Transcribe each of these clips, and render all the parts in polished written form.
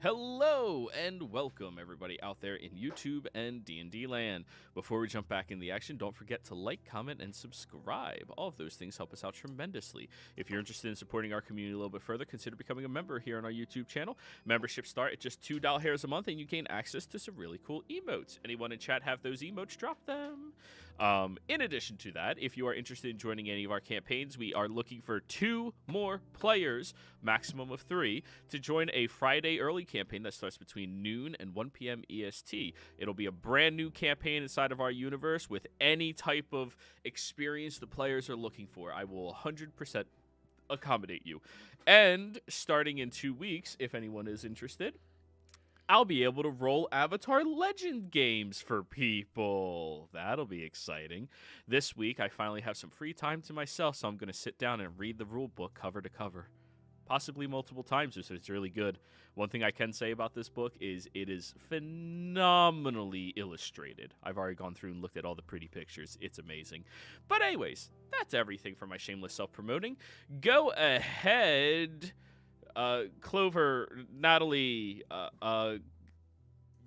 Hello and welcome everybody out there in YouTube and D&D land. Before we jump back in the action, don't forget to like, comment, and subscribe. All of those things help us out tremendously. If you're interested in supporting our community a little bit further, consider becoming a member here on our YouTube channel. Memberships start at just $2 a month and you gain access to some really cool emotes. Anyone in chat have those emotes? Drop them. In addition to that, if you are interested in joining any of our campaigns, we are looking for 2 more players, maximum of 3, to join a Friday early campaign that starts between noon and 1 p.m. EST. It'll be a brand new campaign inside of our universe with any type of experience the players are looking for. I will 100% accommodate you. And starting in 2 weeks, if anyone is interested, I'll be able to roll Avatar Legend games for people. That'll be exciting. This week, I finally have some free time to myself, so I'm going to sit down and read the rule book cover to cover. Possibly multiple times, so it's really good. One thing I can say about this book is it is phenomenally illustrated. I've already gone through and looked at all the pretty pictures. It's amazing. But anyways, that's everything for my shameless self-promoting. Go ahead... Clover, Natalie,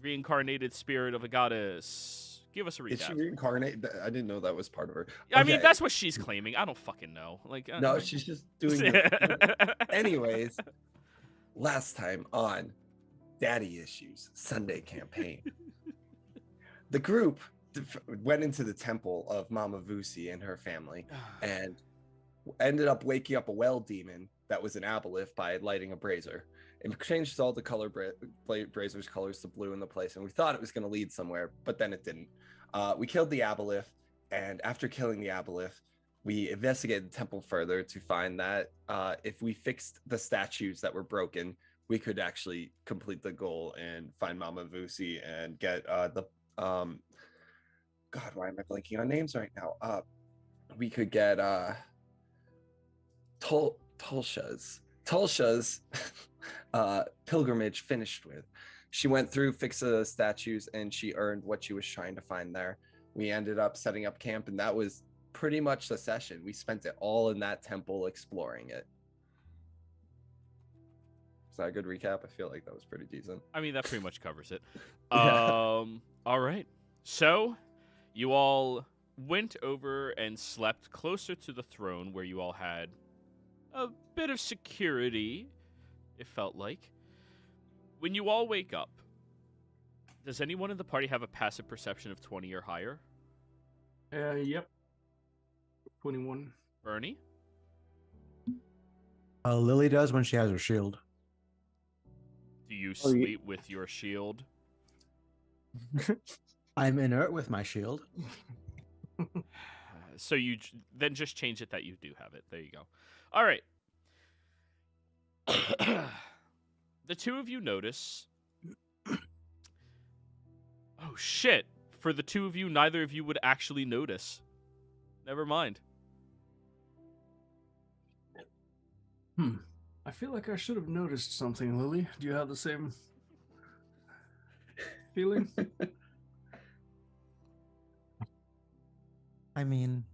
reincarnated spirit of a goddess. Give us a recap. Is she reincarnated? I didn't know that was part of her. I mean, that's what she's claiming. I don't fucking know. Like, no, she's just doing it. Anyways, last time on Daddy Issues Sunday campaign, the group went into the temple of Mama Vusi and her family and ended up waking up a well demon that was an aboleth by lighting a brazier. It changed all the color brazier's colors to blue in the place, and we thought it was going to lead somewhere, but then it didn't. We killed the aboleth, and after killing the aboleth, we investigated the temple further to find that if we fixed the statues that were broken, we could actually complete the goal and find Mama Vusi and get the God, why am I blanking on names right now? We could get Tulsha's pilgrimage finished with. She went through, fixed the statues, and she earned what she was trying to find there. We ended up setting up camp, and that was pretty much the session. We spent it all in that temple exploring it. Is that a good recap? I feel like that was pretty decent. I mean, that pretty much covers it. Yeah. All right. So, you all went over and slept closer to the throne where you all had a bit of security, it felt like. When you all wake up, does anyone in the party have a passive perception of 20 or higher? Yep. 21. Bernie? Lily does when she has her shield. Do you sleep with your shield? I'm inert with my shield. So you then just change it that you do have it. There you go. All right. The two of you notice. Oh, shit. For the two of you, neither of you would actually notice. Never mind. I feel like I should have noticed something, Lily. Do you have the same feeling? I mean,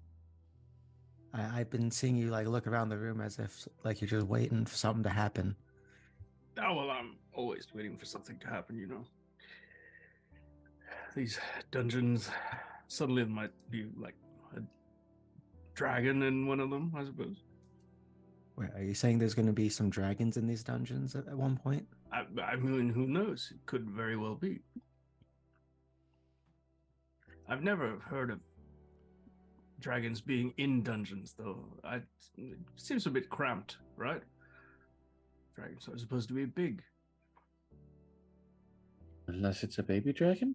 I've been seeing you like look around the room as if like you're just waiting for something to happen. Oh, well, I'm always waiting for something to happen, you know. These dungeons, suddenly there might be like a dragon in one of them, I suppose. Wait, are you saying there's going to be some dragons in these dungeons at one point? I mean, who knows? It could very well be. I've never heard of dragons being in dungeons, though. It seems a bit cramped, right? Dragons are supposed to be big. Unless it's a baby dragon?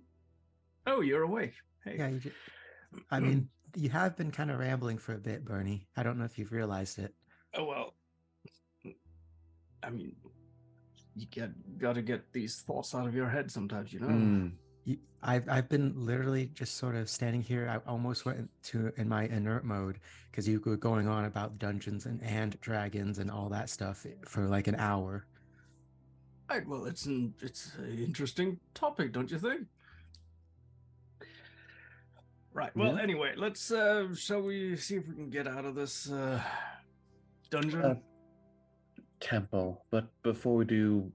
Oh, you're awake. Hey. Yeah, I mean, you have been kind of rambling for a bit, Bernie. I don't know if you've realized it. Oh, well. I mean, you gotta get these thoughts out of your head sometimes, you know? I've been literally just sort of standing here. I almost went in my inert mode because you were going on about dungeons and dragons and all that stuff for like an hour. Right, well, it's an interesting topic, don't you think? Right. Well, anyway, let's shall we see if we can get out of this dungeon? Temple. But before we do,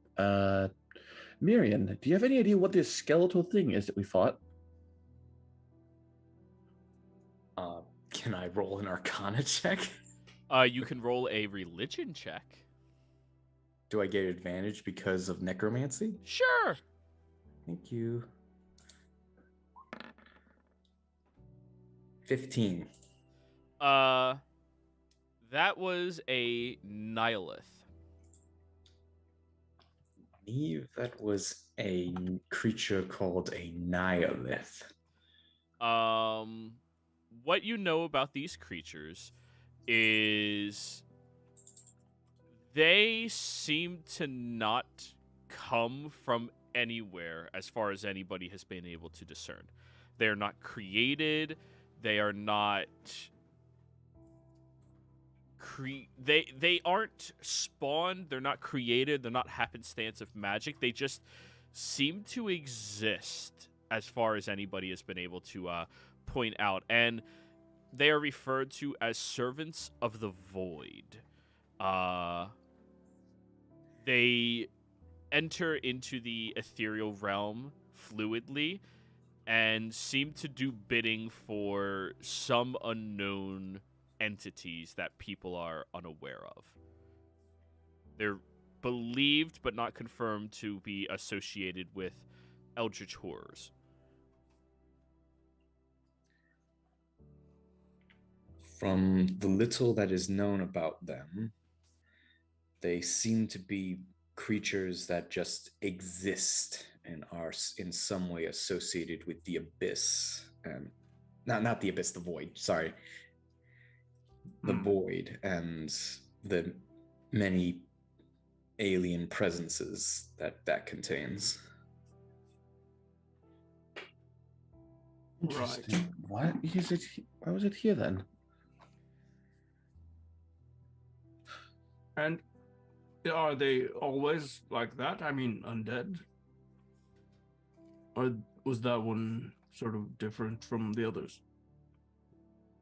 Miriam, do you have any idea what this skeletal thing is that we fought? Can I roll an Arcana check? You can roll a religion check. Do I get advantage because of necromancy? Sure. Thank you. 15. That was a Nihilith. I believe that was a creature called a Nihilith. What you know about these creatures is they seem to not come from anywhere as far as anybody has been able to discern. They're not created. They are not... They aren't spawned. They're not created. They're not happenstance of magic. They just seem to exist as far as anybody has been able to point out. And they are referred to as servants of the void. They enter into the ethereal realm fluidly and seem to do bidding for some unknown entities that people are unaware of. They're believed but not confirmed to be associated with eldritch horrors. From the little that is known about them, they seem to be creatures that just exist and are in some way associated with the abyss. Not the abyss, the void, sorry. The void and the many alien presences that contains. Right. Why was it here then? And are they always like that? I mean, undead? Or was that one sort of different from the others?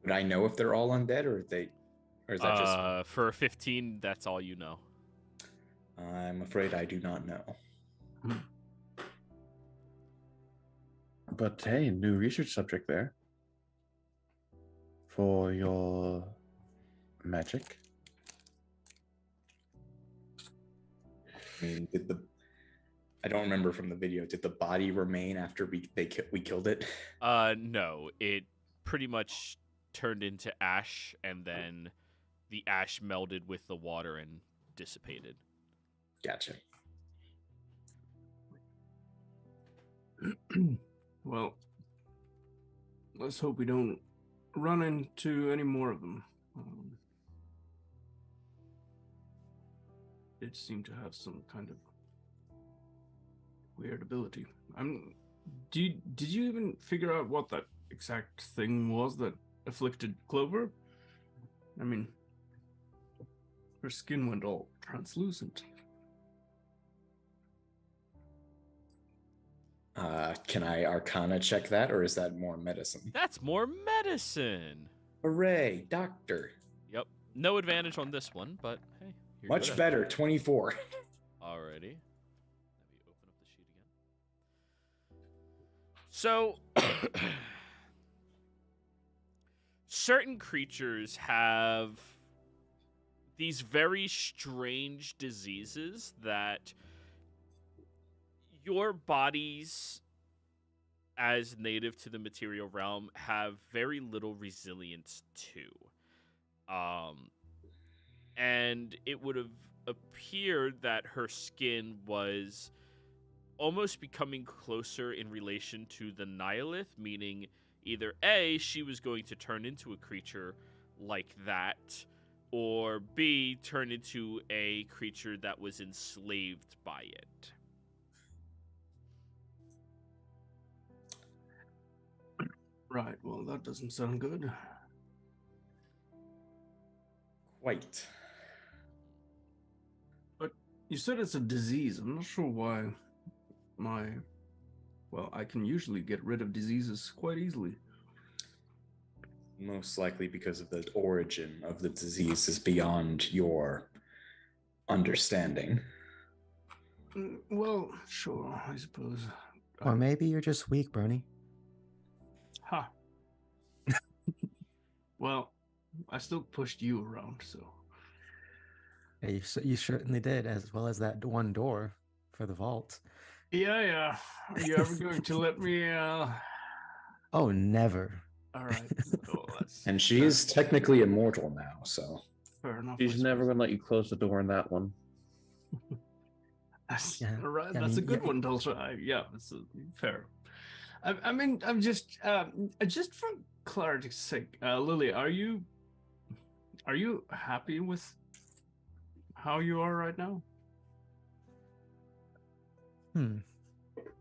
Would I know if they're all undead, or is that just? For a 15, that's all you know. I'm afraid I do not know. But hey, new research subject there. For your magic. I mean, I don't remember from the video. Did the body remain after we killed it? No. It pretty much turned into ash, and then the ash melded with the water and dissipated. Gotcha. Well, let's hope we don't run into any more of them. It seemed to have some kind of weird ability. Did you even figure out what that exact thing was that afflicted Clover? I mean, her skin went all translucent. Can I Arcana check that, or is that more medicine? That's more medicine. Hooray, doctor. Yep. No advantage on this one, but hey. You're Much good at better, it. 24. Alrighty. Let me open up the sheet again. So, certain creatures have these very strange diseases that your bodies, as native to the material realm, have very little resilience to. And it would have appeared that her skin was almost becoming closer in relation to the Nihilith, meaning either A, she was going to turn into a creature like that, or B, turn into a creature that was enslaved by it. Right, well, that doesn't sound good. Quite. But you said it's a disease. I'm not sure why I can usually get rid of diseases quite easily. Most likely because of the origin of the disease is beyond your understanding. Well, sure, I suppose. Or maybe you're just weak, Bernie. Ha. Well, I still pushed you around, so. Yeah, you certainly did, as well as that one door for the vault. Yeah. Are you ever going to let me? Oh, never. All right. Well, that's And she is technically immortal now, so fair enough. She's never going to let you close the door on that one. That's, Yeah, all right. I That's a mean, good yeah, one, Tulsa. Yeah, that's fair. I mean, I'm just for clarity's sake, Lily, are you happy with how you are right now?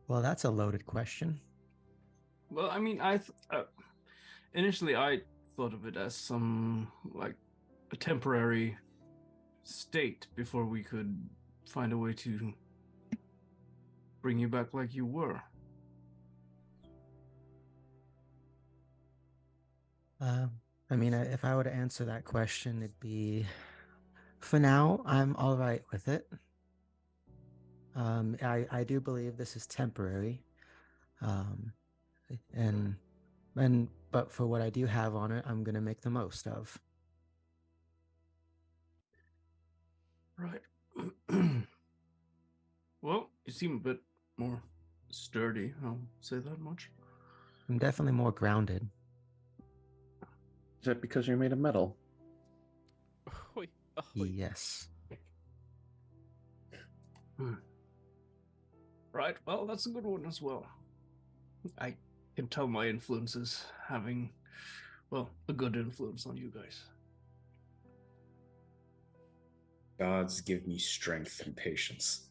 Well, that's a loaded question. Well, I mean, initially I thought of it as some like a temporary state before we could find a way to bring you back like you were. I mean, if I were to answer that question, it'd be, for now, I'm all right with it. I do believe this is temporary. But for what I do have on it, I'm gonna make the most of. Right. Well, you seem a bit more sturdy, I'll say that much. I'm definitely more grounded. Is that because you're made of metal? Ahoy, ahoy. Yes. Right, well, that's a good one as well. I can tell my influence is having, well, a good influence on you guys. gods give me strength and patience.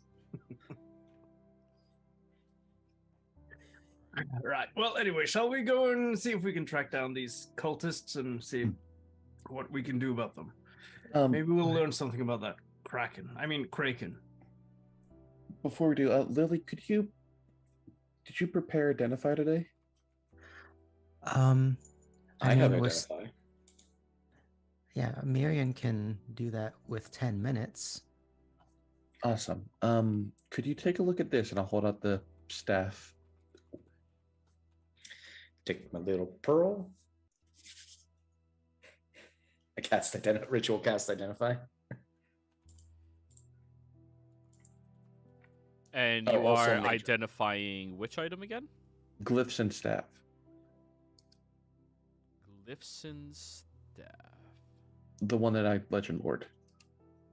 Right, well, anyway, shall we go and see if we can track down these cultists and see what we can do about them? Maybe we'll learn something about that Kraken. Before we do, Lily, did you prepare Identify today? I have mean, Identify. yeah, Miriam can do that with 10 minutes. Awesome. Could you take a look at this, and I'll hold out the staff. Take my little pearl. Ritual cast Identify. And Oh, you also are nature. identifying which item again? Glyphs and staff. Glyphs and staff. The one that I Legend Lord.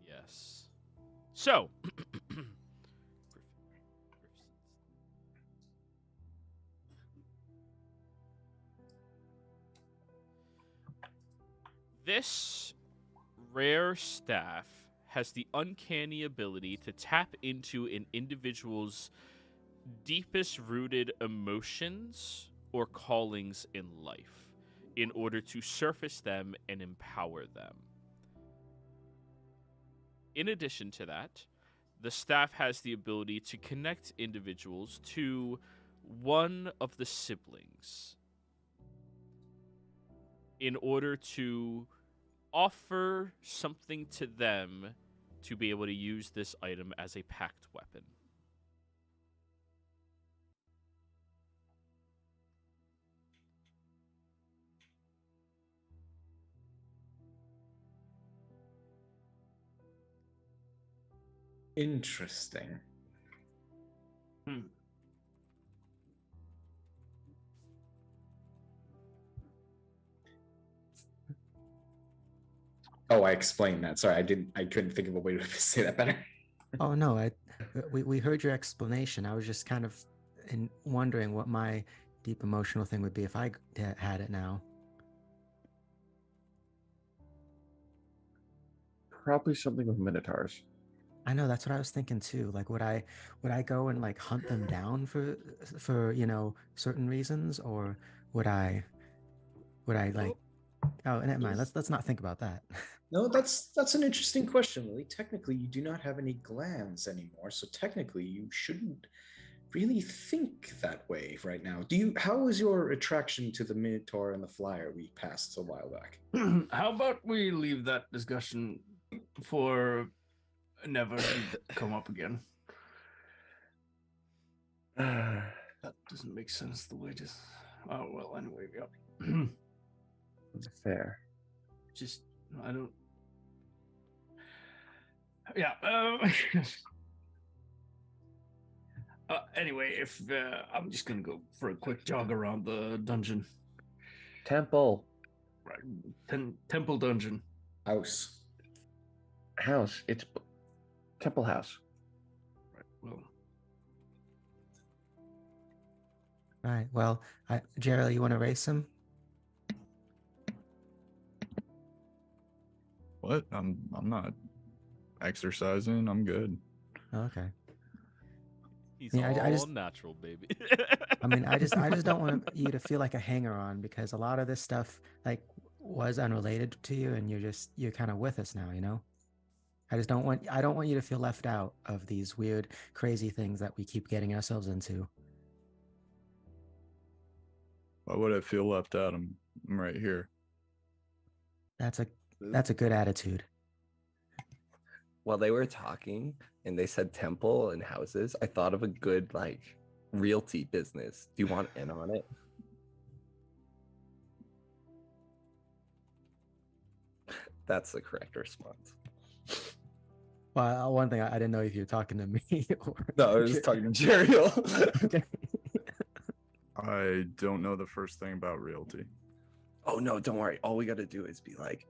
Yes. So. This rare staff has the uncanny ability to tap into an individual's deepest rooted emotions or callings in life in order to surface them and empower them. In addition to that, the staff has the ability to connect individuals to one of the siblings in order to offer something to them to be able to use this item as a pact weapon. Interesting. Oh, I explained that. Sorry, I couldn't think of a way to say that better. Oh no, we heard your explanation. I was just kind of wondering what my deep emotional thing would be if I had it now. Probably something with minotaurs. I know, that's what I was thinking too. Like, would I go and like hunt them down for certain reasons, or would I like? Oh, never mind. Let's not think about that. No, that's an interesting question, Lily. Technically, you do not have any glands anymore, so technically you shouldn't really think that way right now. How is your attraction to the Minotaur and the Flyer we passed a while back? How about we leave that discussion for never to come up again? That doesn't make sense. The wages. Oh well. Anyway, yeah. Fair. Just I don't. Yeah. Anyway, if I'm just gonna go for a quick jog around the dungeon. Temple. Right. Temple dungeon. House. House. It's temple house. Right. Well. All right. Well, Gerald, you want to race him? What? I'm not exercising. I'm good. Okay. He's Yeah, I all just- natural, baby. I mean, I just don't want you to feel like a hanger-on because a lot of this stuff like was unrelated to you, and you're kind of with us now, you know. I don't want you to feel left out of these weird, crazy things that we keep getting ourselves into. Why would I feel left out? I'm right here. That's a good attitude. While they were talking and they said temple and houses, I thought of a good like realty business. Do you want in on it? That's the correct response. Well, one thing I didn't know if you were talking to me or No, I was just talking to Jeriel. Okay. I don't know the first thing about realty. Oh no, don't worry. All we got to do is be like,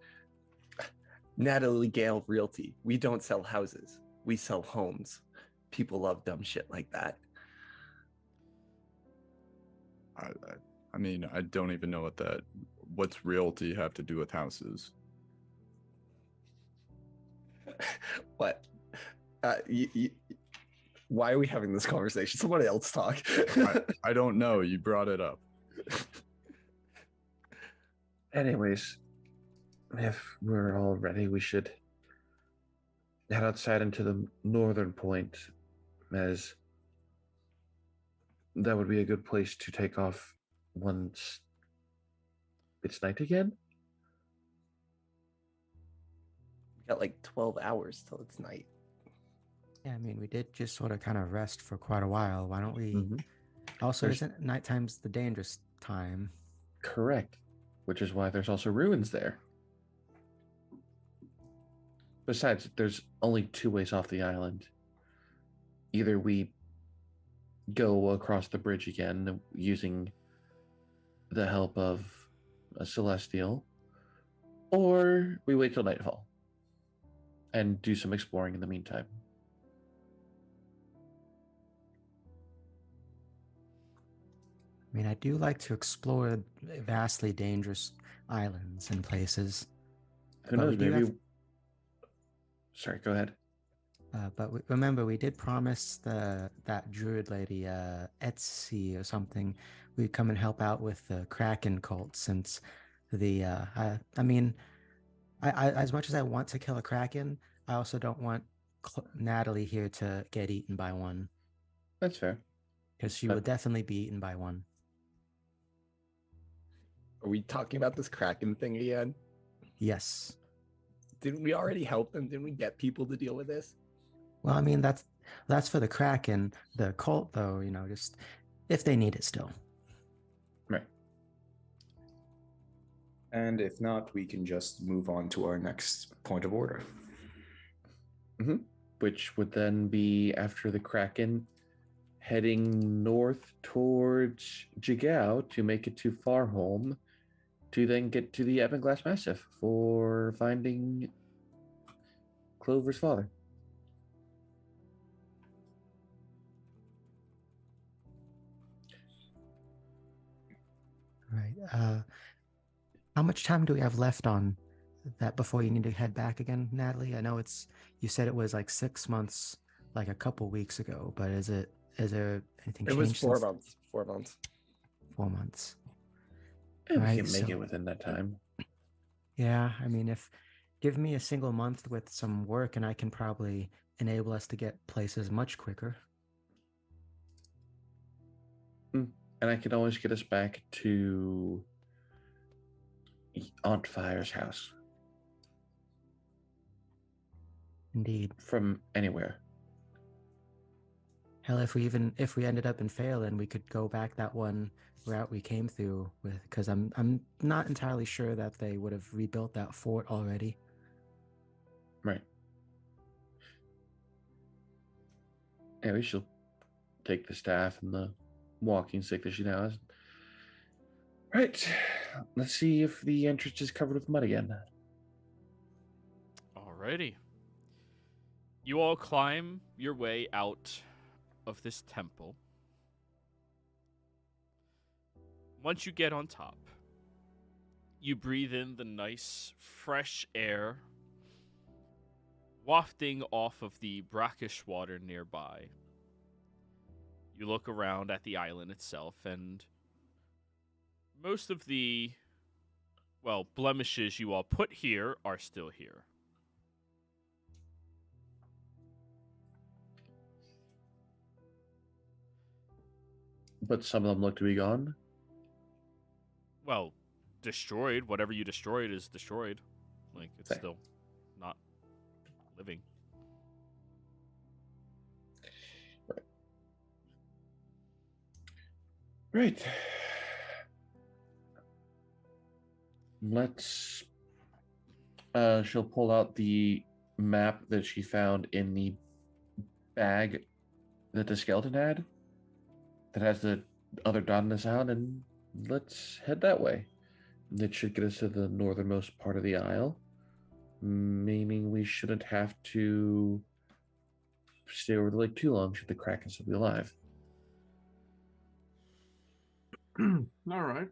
Natalie Gale Realty. We don't sell houses. We sell homes. People love dumb shit like that. I mean, I don't even know what's realty have to do with houses. What? Why are we having this conversation? Somebody else talk. I don't know. You brought it up. Anyways, if we're all ready, we should head outside into the northern point, as that would be a good place to take off once it's night again. We got like 12 hours till it's night. Yeah, I mean, we did just sort of kind of rest for quite a while. Why don't we? Mhm. Also, There's- isn't nighttime's the dangerous time? Correct. Which is why there's also ruins there. Besides, there's only two ways off the island. Either we go across the bridge again using the help of a celestial, or we wait till nightfall and do some exploring in the meantime. I mean, I do like to explore vastly dangerous islands and places. Who But we knows? do Maybe. have- Sorry, go ahead. But remember, we did promise that druid lady, Etsy or something, we'd come and help out with the Kraken cult. Since I mean, I as much as I want to kill a Kraken, I also don't want Natalie here to get eaten by one, That's fair. because she But- will definitely be eaten by one. Are we talking about this Kraken thing again? Yes. Didn't we already help them? Didn't we get people to deal with this? Well, I mean, that's for the Kraken. The cult, though, you know, just if they need it still. Right. And if not, we can just move on to our next point of order. Which would then be after the Kraken, heading north towards Jigao to make it to Farholm, to then get to the Evanglass Massif for finding Clover's father. Right. How much time do we have left on that before you need to head back again, Natalie? I know you said it was like 6 months, like a couple weeks ago, but is there anything It changed was 4 since months. 4 months. 4 months? And Right, we can make so- it within that time. Yeah, I mean, give me a single month with some work and I can probably enable us to get places much quicker. And I can always get us back to Aunt Fire's house Indeed. from anywhere. Hell, if we ended up in Phelan, we could go back that one route we came through with, because I'm not entirely sure that they would have rebuilt that fort already. Right. Yeah, we should take the staff and the walking stick that she now has. Right. Let's see if the entrance is covered with mud again. Alrighty. You all climb your way out of this temple. Once you get on top, you breathe in the nice, fresh air wafting off of the brackish water nearby. You look around at the island itself, and most of the, well, blemishes you all put here are still here. But some of them look to be gone. Well, destroyed. Whatever you destroyed is destroyed. Like, it's Okay. still not living. Right. Let's. She'll pull out the map that she found in the bag that the skeleton had, that has the other dot on the sound, and let's head that way. That should get us to the northernmost part of the isle, meaning we shouldn't have to stay over the lake too long should the Kraken still be alive. All right.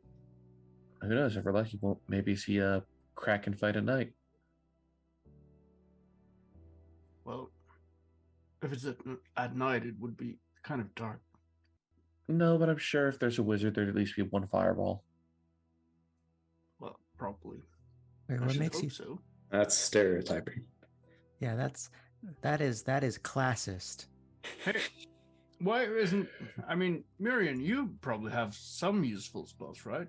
Who knows? If we're lucky, we'll maybe see a Kraken fight at night. Well, if it's at night, it would be kind of dark. No, but I'm sure if there's a wizard, there'd at least be one fireball. Well, probably. Wait, I what should makes hope you? so. That's stereotyping. Yeah, that is classist. Hey, why isn't? I mean, Miriam, you probably have some useful spells, right?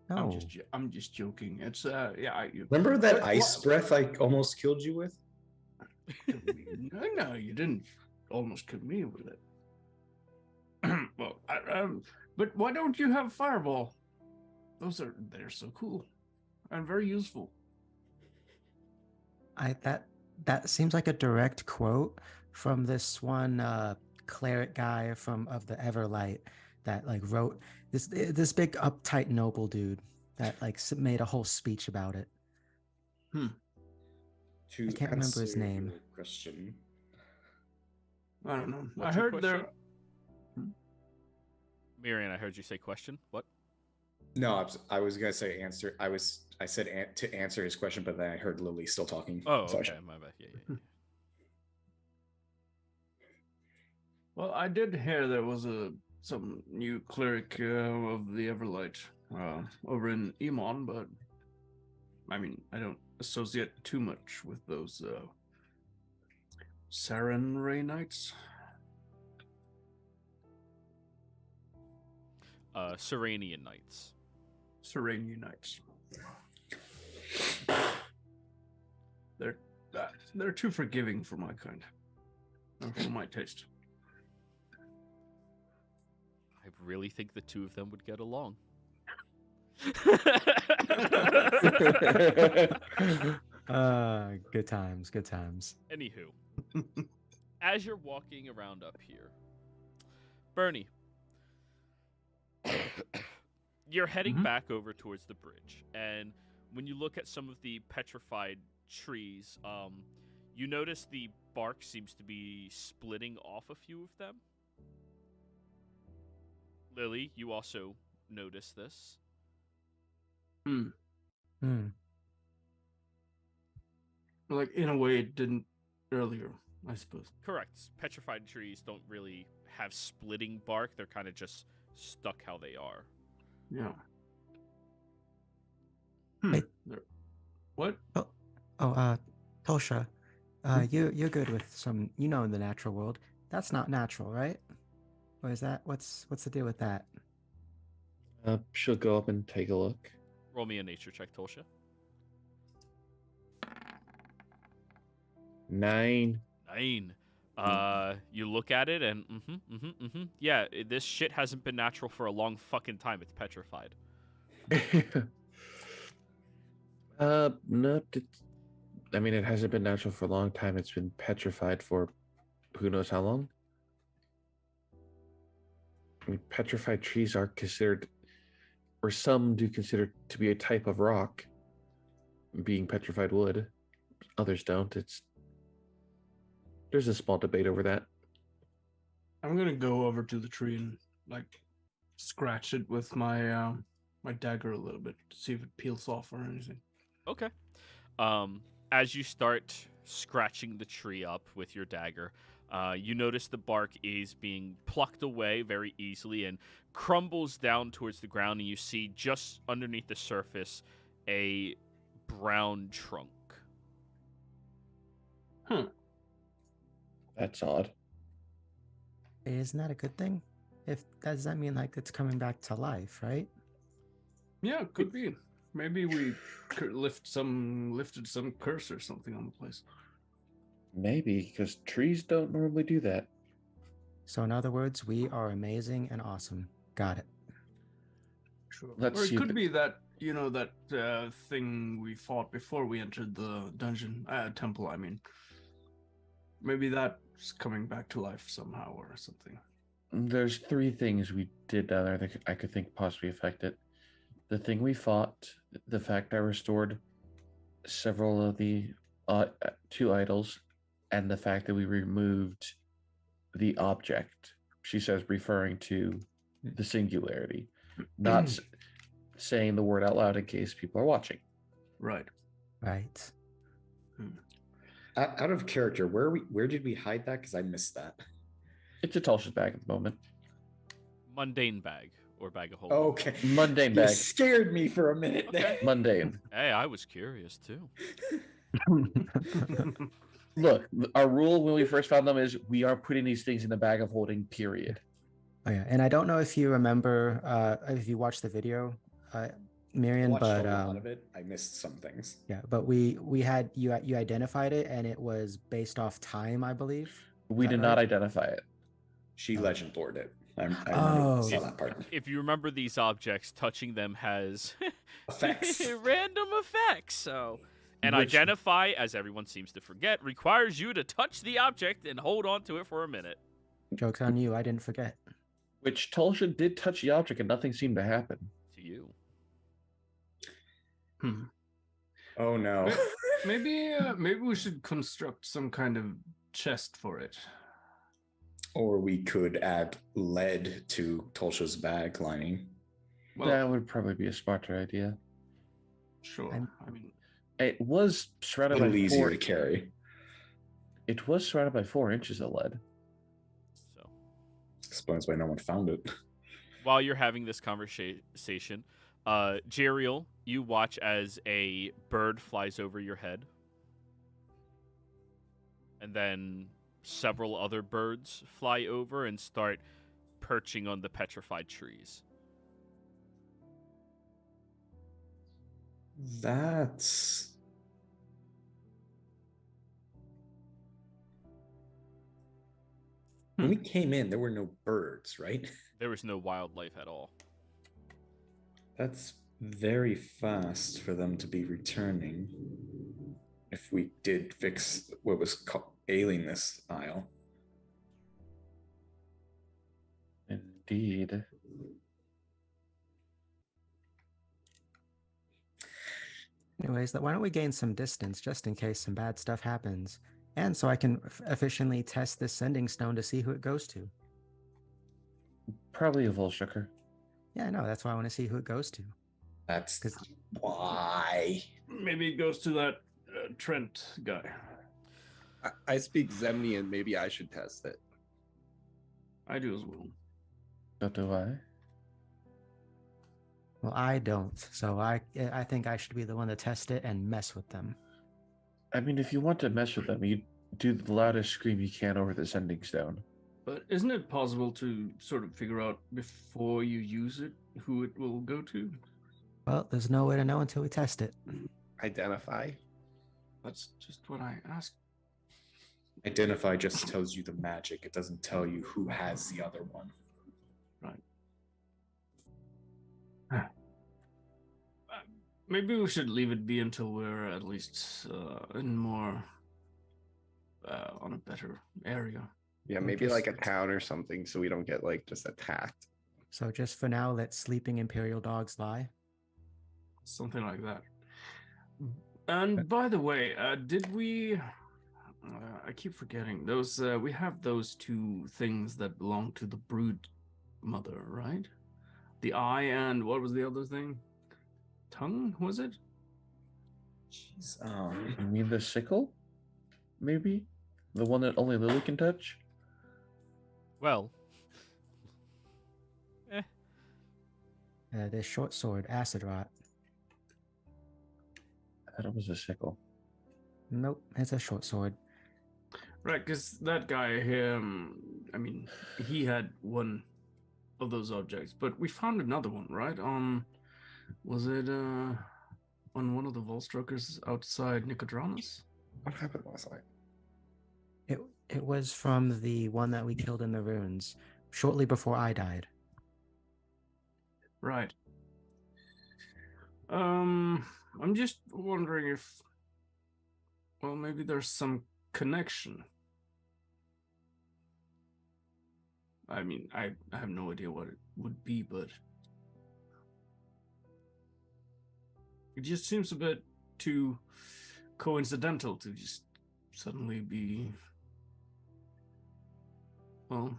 No, I'm just joking. It's yeah. Remember that But ice breath I almost killed you with? No, you didn't almost kill me with it. Well, but why don't you have fireball? They're so cool and very useful. That seems like a direct quote from this one cleric guy of the Everlight that like wrote this big uptight noble dude that like made a whole speech about it. To I can't remember his answer name. your question. I don't know. What's I your heard there. Miriam, I heard you say question. What? No, I was gonna say answer. I said to answer his question, but then I heard Lily still talking. Oh, So I okay, should- my bad. Yeah. Well, I did hear there was some new cleric of the Everlight over in Emon, but I mean, I don't associate too much with those Sarenrae Knights. Serenian Knights. Serenian Knights. They're too forgiving for my kind, or for my taste. I really think the two of them would get along. Good times, good times. Anywho, as you're walking around up here, Bernie, you're heading Mhm. back over towards the bridge, and when you look at some of the petrified trees, you notice the bark seems to be splitting off a few of them. Lily, you also notice this. Hmm. Like in a way, it didn't earlier, I suppose. Correct. Petrified trees don't really have splitting bark. They're kind of just stuck how they are. Yeah. Hey. What? Tosha, you're good with some, in the natural world. That's not natural, right? Or is that what's the deal with that? She'll go up and take a look. Roll me a nature check, Tolsha. 9. 9. You look at it and yeah, this shit hasn't been natural for a long fucking time. It's petrified. No, I mean, it hasn't been natural for a long time. It's been petrified for who knows how long. I mean, petrified trees are considered, or some do consider to be a type of rock, being petrified wood. Others don't. There's a small debate over that. I'm gonna go over to the tree and like scratch it with my my dagger a little bit to see if it peels off or anything. Okay. As you start scratching the tree up with your dagger, you notice the bark is being plucked away very easily and crumbles down towards the ground, and you see just underneath the surface a brown trunk. That's odd. Isn't that a good thing? If does that mean like it's coming back to life, right? Yeah, it could be. Maybe we lifted some curse or something on the place. Maybe, because trees don't normally do that. So in other words, we are amazing and awesome. Got it. Sure. Let's Or see it if could be that, you know, that thing we fought before we entered the dungeon, temple, I mean. Maybe that's coming back to life somehow or something. There's three things we did down there that I could think possibly affect it. The thing we fought, the fact I restored several of the two idols, and the fact that we removed the object. She says, referring to the singularity, not saying the word out loud in case people are watching. Right. Right. Out of character, where did we hide that? Because I missed that. It's a Tulsh's bag at the moment. Mundane bag or bag of holding. Okay. Mundane You bag. scared me for a minute. Okay. Mundane. Hey, I was curious too. Look, our rule when we first found them is we are putting these things in the bag of holding, period. Oh yeah, and I don't know if you remember, if you watched the video, Miriam, Watched but a lot of it. I missed some things. yeah, but we had you identified it, and it was based off time, I believe. We Is that did not right? identify it. She legend lored it. I remember Oh. saw that part. If you remember, these objects, touching them has Effects. random effects. So, and Which- identify, as everyone seems to forget, requires you to touch the object and hold on to it for a minute. Joke's on you, I didn't forget. Which Tulsha did touch the object and nothing seemed to happen. To you. Oh no. Maybe we should construct some kind of chest for it. Or we could add lead to Tulsha's bag lining. Well, That would probably be a smarter idea. sure. I'm- I mean, It was A surrounded by little easier 4. to carry. It was surrounded by 4 inches of lead. So, Explains why no one found it. while you're having this conversation, Jeriel, you watch as a bird flies over your head. And then several other birds fly over and start perching on the petrified trees. That's when we came in, there were no birds, right? There was no wildlife at all. That's very fast for them to be returning. If we did fix what was ailing this isle. Indeed. Anyways, why don't we gain some distance just in case some bad stuff happens, and so I can efficiently test this sending stone to see who it goes to. Probably a Volshucker. Yeah, I know. That's why I want to see who it goes to. That's 'Cause- why. maybe it goes to that Trent guy. I speak Zemnian. Maybe I should test it. I do as well. So do I. Well, I don't, so I think I should be the one to test it and mess with them. I mean, if you want to mess with them, you do the loudest scream you can over the sending stone. But isn't it possible to sort of figure out before you use it who it will go to? Well, there's no way to know until we test it. Identify. That's just what I asked. Identify just tells you the magic. It doesn't tell you who has the other one. Right. Maybe we should leave it be until we're at least in more on a better area. Yeah, Or maybe like a just- town or something, so we don't get like just attacked. So just for now, let sleeping imperial dogs lie. Something like that. And by the way, did we? I keep forgetting those. We have those two things that belong to the brood mother, right? The eye and what was the other thing? Tongue, was it? Jeez. You mean the sickle? Maybe? The one that only Lily can touch? Well, This short sword, acid rot. I thought it was a sickle. Nope, it's a short sword. Right, because that guy, I mean, he had one of those objects, but we found another one, right? Was it on one of the Volstruckers outside Nicodramus? What happened last night? It was from the one that we killed in the ruins shortly before I died. Right. I'm just wondering if, well, maybe there's some connection. I mean, I have no idea what it would be, but it just seems a bit too coincidental to just suddenly be, well,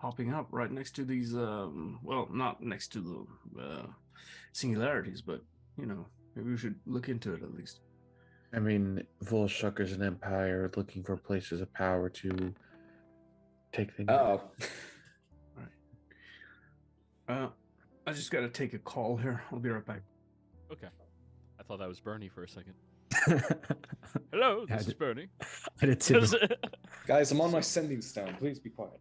popping up right next to these, well, not next to the singularities, but, you know, maybe we should look into it at least. I mean, Volshucker's an empire looking for places of power to take things. Oh. I just gotta take a call here. I'll be right back. okay. I thought that was Bernie for a second. Hello, Yeah, this is Bernie. I did too. Guys, I'm on my sending stone. Please be quiet.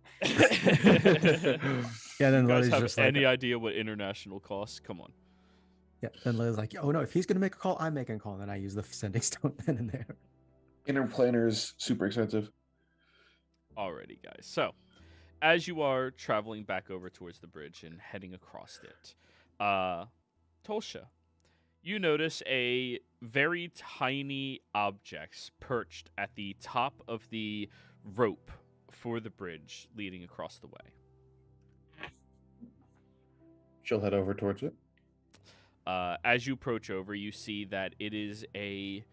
Yeah, then You guys Lily's have just like, any idea what international costs? Come on. yeah, then Lily's like, oh no, if he's gonna make a call, I'm making a call. And then I use the sending stone then and there. Interplanar is super expensive. Alrighty, guys. So, as you are traveling back over towards the bridge and heading across it, Tolsha, you notice a very tiny object perched at the top of the rope for the bridge leading across the way. She'll head over towards it. As you approach over, you see that it is a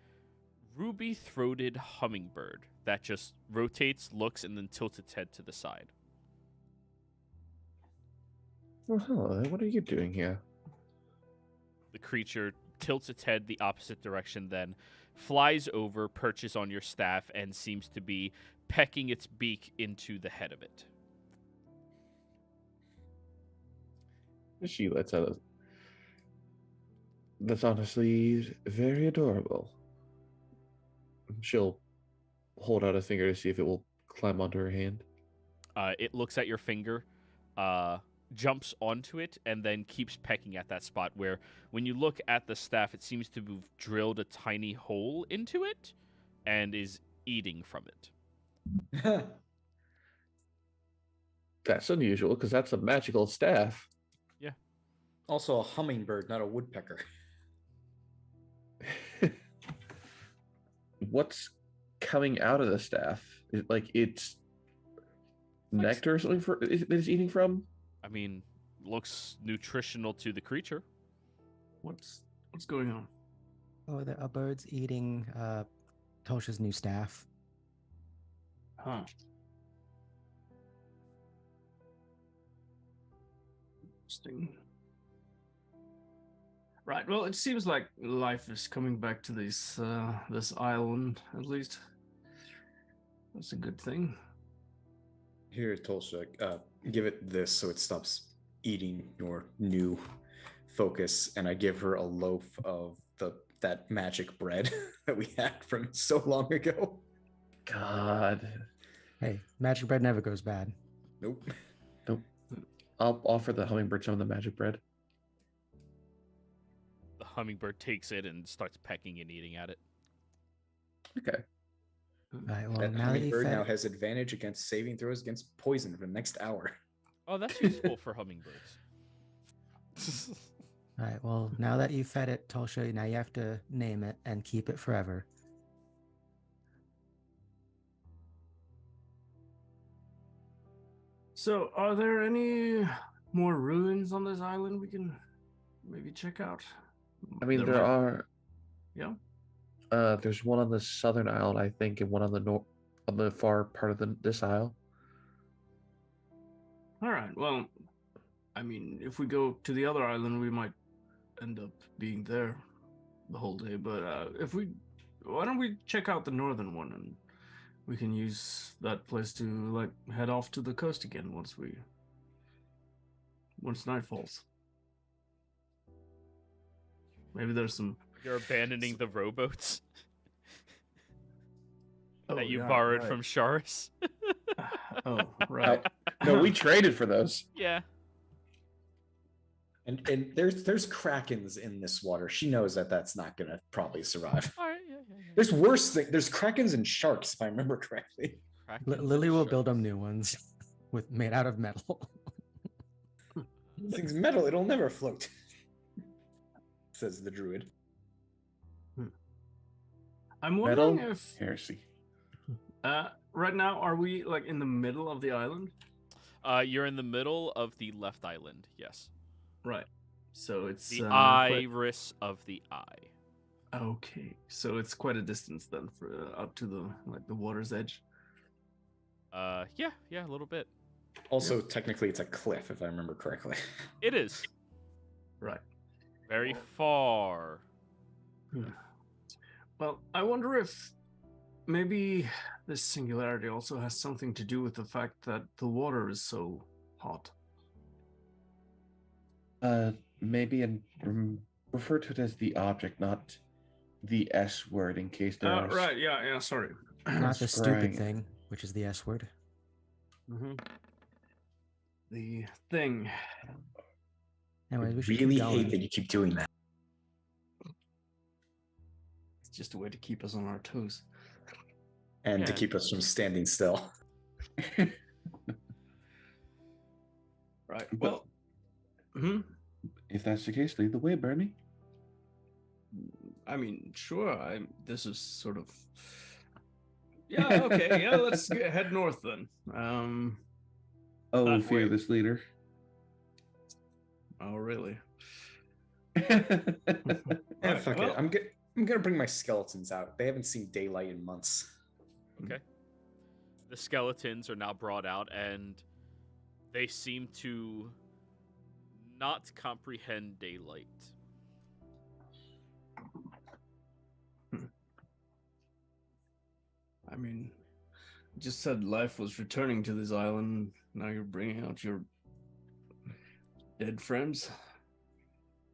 ruby-throated hummingbird that just rotates, looks, and then tilts its head to the side. Oh, hello. What are you doing here? The creature tilts its head the opposite direction, then flies over, perches on your staff, and seems to be pecking its beak into the head of it. She lets out a... That's honestly very adorable. She'll hold out a finger to see if it will climb onto her hand. It looks at your finger, jumps onto it, and then keeps pecking at that spot where, when you look at the staff, it seems to have drilled a tiny hole into it and is eating from it. That's unusual because that's a magical staff. Also a hummingbird, not a woodpecker. What's coming out of the staff? Like it's nectar or something that it's eating from? I mean, looks nutritional to the creature. What's going on? Oh, a bird's eating Tolsha's new staff. Huh. Interesting. Right. Well, it seems like life is coming back to this island. At least that's a good thing. Here, Tolsha, give it this so it stops eating your new focus. And I give her a loaf of that magic bread that we had from so long ago. God. Hey, magic bread never goes bad. Nope. I'll offer the hummingbird some of the magic bread. The hummingbird takes it and starts pecking and eating at it. Okay. Right. Well, That now that you hummingbird fed now it, has advantage against saving throws against poison for the next hour. Oh, that's useful for hummingbirds. right. Well, now that you fed it, Tulsha, now you have to name it and keep it forever. So, are there any more ruins on this island we can maybe check out? I mean, there might- are. Yeah. There's one on the southern isle, I think, and one on the on the far part of this isle. All right. Well, I mean, if we go to the other island, we might end up being there the whole day. But why don't we check out the northern one, and we can use that place to like head off to the coast again once night falls. Maybe there's some. You're abandoning the rowboats Oh, that you yeah, borrowed right. from Sharis. Oh, right. No, we traded for those. Yeah. And there's krakens in this water. She knows that that's not gonna probably survive. All right. Yeah. There's worse things. There's krakens and sharks, if I remember correctly. Krakens Lily and will build them sharks. new ones made out of metal. This thing's metal. It'll never float. Says the druid. I'm wondering Metal if heresy. right now are we like in the middle of the island? You're in the middle of the left island. Yes. Right. So it's The quite- iris of the eye. Okay, so it's quite a distance then for up to the water's edge. Yeah, a little bit. Also, technically, it's a cliff, if I remember correctly. It is Right. very far. Well, I wonder if maybe this singularity also has something to do with the fact that the water is so hot. Maybe and refer to it as the object, not the S word, in case there are. Right. Yeah. Sorry. Not the stupid Scrying. thing, which is the S word. Mm-hmm. The thing. Anyways, we I should really keep hate going. that you keep doing that. It's just a way to keep us on our toes. And to Yeah. keep us from standing still. Right. But- Well. Hmm. If that's the case, lead the way, Bernie. I mean, sure. This is sort of. Yeah. Okay. Yeah. Let's head north then. Oh, That way. fearless leader. Oh, really? Yeah, Right, fuck well- it. I'm gonna bring my skeletons out. They haven't seen daylight in months. Okay. The skeletons are now brought out, and they seem to not comprehend daylight. I mean, you just said life was returning to this island. Now you're bringing out your dead friends.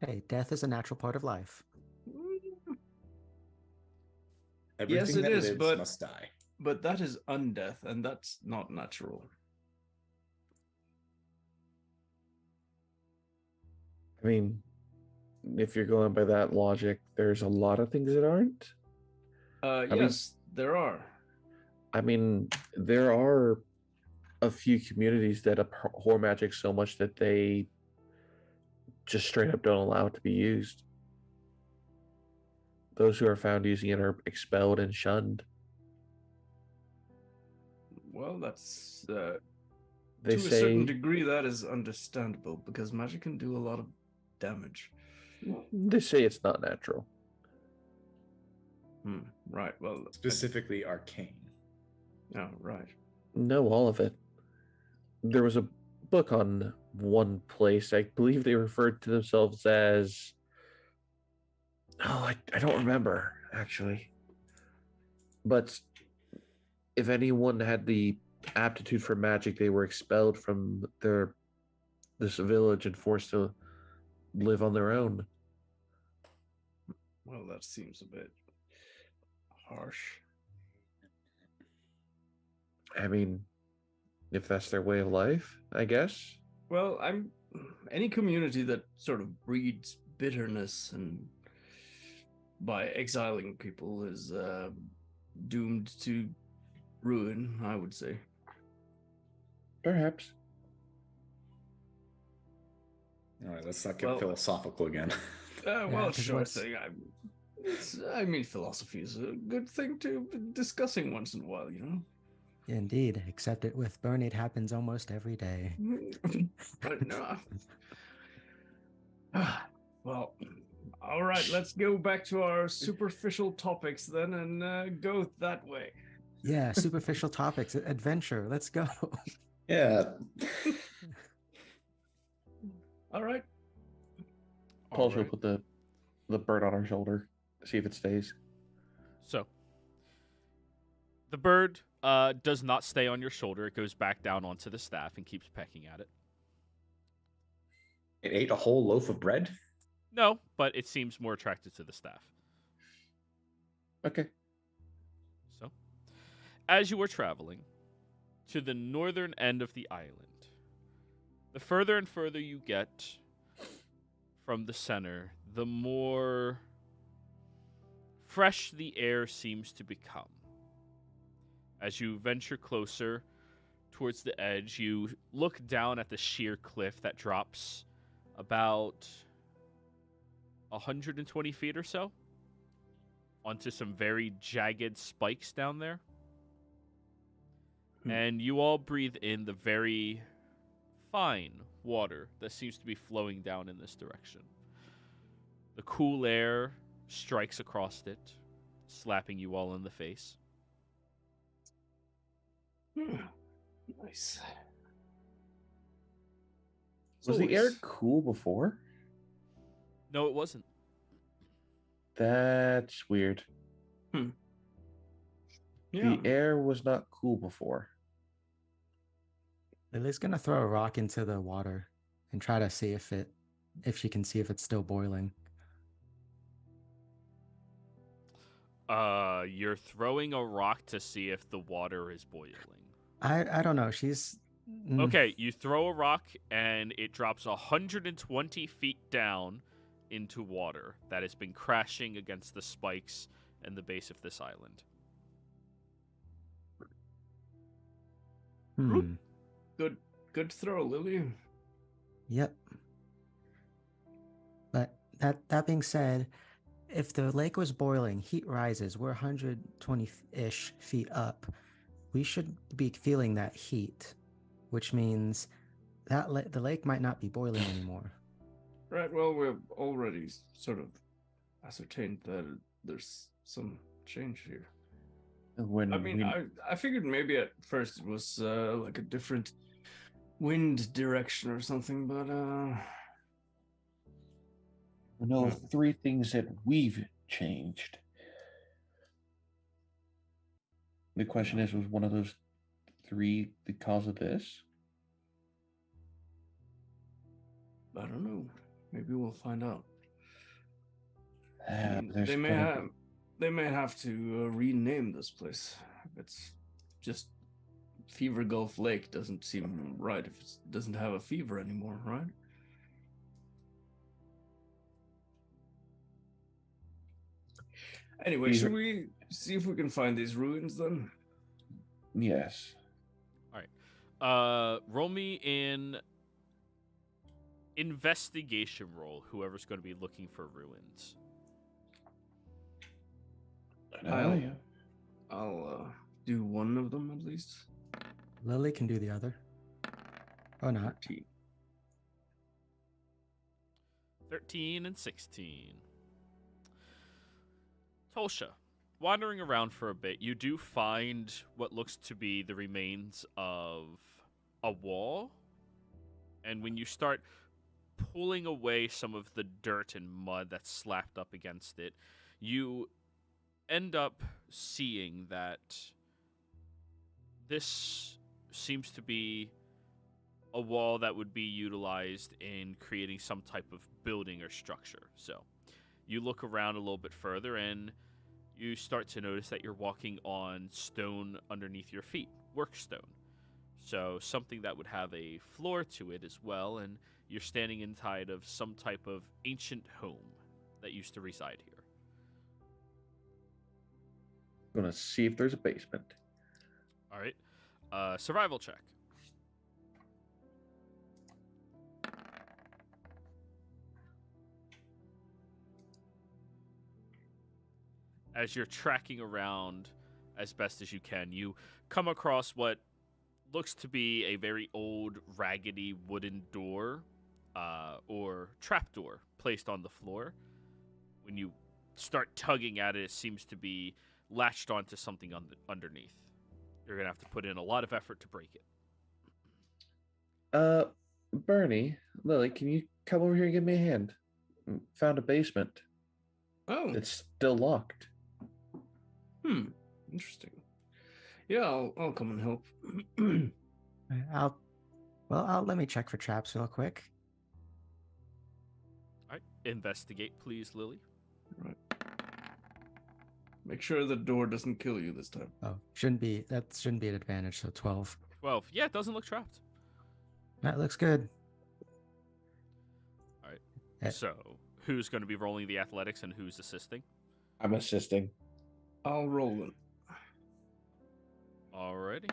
Hey, death is a natural part of life. Everything it that is, lives but- must die. But that is undeath, and that's not natural. I mean, if you're going by that logic, there's a lot of things that aren't. mean- Yes, there are. I mean, there are a few communities that abhor magic so much that they just straight up don't allow it to be used. Those who are found using it are expelled and shunned. Well, that's They to a say certain degree that is understandable because magic can do a lot of damage. it's not natural. Right. Well, Specifically arcane. yeah. Right. No, all of it. There was a book on one place. I believe they referred to themselves as. Oh, I don't remember actually. But if anyone had the aptitude for magic, they were expelled from this village and forced to live on their own. Well, that seems a bit harsh. I mean, if that's their way of life, I guess. Well, any community that sort of breeds bitterness and by exiling people is doomed to ruin, I would say. Perhaps. All right, let's not get Well- philosophical again. Well, 'cause sure what's- thing. I mean, philosophy is a good thing to be discussing once in a while, you know? Indeed, except it with Bernie, it happens almost every day. But no. Well, all right, let's go back to our superficial topics then and go that way. Yeah, superficial topics, adventure. Let's go. Yeah. All right. Paul will Alright. put the bird on her shoulder, see if it stays. So, the bird does not stay on your shoulder. It goes back down onto the staff and keeps pecking at it. It ate a whole loaf of bread? No, but it seems more attracted to the staff. Okay. So, as you are traveling to the northern end of the island, the further and further you get from the center, the more fresh the air seems to become. As you venture closer towards the edge, you look down at the sheer cliff that drops about 120 feet or so onto some very jagged spikes down there. And you all breathe in the very fine water that seems to be flowing down in this direction. The cool air strikes across it, slapping you all in the face. Nice. Was the air always- cool before? No, it wasn't. That's weird. Yeah. The air was not cool before. Lily's gonna throw a rock into the water and try to see if she can see if it's still boiling. You're throwing a rock to see if the water is boiling. I don't know. She's Okay, you throw a rock and it drops 120 feet down into water that has been crashing against the spikes and the base of this island. Hmm. Good throw, Lily. Yep. But that being said, if the lake was boiling, heat rises. We're 120-ish feet up. We should be feeling that heat, which means that the lake might not be boiling anymore. Right, well, we've already sort of ascertained that there's some change here. When I mean, we- I figured maybe at first it was like a different wind direction or something, but we know three things that we've changed. The question is, was one of those three the cause of this? I don't know. Maybe we'll find out. Ah, there's They may gotta have to rename this place. It's just Fever Gulf Lake doesn't seem right if it doesn't have a fever anymore, right? Anyway, Fever- should we see if we can find these ruins then? be- Yes. Roll me in investigation roll, whoever's going to be looking for ruins. I'll do one of them at least. Lily can do the other. Or not. 13. 13 and 16. Tolsha, wandering around for a bit, you do find what looks to be the remains of a wall. And when you start pulling away some of the dirt and mud that's slapped up against it, you end up seeing that this seems to be a wall that would be utilized in creating some type of building or structure. So you look around a little bit further and you start to notice that you're walking on stone underneath your feet, work stone. So something that would have a floor to it as well, and you're standing inside of some type of ancient home that used to reside here. Gonna see if there's a basement. All right. Survival check. As you're tracking around as best as you can, you come across what looks to be a very old, raggedy wooden door or trapdoor placed on the floor. When you start tugging at it, it seems to be latched onto something underneath. You're going to have to put in a lot of effort to break it. Bernie, Lily, can you come over here and give me a hand? Found a basement. Oh, It's still locked. Interesting. Yeah, I'll come and help. I'll let me check for traps real quick. All right. Investigate, please, Lily. Right. Make sure the door doesn't kill you this time. Oh, that shouldn't be an advantage. So 12. 12. Yeah, it doesn't look trapped. That looks good. All right. Eh. So, who's going to be rolling the athletics and who's assisting? I'm assisting. I'll roll it. Alrighty.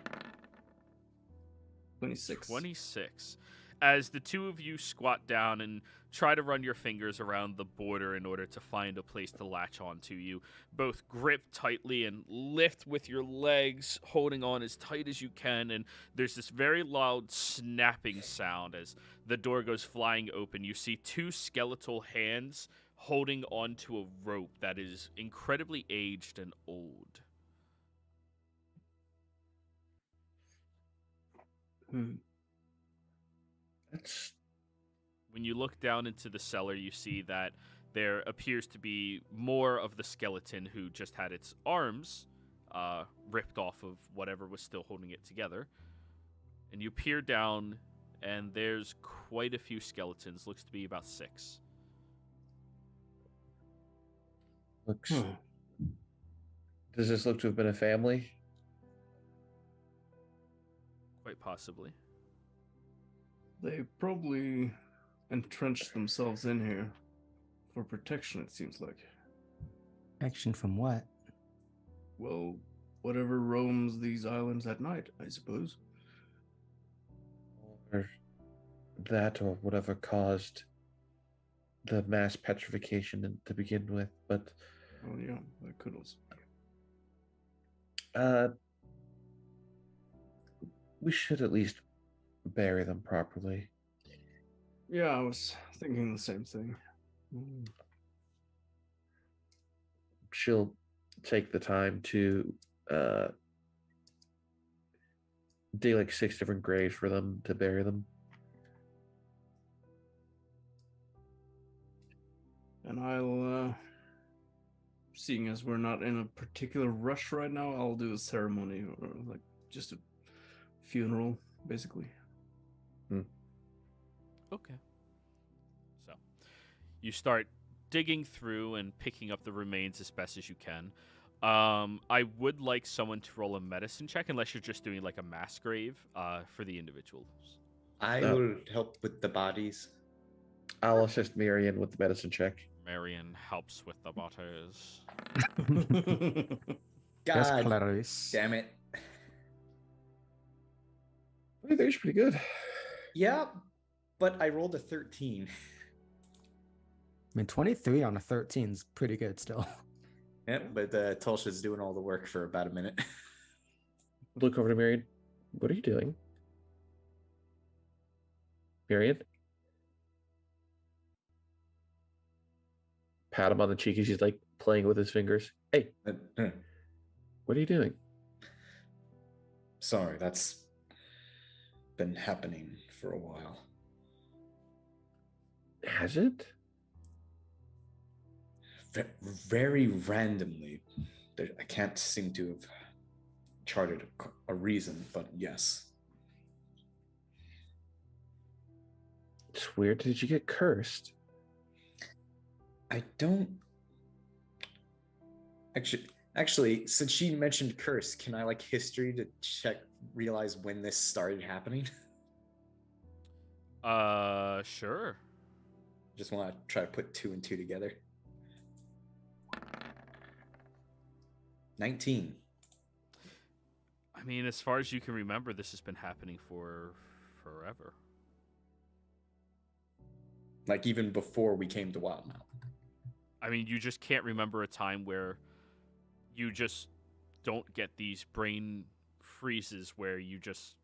26. 26. As the two of you squat down and try to run your fingers around the border in order to find a place to latch onto, you both grip tightly and lift with your legs, holding on as tight as you can, and there's this very loud snapping sound as the door goes flying open. You see two skeletal hands holding onto a rope that is incredibly aged and old. That's When you look down into the cellar, you see that there appears to be more of the skeleton who just had its arms ripped off of whatever was still holding it together. And you peer down, and there's quite a few skeletons. Looks to be about 6. looks. Does this look to have been a family? Quite possibly. They probably entrenched themselves in here for protection, it seems like. Action from what? Well, whatever roams these islands at night, I suppose. Or that, or whatever caused the mass petrification to begin with. But Oh yeah, that could also be. we should at least bury them properly. Yeah, I was thinking the same thing. She'll take the time to dig like 6 different graves for them to bury them. And I'll, seeing as we're not in a particular rush right now, I'll do a ceremony or like just a funeral, basically. Okay. So, you start digging through and picking up the remains as best as you can. I would like someone to roll a medicine check, unless you're just doing like a mass grave for the individuals. I No. will help with the bodies. I'll assist Marion with the medicine check. Marion helps with the bodies. Yes, God Clarice. damn it. I think that's pretty good. Yeah, but I rolled a 13. I mean, 23 on a 13 is pretty good still. Yep, but Tulsha's doing all the work for about a minute. Look over to Marion. What are you doing? Marion? Pat him on the cheek as he's like playing with his fingers. Hey, what are you doing? Sorry, that's been happening for a while. Has it? Very randomly. I can't seem to have charted a reason, but yes. It's weird. Did you get cursed? I don't actually since she mentioned curse, can I like history to realize when this started happening? Sure. Just want to try to put 2 and 2 together. 19. I mean, as far as you can remember, this has been happening for forever. Like even before we came to Wildmount. I mean, you just can't remember a time where you just don't get these brain freezes where you just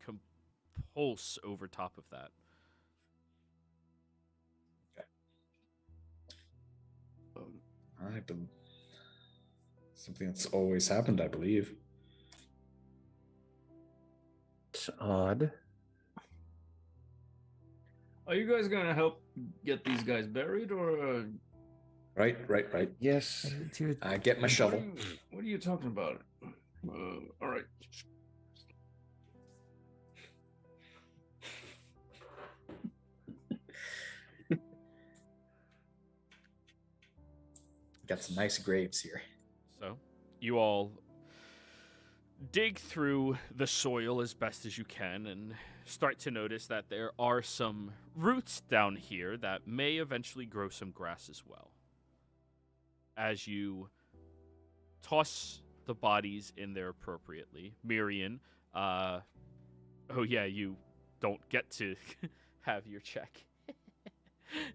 compulse over top of that. All right, but something that's always happened, I believe. It's odd. Are you guys gonna help get these guys buried, or Right. Yes. I get my shovel. What are you talking about? All right. Got some nice graves here. So, you all dig through the soil as best as you can and start to notice that there are some roots down here that may eventually grow some grass as well. As you toss the bodies in there appropriately, Miriam, oh yeah, you don't get to have your check.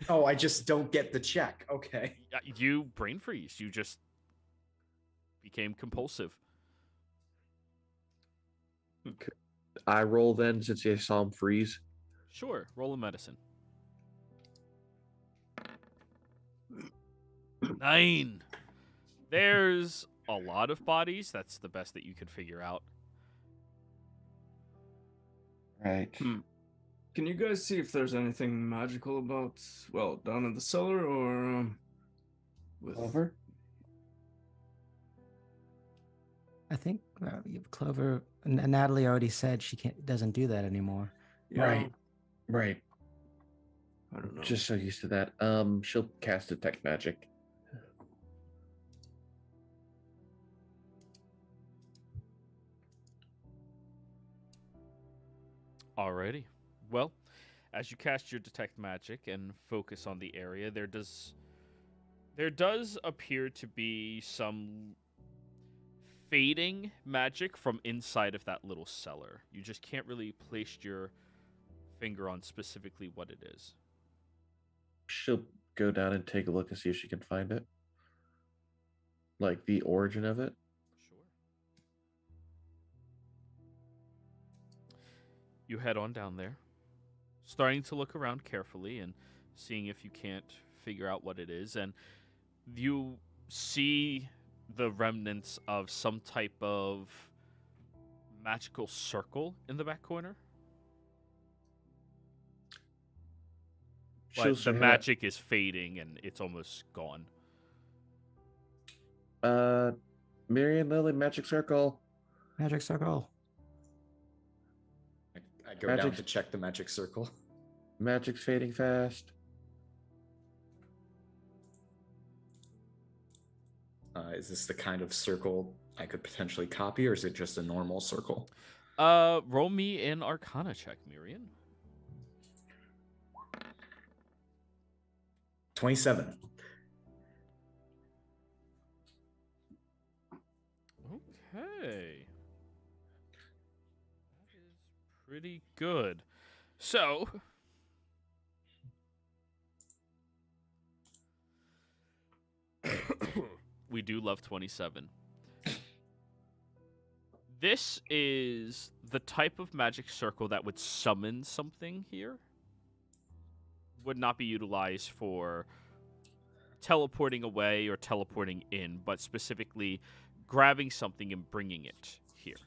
Oh, I just don't get the check. Okay. You brain freeze. You just became compulsive. I roll then since I saw him freeze. Sure, roll a medicine. 9. There's a lot of bodies. That's the best that you could figure out. Right. Can you guys see if there's anything magical about, well, down in the cellar or with Over. I think Clover, Natalie already said she doesn't do that anymore. Yeah, Right. I don't know. Just so used to that. She'll cast detect magic. Alrighty. Well, as you cast your detect magic and focus on the area, there does appear to be some fading magic from inside of that little cellar. You just can't really place your finger on specifically what it is. She'll go down and take a look and see if she can find it. Like the origin of it. Sure. You head on down there, starting to look around carefully and seeing if you can't figure out what it is, and you see the remnants of some type of magical circle in the back corner. But the magic is fading and it's almost gone. Miriam, Lily, magic circle. Magic circle. I go down to check the magic circle. Magic's fading fast. Is this the kind of circle I could potentially copy, or is it just a normal circle? Roll me an Arcana check, Miriam. 27. Okay. That is pretty good. So, we do love 27. This is the type of magic circle that would summon something here. Would not be utilized for teleporting away or teleporting in, but specifically grabbing something and bringing it here.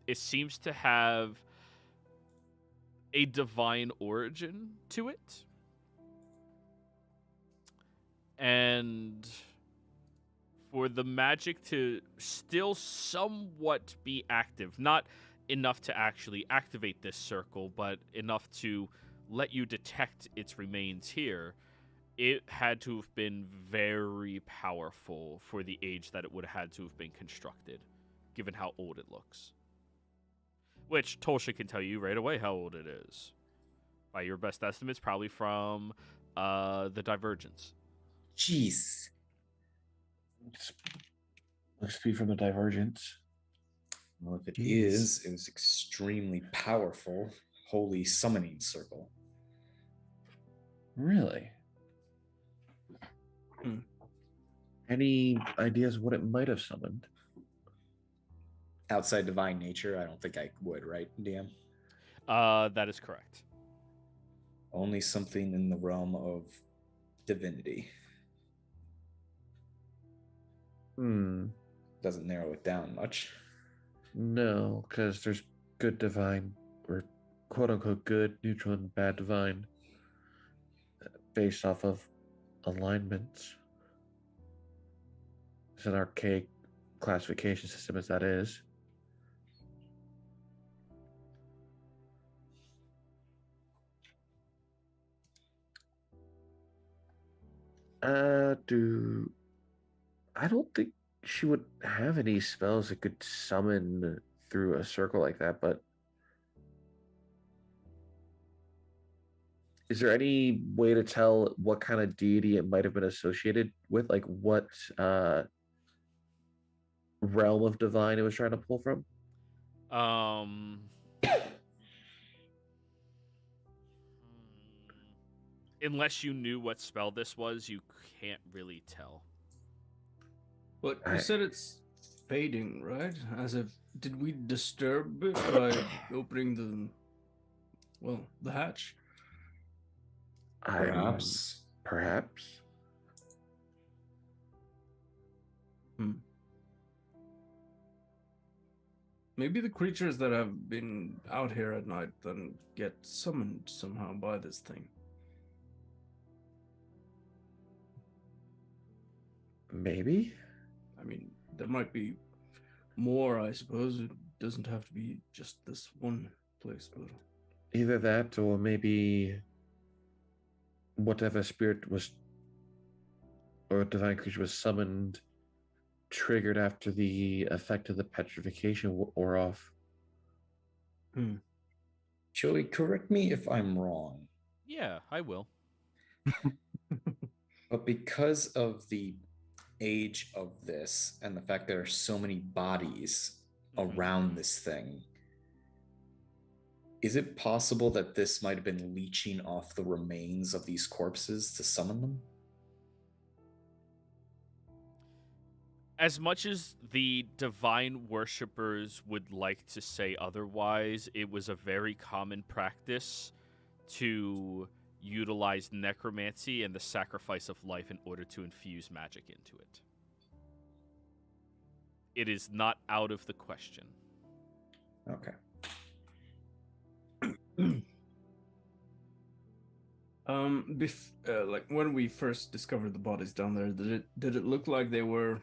It seems to have a divine origin to it. And for the magic to still somewhat be active, not enough to actually activate this circle, but enough to let you detect its remains here, it had to have been very powerful for the age that it would have had to have been constructed, given how old it looks. Which Tolsha can tell you right away how old it is. By your best estimates, probably from the Divergence. Jeez. Must be from the divergence. Well, if it Jeez. is, it was extremely powerful, holy summoning circle. Really? Hmm. Any ideas what it might have summoned? Outside divine nature, I don't think I would, right, DM? That is correct. Only something in the realm of divinity. Doesn't narrow it down much. No, because there's good divine, or quote unquote good, neutral, and bad divine, based off of alignments. It's an archaic classification system, as that is. I don't think she would have any spells that could summon through a circle like that, but is there any way to tell what kind of deity it might have been associated with? Like what realm of divine it was trying to pull from? Unless you knew what spell this was, you can't really tell. But you said it's fading, right? As if, did we disturb it by opening the hatch? Perhaps. Perhaps. Maybe the creatures that have been out here at night then get summoned somehow by this thing. Maybe. I mean, there might be more, I suppose. It doesn't have to be just this one place, but Either that or maybe whatever spirit was or divine creature was summoned triggered after the effect of the petrification wore off. Joey, correct me if I'm wrong. Yeah, I will. But because of the age of this and the fact there are so many bodies around this thing, is it possible that this might have been leeching off the remains of these corpses to summon them? As much as the divine worshippers would like to say otherwise, it was a very common practice to utilize necromancy and the sacrifice of life in order to infuse magic into it. It is not out of the question. Okay. Like when we first discovered the bodies down there, did it look like they were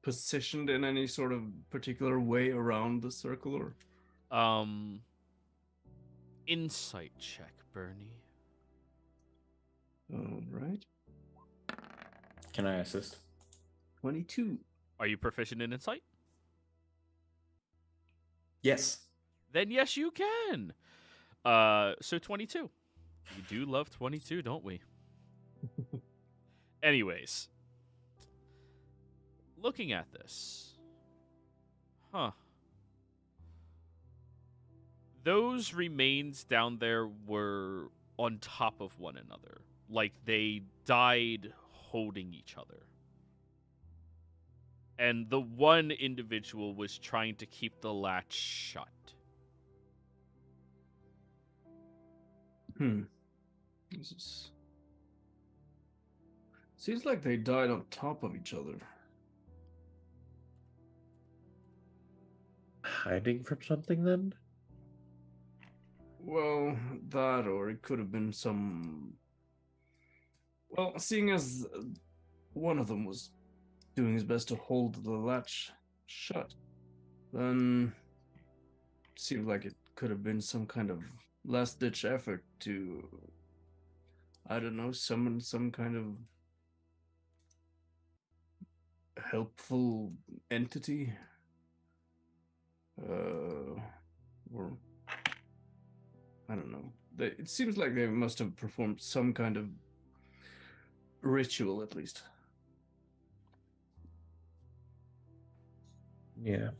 positioned in any sort of particular way around the circle, or Insight check, Bernie. all right? Can I assist? 22. Are you proficient in insight? Yes. Then yes, you can. So 22. We do love 22, don't we? Anyways, looking at this, those remains down there were on top of one another, like they died holding each other. And the one individual was trying to keep the latch shut. This is... Seems like they died on top of each other. Hiding from something then? Well, that, or it could have been some... Well, seeing as one of them was doing his best to hold the latch shut, then it seemed like it could have been some kind of last-ditch effort to, I don't know, summon some kind of helpful entity, or I don't know. It seems like they must have performed some kind of ritual, at least. Yeah.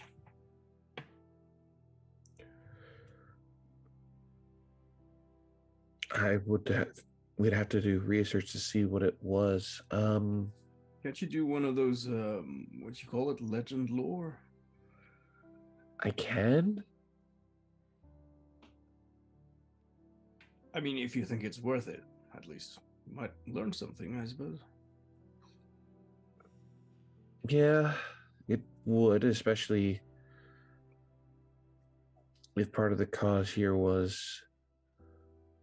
We'd have to do research to see what it was. Can't you do one of those, what you call it, legend lore? I can. I mean, if you think it's worth it, at least you might learn something, I suppose. Yeah, it would, especially if part of the cause here was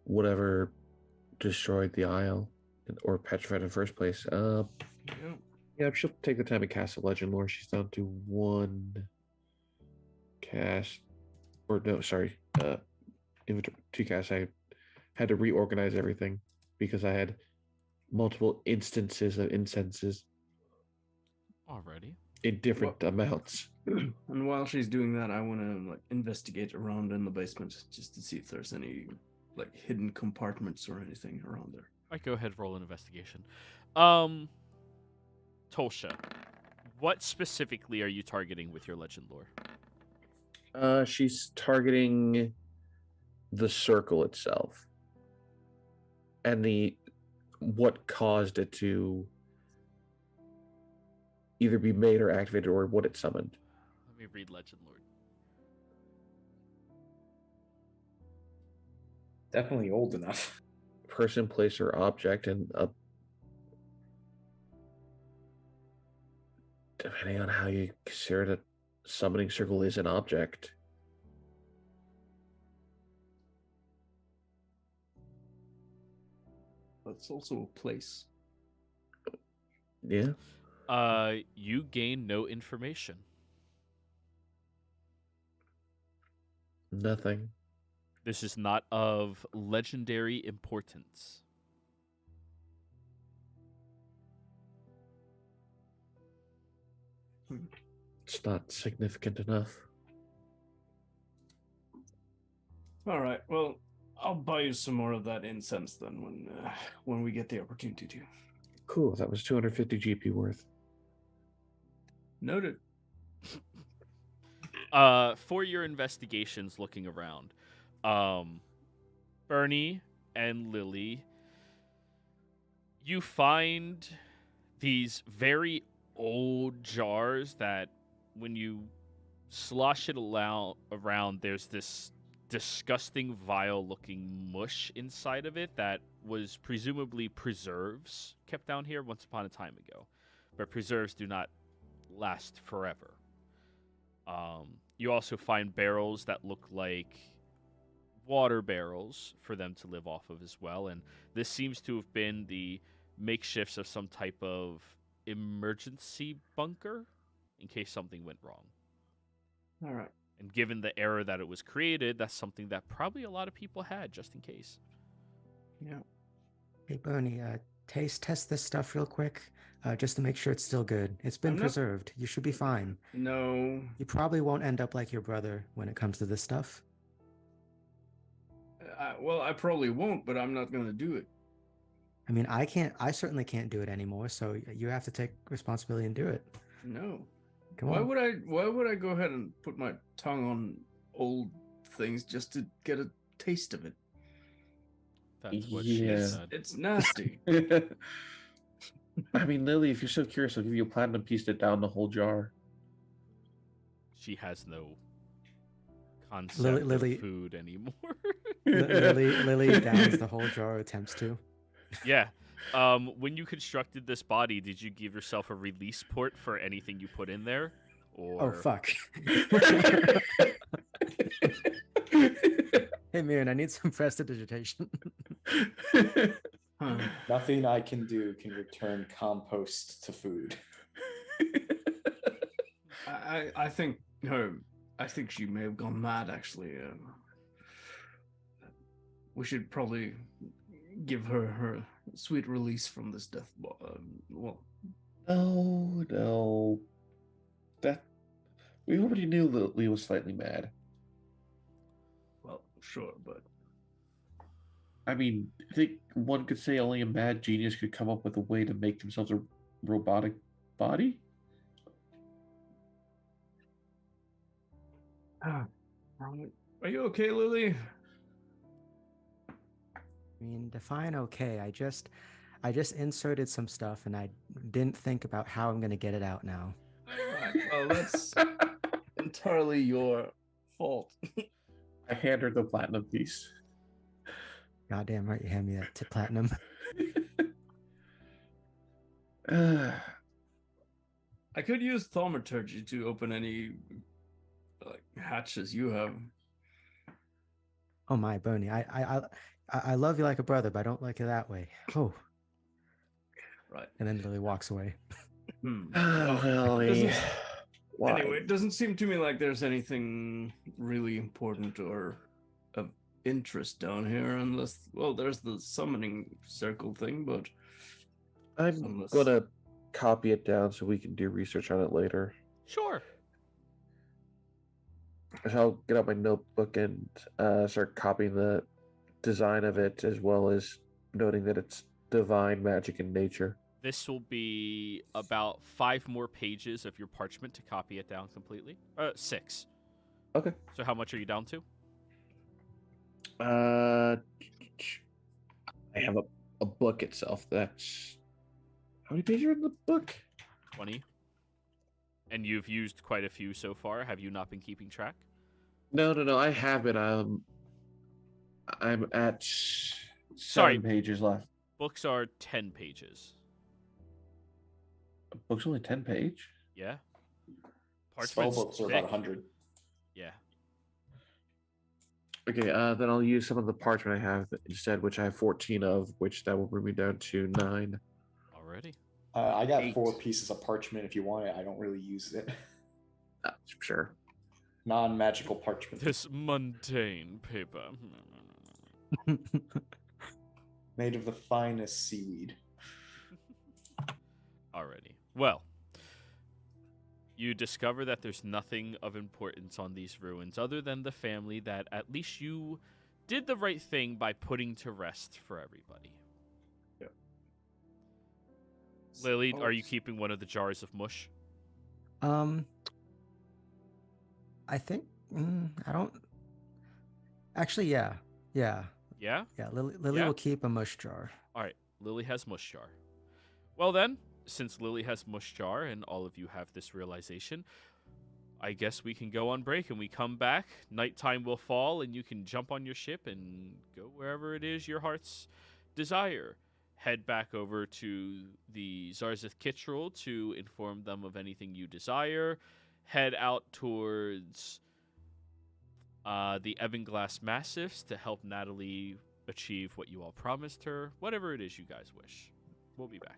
whatever destroyed the Isle or petrified in the first place. Yeah. Yeah, she'll take the time to cast a legend lore. She's down to one cast, or no, sorry, two casts. I had to reorganize everything because I had multiple instances of incenses Alrighty. in different amounts. And while she's doing that, I want to like investigate around in the basement just to see if there's any like hidden compartments or anything around there. I go ahead, roll an investigation. Tolsha, what specifically are you targeting with your legend lore? She's targeting the circle itself and what caused it to either be made or activated or what it summoned. Let me read legend lore. Definitely old enough. Person, place, or object, and depending on how you consider it, a summoning circle is an object. That's also a place. Yeah. You gain no information. Nothing. This is not of legendary importance. It's not significant enough. All right. Well, I'll buy you some more of that incense then when we get the opportunity to. Cool. That was 250 GP worth. Noted. For your investigations looking around, Bernie and Lily, you find these very old jars that when you slosh it around, there's this disgusting, vile-looking mush inside of it that was presumably preserves kept down here once upon a time ago. But preserves do not last forever. You also find barrels that look like water barrels for them to live off of as well. And this seems to have been the makeshifts of some type of emergency bunker in case something went wrong. All right. And given the era that it was created, that's something that probably a lot of people had just in case. Yeah. Hey, Bernie, test this stuff real quick, just to make sure it's still good. It's been preserved. You should be fine. No. You probably won't end up like your brother when it comes to this stuff. Well, I probably won't, but I'm not going to do it. I mean, I certainly can't do it anymore, so you have to take responsibility and do it. No. Come Why on. would I go ahead and put my tongue on old things just to get a taste of it? That's what she said. It's nasty. I mean, Lily, if you're so curious, I'll give you a platinum piece to down the whole jar. She has no concept Lily- of food anymore. Lily downs the whole jar, attempts to. Yeah. When you constructed this body, did you give yourself a release port for anything you put in there? Or... Oh, fuck. Hey, Mirren, I need some prestidigitation. Nothing I can do can return compost to food. I think she may have gone mad. Actually, we should probably give her sweet release from this death. Well, No, that we already knew Lily was slightly mad. well, sure, but I mean, I think one could say only a mad genius could come up with a way to make themselves a robotic body. Are you okay, Lily? I mean, define okay. I just inserted some stuff and I didn't think about how I'm gonna get it out now. Alright, well, that's entirely your fault. I hand her the platinum piece. Goddamn right, you hand me that platinum. I could use thaumaturgy to open any like hatches you have. Oh my, Boney, I love you like a brother, but I don't like you that way. Oh, Right. and then Lily walks away. Well, doesn't- why? Anyway, it doesn't seem to me like there's anything really important or of interest down here, unless, well, there's the summoning circle thing, but I'm unless- gonna copy it down so we can do research on it later. Sure. So I'll get out my notebook and start copying the design of it, as well as noting that it's divine magic in nature. This will be about 5 more pages of your parchment to copy it down completely. 6. Okay. So how much are you down to? I have a book itself. That's how many pages are in the book? 20. And you've used quite a few so far. Have you not been keeping track? No. I have it. I'm at 7 Sorry. pages left. Books are 10 pages. A book's only 10 page. Yeah. Spell Parchment's books are thick. about 100. Yeah. Okay, then I'll use some of the parchment I have instead, which I have 14 of, which that will bring me down to 9. Already. I got 8. 4 pieces of parchment if you want it. I don't really use it. Sure. Non-magical parchment. This mundane paper. Made of the finest seaweed. Alrighty. Well, you discover that there's nothing of importance on these ruins other than the family that at least you did the right thing by putting to rest for everybody. Yep. Lily, are you keeping one of the jars of mush? I think I don't. Actually, yeah. Yeah? Lily Yeah? will keep a mush jar. Alright, Lily has mush jar. Well then, since Lily has mush jar and all of you have this realization, I guess we can go on break and we come back. Nighttime will fall and you can jump on your ship and go wherever it is your heart's desire. Head back over to the Zarzith Kittrell to inform them of anything you desire. Head out towards the Ebonglass Massifs to help Natalie achieve what you all promised her. Whatever it is you guys wish. We'll be back.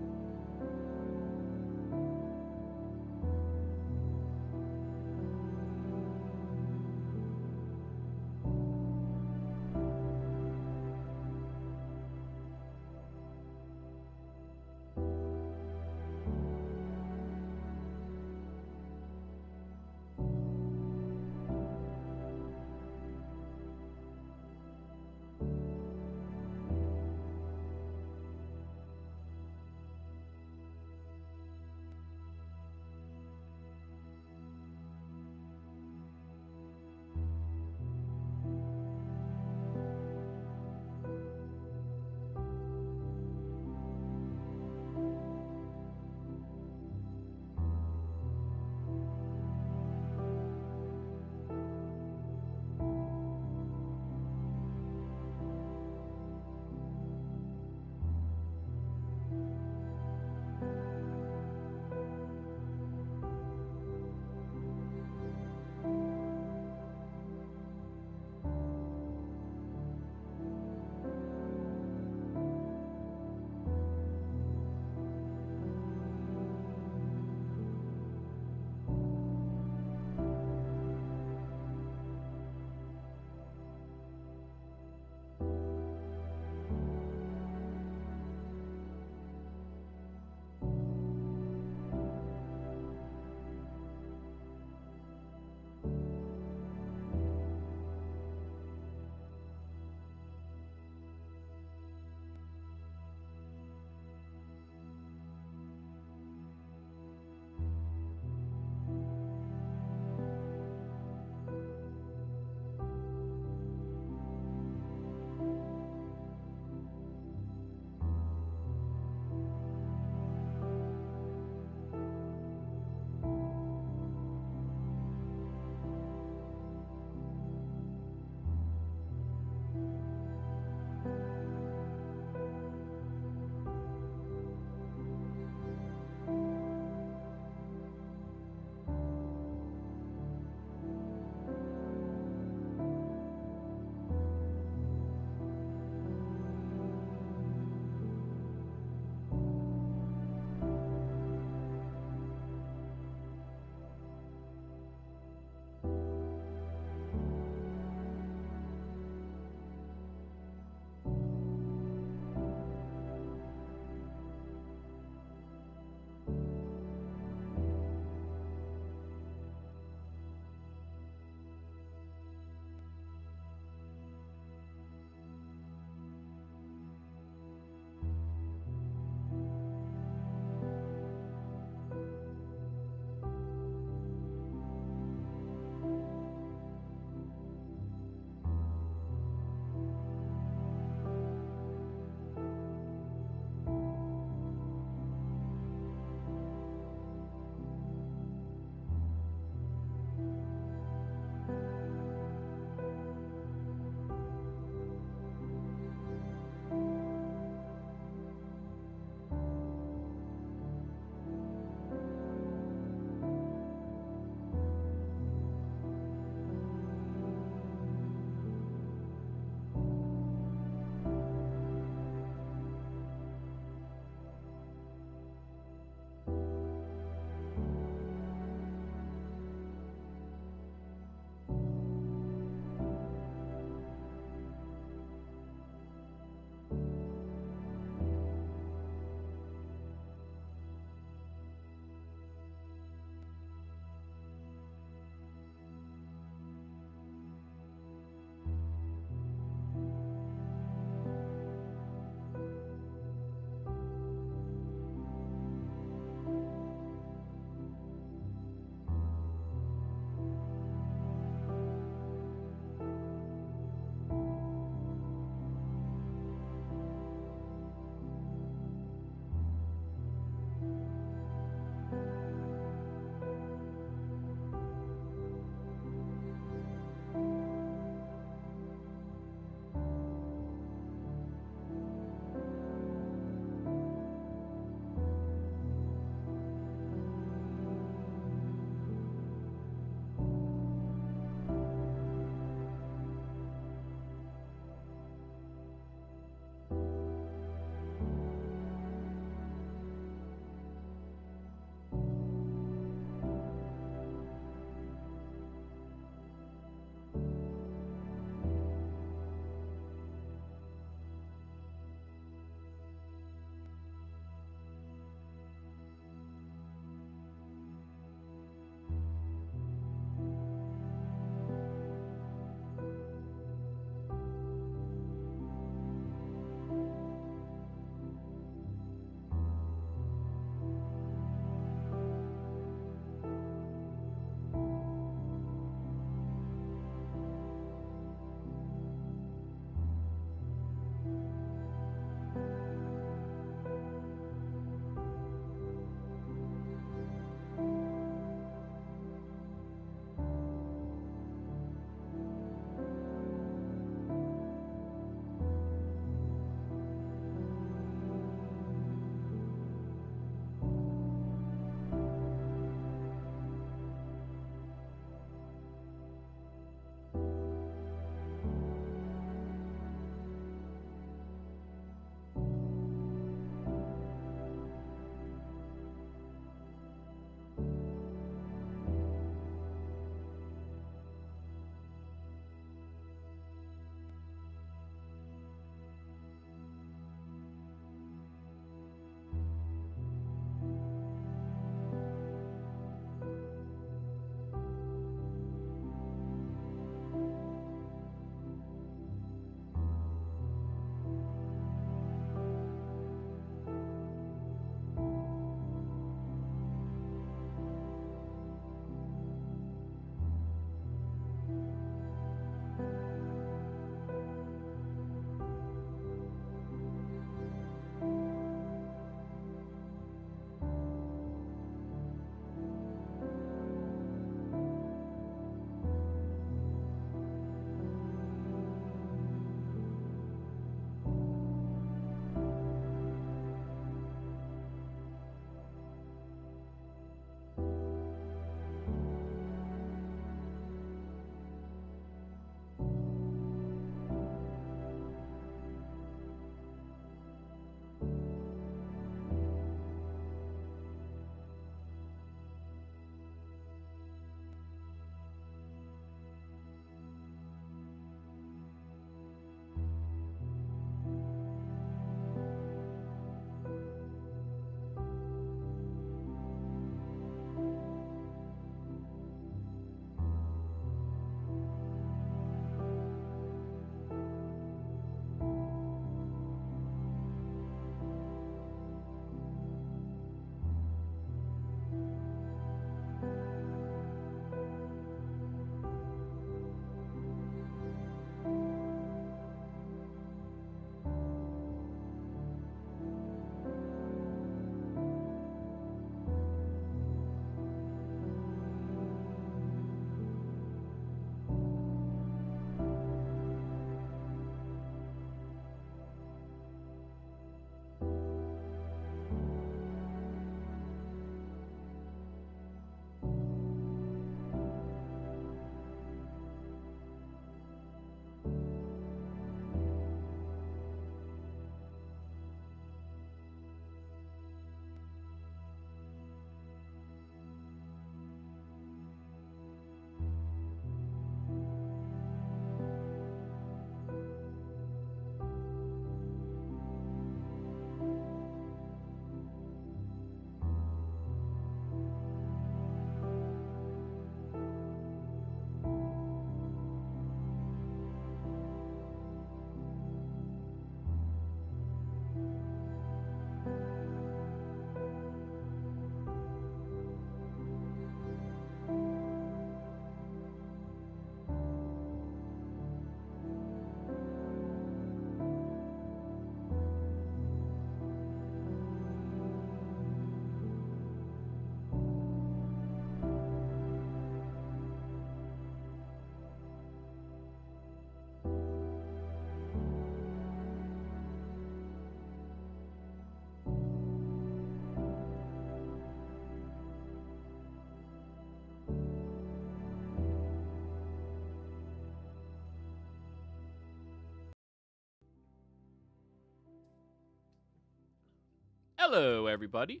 Hello, everybody.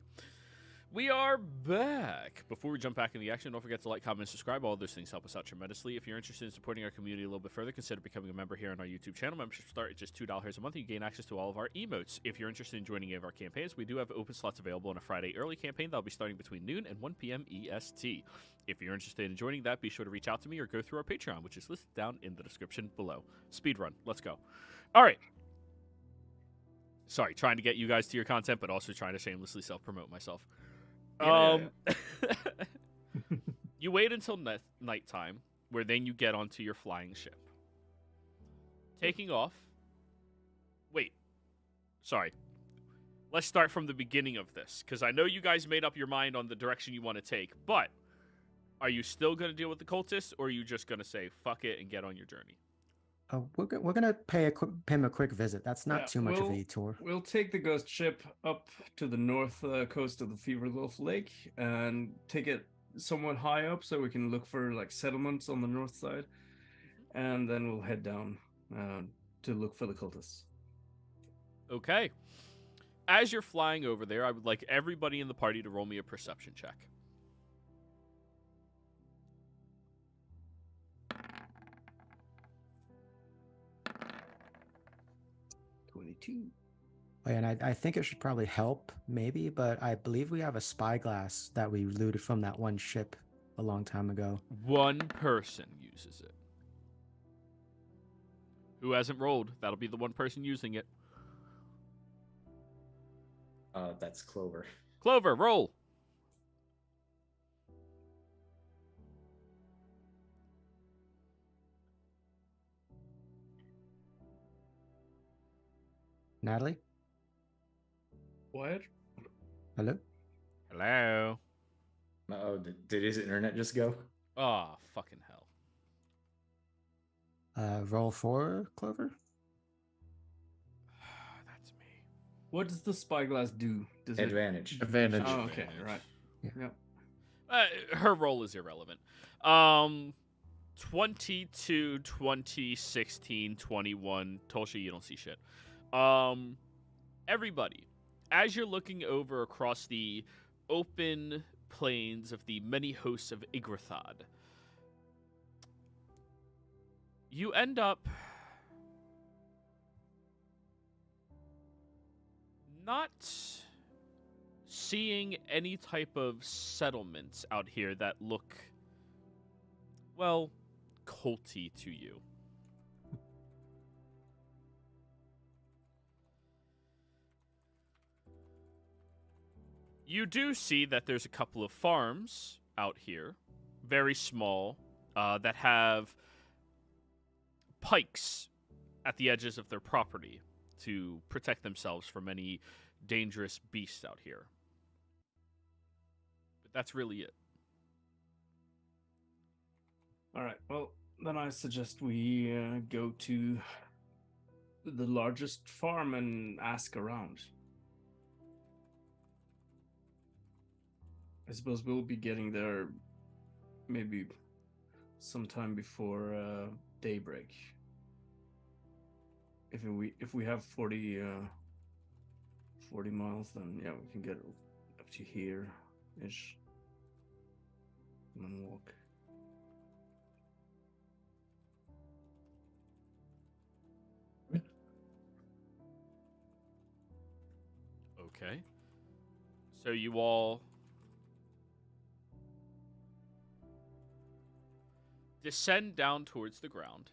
We are back. Before we jump back in the action, don't forget to like, comment, and subscribe. All those things help us out tremendously. If you're interested in supporting our community a little bit further, consider becoming a member here on our YouTube channel. Membership start at just $2 a month. You gain access to all of our emotes. If you're interested in joining any of our campaigns, we do have open slots available on a Friday early campaign that'll be starting between noon and 1 p.m. EST. If you're interested in joining that, be sure to reach out to me or go through our Patreon, which is listed down in the description below. Speedrun. Let's go. All right. Sorry, trying to get you guys to your content, but also trying to shamelessly self-promote myself. You wait until nighttime, where then you get onto your flying ship. Taking off. Wait. Sorry. Let's start from the beginning of this, because I know you guys made up your mind on the direction you want to take, but are you still going to deal with the cultists, or are you just going to say, fuck it, and get on your journey? We're gonna pay him a quick visit. That's not too much of a tour. We'll take the ghost ship up to the north coast of the Fever Wolf Lake and take it somewhat high up so we can look for like settlements on the north side, and then we'll head down to look for the cultists. Okay. As you're flying over there, I would like everybody in the party to roll me a perception check. 22. And I think it should probably help, maybe, but I believe we have a spyglass that we looted from that one ship a long time ago. One person uses it. Who hasn't rolled? That'll be the one person using it. That's Clover. Clover, roll. Natalie? What? Hello? Hello. Oh, did his internet just go? Oh, fucking hell. Roll 4, Clover? That's me. What does the spyglass do? Does Advantage. Advantage. Oh, okay, right. Yeah. Yep. Her role is irrelevant. 22, 20, 16, 21. Tulsa, you don't see shit. Everybody, as you're looking over across the open plains of the many hosts of Yggdrathad, you end up not seeing any type of settlements out here that look, well, culty to you. You do see that there's a couple of farms out here, very small, that have pikes at the edges of their property to protect themselves from any dangerous beasts out here. But that's really it. All right. Well, then I suggest we go to the largest farm and ask around. I suppose we'll be getting there maybe sometime before daybreak. If we have 40 miles, then yeah, we can get up to here ish and then walk. Okay. So you all descend down towards the ground,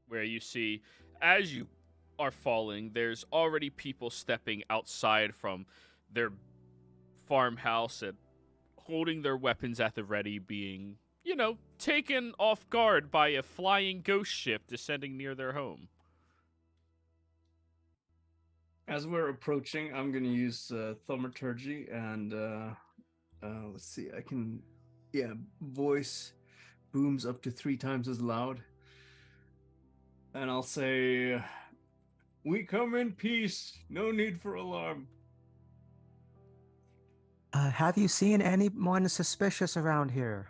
where you see, as you are falling, there's already people stepping outside from their farmhouse and holding their weapons at the ready, being, you know, taken off guard by a flying ghost ship descending near their home. As we're approaching, I'm going to use thaumaturgy and let's see, I can, voice booms up to 3 times as loud. And I'll say, "We come in peace, no need for alarm." Have you seen anyone suspicious around here?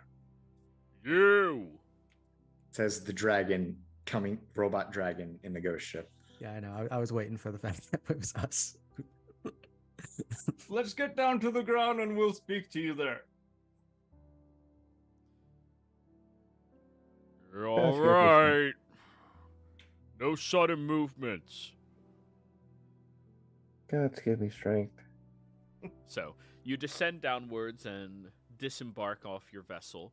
You! Says the dragon robot dragon in the ghost ship. Yeah, I know. I was waiting for the fact that it was us. let's get down to the ground and we'll speak to you there. You're all right. No sudden movements. Gods give me strength. So, you descend downwards and disembark off your vessel,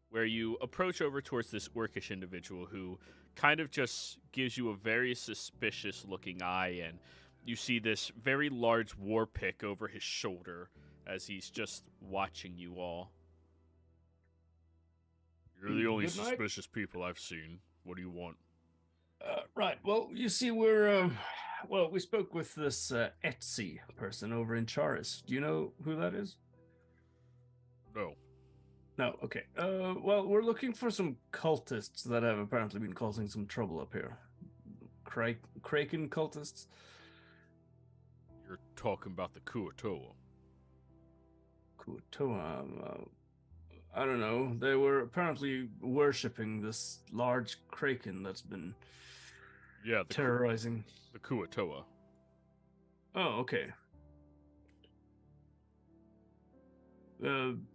where you approach over towards this orcish individual who kind of just gives you a very suspicious looking eye, and you see this very large war pick over his shoulder as he's just watching you all. You're the only Good night. suspicious people I've seen. What do you want? Right. Well, you see, we spoke with this Etsy person over in Charis. Do you know who that is? No. No. Okay. Well, we're looking for some cultists that have apparently been causing some trouble up here. Kraken cultists. You're talking about the Kuatoa. Kuatoa. I don't know. They were apparently worshipping this large kraken that's been terrorizing. The Kuatoa. Oh, okay.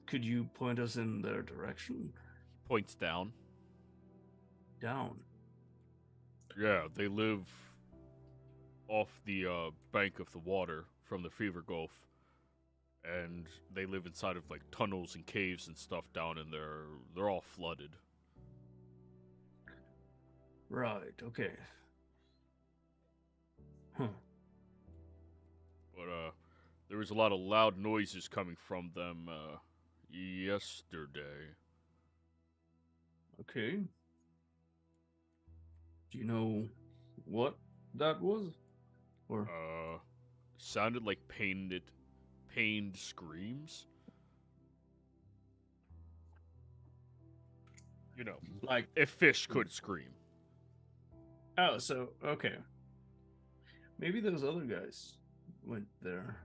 Could you point us in their direction? Points down. Down. Yeah, they live off the bank of the water from the Fever Gulf. And they live inside of like tunnels and caves and stuff down in there. They're all flooded. Right, okay. Huh. But there was a lot of loud noises coming from them yesterday. Okay. Do you know what that was? Or Sounded like pained screams. You know, like if fish could scream. oh, so okay. Maybe those other guys went there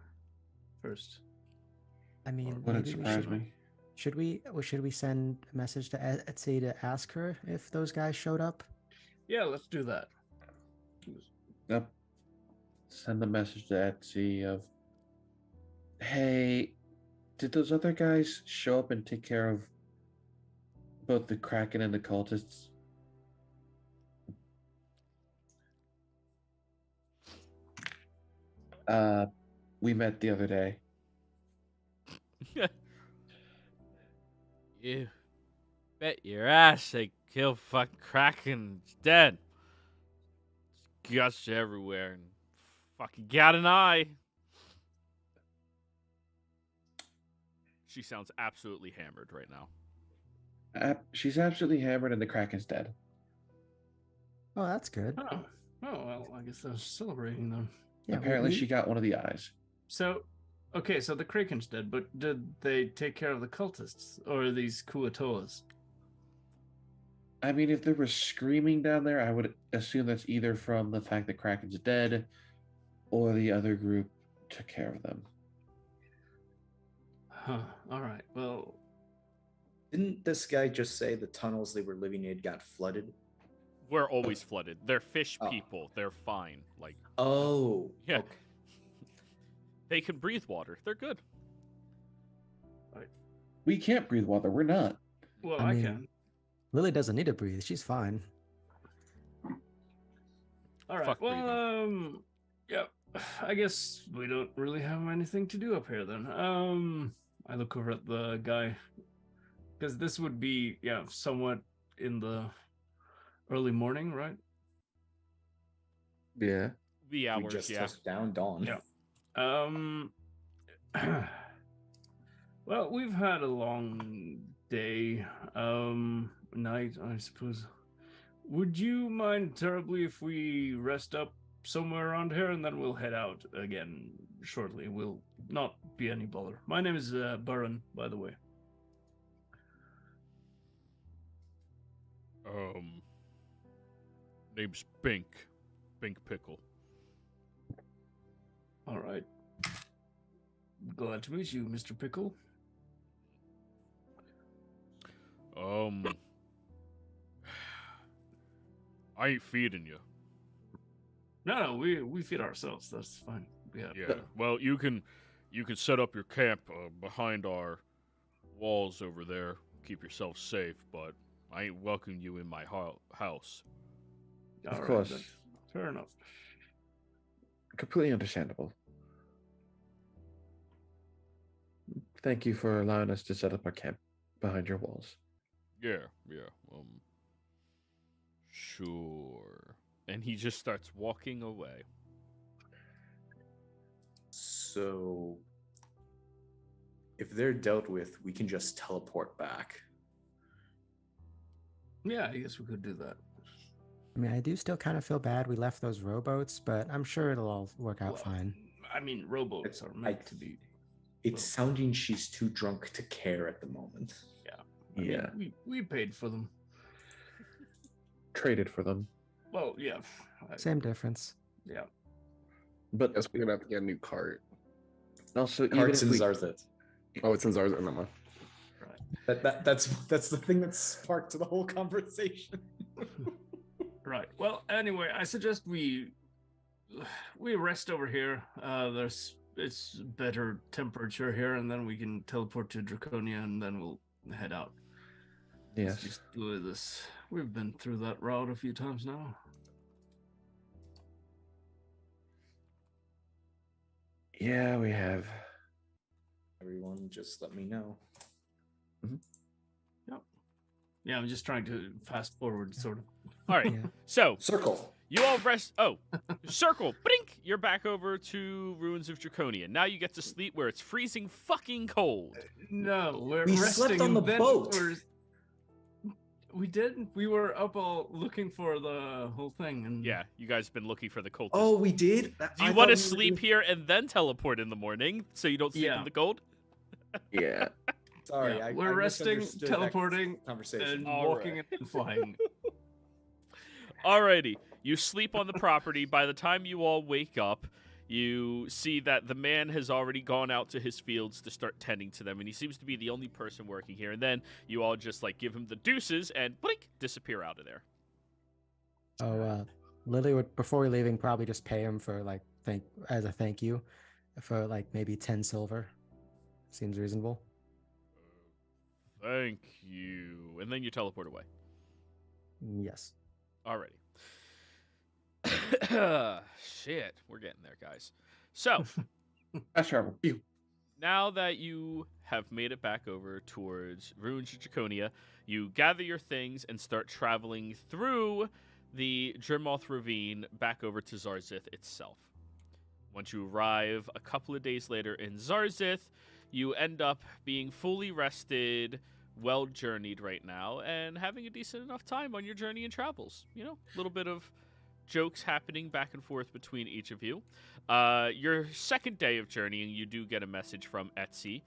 first. I mean, Wouldn't maybe we surprise me. should we send a message to Etsy to ask her if those guys showed up? Yeah, let's do that. Yep. Send the message to Etsy of, hey, did those other guys show up and take care of both the Kraken and the cultists? We met the other day. You bet your ass they kill fucking Kraken. It's dead. It's guts everywhere and fucking got an eye. She sounds absolutely hammered right now. She's absolutely hammered and the Kraken's dead. Oh, that's good. Oh, well, I guess they're celebrating them. Yeah, Apparently she got one of the eyes. So, okay, so the Kraken's dead, but did they take care of the cultists or these Kuatoas? I mean, if there was screaming down there, I would assume that's either from the fact that Kraken's dead or the other group took care of them. Huh. All right. Well, Didn't this guy just say the tunnels they were living in got flooded? We're always flooded. They're fish Oh. people. They're fine. Like, Oh. yeah. Okay. They can breathe water. They're good. We can't breathe water. We're not. well, I I mean- can. Lily doesn't need to breathe. She's fine. All right. Fuck Well, yeah. I guess we don't really have anything to do up here then. I look over at the guy because this would be somewhat in the early morning, right? Yeah. The We hours, just yeah. touched down dawn. Yeah. Well, we've had a long day, night, I suppose. Would you mind terribly if we rest up somewhere around here and then we'll head out again shortly? Will not be any bother. My name is Burren, by the way. Name's Bink. Bink Pickle. All right. Glad to meet you, Mr. Pickle. I ain't feeding you. No, we feed ourselves. That's fine. Yeah. Well, you can You can set up your camp behind our walls over there. Keep yourself safe, but I ain't welcoming you in my house. Of All right, course. then. Fair enough. Completely understandable. Thank you for allowing us to set up our camp behind your walls. Yeah. Sure. And he just starts walking away. So, if they're dealt with, we can just teleport back. Yeah, I guess we could do that. I mean, I do still kind of feel bad we left those rowboats, but I'm sure it'll all work out fine. I mean, rowboats are meant to be. It's sounding she's too drunk to care at the moment. I Yeah. mean, we paid for them. Traded for them. Well, yeah. Same difference. Yeah. But Guess we're gonna have to get a new cart. also, even Carts if and we, Zarzit. Oh, it's in Zarza. No, no. Right. That's the thing that sparked the whole conversation. Right. Well, anyway, I suggest we rest over here. It's better temperature here, and then we can teleport to Draconia, and then we'll head out. yes. Let's just do this. We've been through that route a few times now. Yeah, we have. Everyone, just let me know. Yeah, I'm just trying to fast forward, sort of. All right. Yeah. So Circle. you all rest. Oh, circle. Blink. You're back over to Ruins of Draconia. Now you get to sleep where it's freezing fucking cold. No, we're We resting slept on and the then boat. We did. We were up all looking for the whole thing, and Yeah, you guys have been looking for the cultists. Oh, we did? Do you want to sleep here and then teleport in the morning so you don't sleep Yeah. in the cold? Yeah. Sorry, Yeah, I we're resting, misunderstood that teleporting, conversation. and All walking right. and flying. Alrighty. You sleep on the property. By the time you all wake up, you see that the man has already gone out to his fields to start tending to them, and he seems to be the only person working here. And then you all just give him the deuces and blink, disappear out of there. Oh, Lily would, before we leaving, probably just pay him for as a thank you for maybe 10 silver. Seems reasonable. Thank you. And then you teleport away. Yes. Alrighty. Shit, we're getting there, guys. So, Fast travel. Pew. now that you have made it back over towards Ruins of Draconia, you gather your things and start traveling through the Dremoth Ravine back over to Zarzith itself. Once you arrive a couple of days later in Zarzith, you end up being fully rested, well journeyed right now, and having a decent enough time on your journey and travels. You know, a little bit of jokes happening back and forth between each of you. Your second day of journeying, you do get a message from Etsy.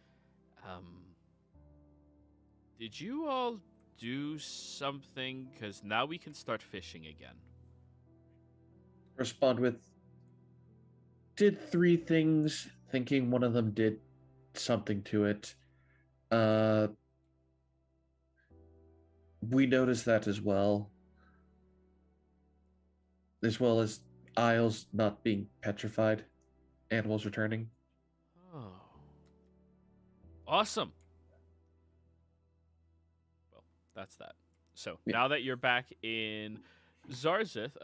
Did you all do something? Because now we can start fishing again. Respond with. Did 3 things, thinking one of them did something to it. We noticed that as well as aisles not being petrified, animals returning. Oh. Awesome. Well, that's that. So, Yeah. now that you're back in Zarzith,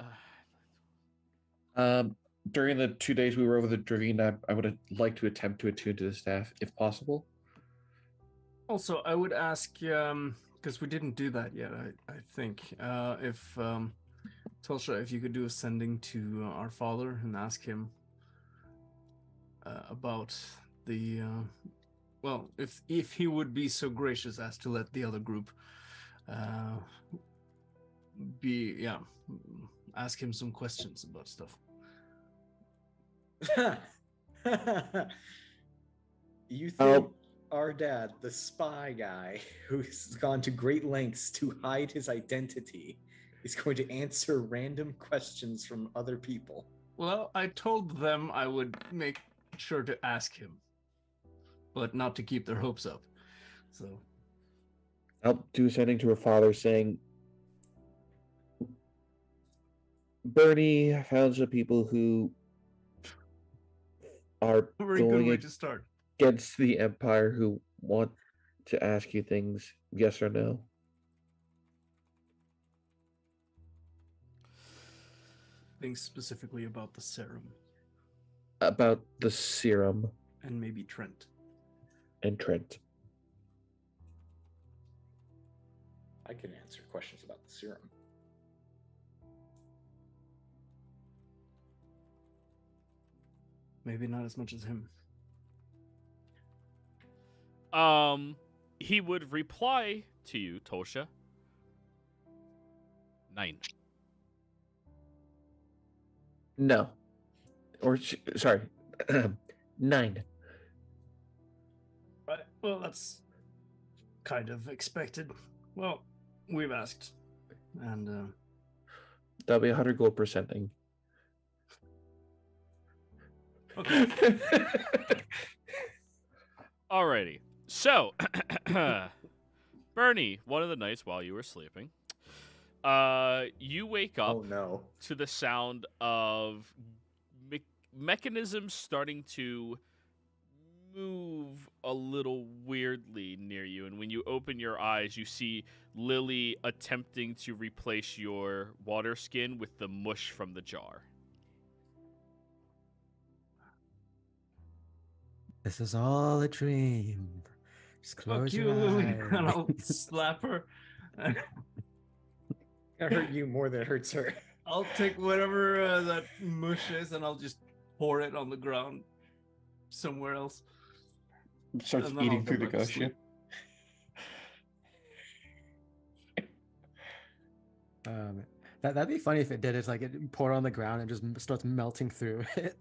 During the 2 days we were over the Dravine, I would have liked to attempt to attune to the staff, if possible. Also, I would ask, because we didn't do that yet, I think, if Tulsha, if you could do a sending to our father and ask him about the, well, if he would be so gracious as to let the other group ask him some questions about stuff. You think our dad, the spy guy, who's gone to great lengths to hide his identity, is going to answer random questions from other people? Well, I told them I would make sure to ask him, but not to keep their hopes up. So I'll do sending to her father saying, Bernie found some people who are very good going way to start. against the Empire who want to ask you things, yes or no? Things specifically about the serum About the serum and maybe Trent. and Trent. I can answer questions about the serum. Maybe not as much as him. He would reply to you, Tosha. 9. No. Or, sorry, 9. Right. Well, that's kind of expected. Well, we've asked. And, That'll be 100 gold per sending. okay. Alrighty. So, Bernie, one of the nights while you were sleeping, you wake up Oh no. to the sound of mechanisms starting to move a little weirdly near you. And when you open your eyes, you see Lily attempting to replace your water skin with the mush from the jar. This is all a dream. Just Fuck close you, your Lily. eyes. And I'll slap her. That hurt you more than it hurts her. I'll take whatever that mush is and I'll just pour it on the ground somewhere else. Starts And then I'll eating through go the back to ghost sleep. ship. That'd be funny if it did. It's like it poured on the ground and just starts melting through it.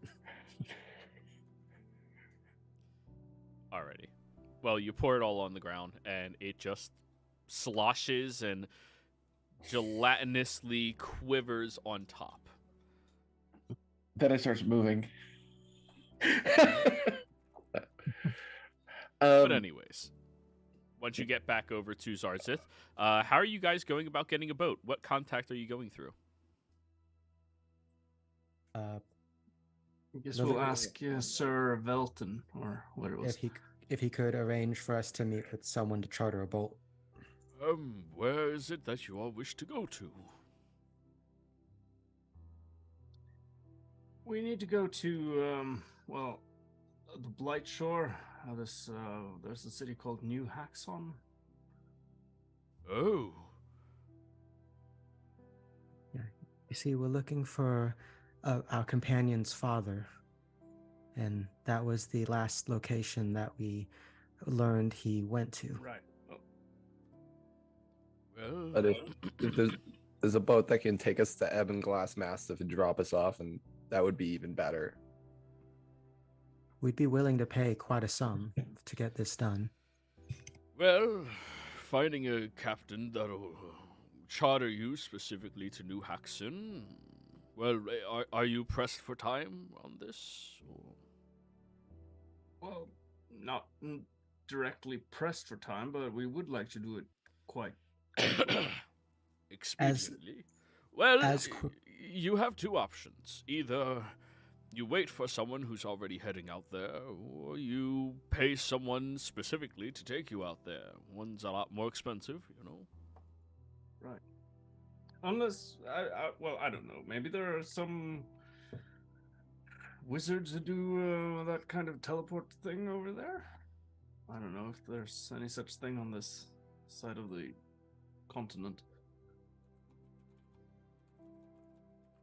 Alrighty. Well, you pour it all on the ground, and it just sloshes and gelatinously quivers on top. Then it starts moving. But anyways, once you get back over to Zarzith, how are you guys going about getting a boat? What contact are you going through? I guess No, we'll the- ask Sir Velton or what it was. If he could arrange for us to meet with someone to charter a boat. Where is it that you all wish to go to? We need to go to the Blight Shore. There's a city called New Haxon. Oh, You see, we're looking for our companion's father. And that was the last location that we learned he went to. Right. Oh, well. But if there's a boat that can take us to Ebonglass Mastiff and drop us off, and that would be even better. We'd be willing to pay quite a sum to get this done. Well, finding a captain that'll charter you specifically to New Haxon. Well, are you pressed for time on this? Or? well, not directly pressed for time, but we would like to do it quite. Expediently. Well, as qu- you have two options. Either you wait for someone who's already heading out there, or you pay someone specifically to take you out there. One's a lot more expensive, you know. Right. Unless, I don't know. Maybe there are some wizards that do that kind of teleport thing over there. I don't know if there's any such thing on this side of the continent.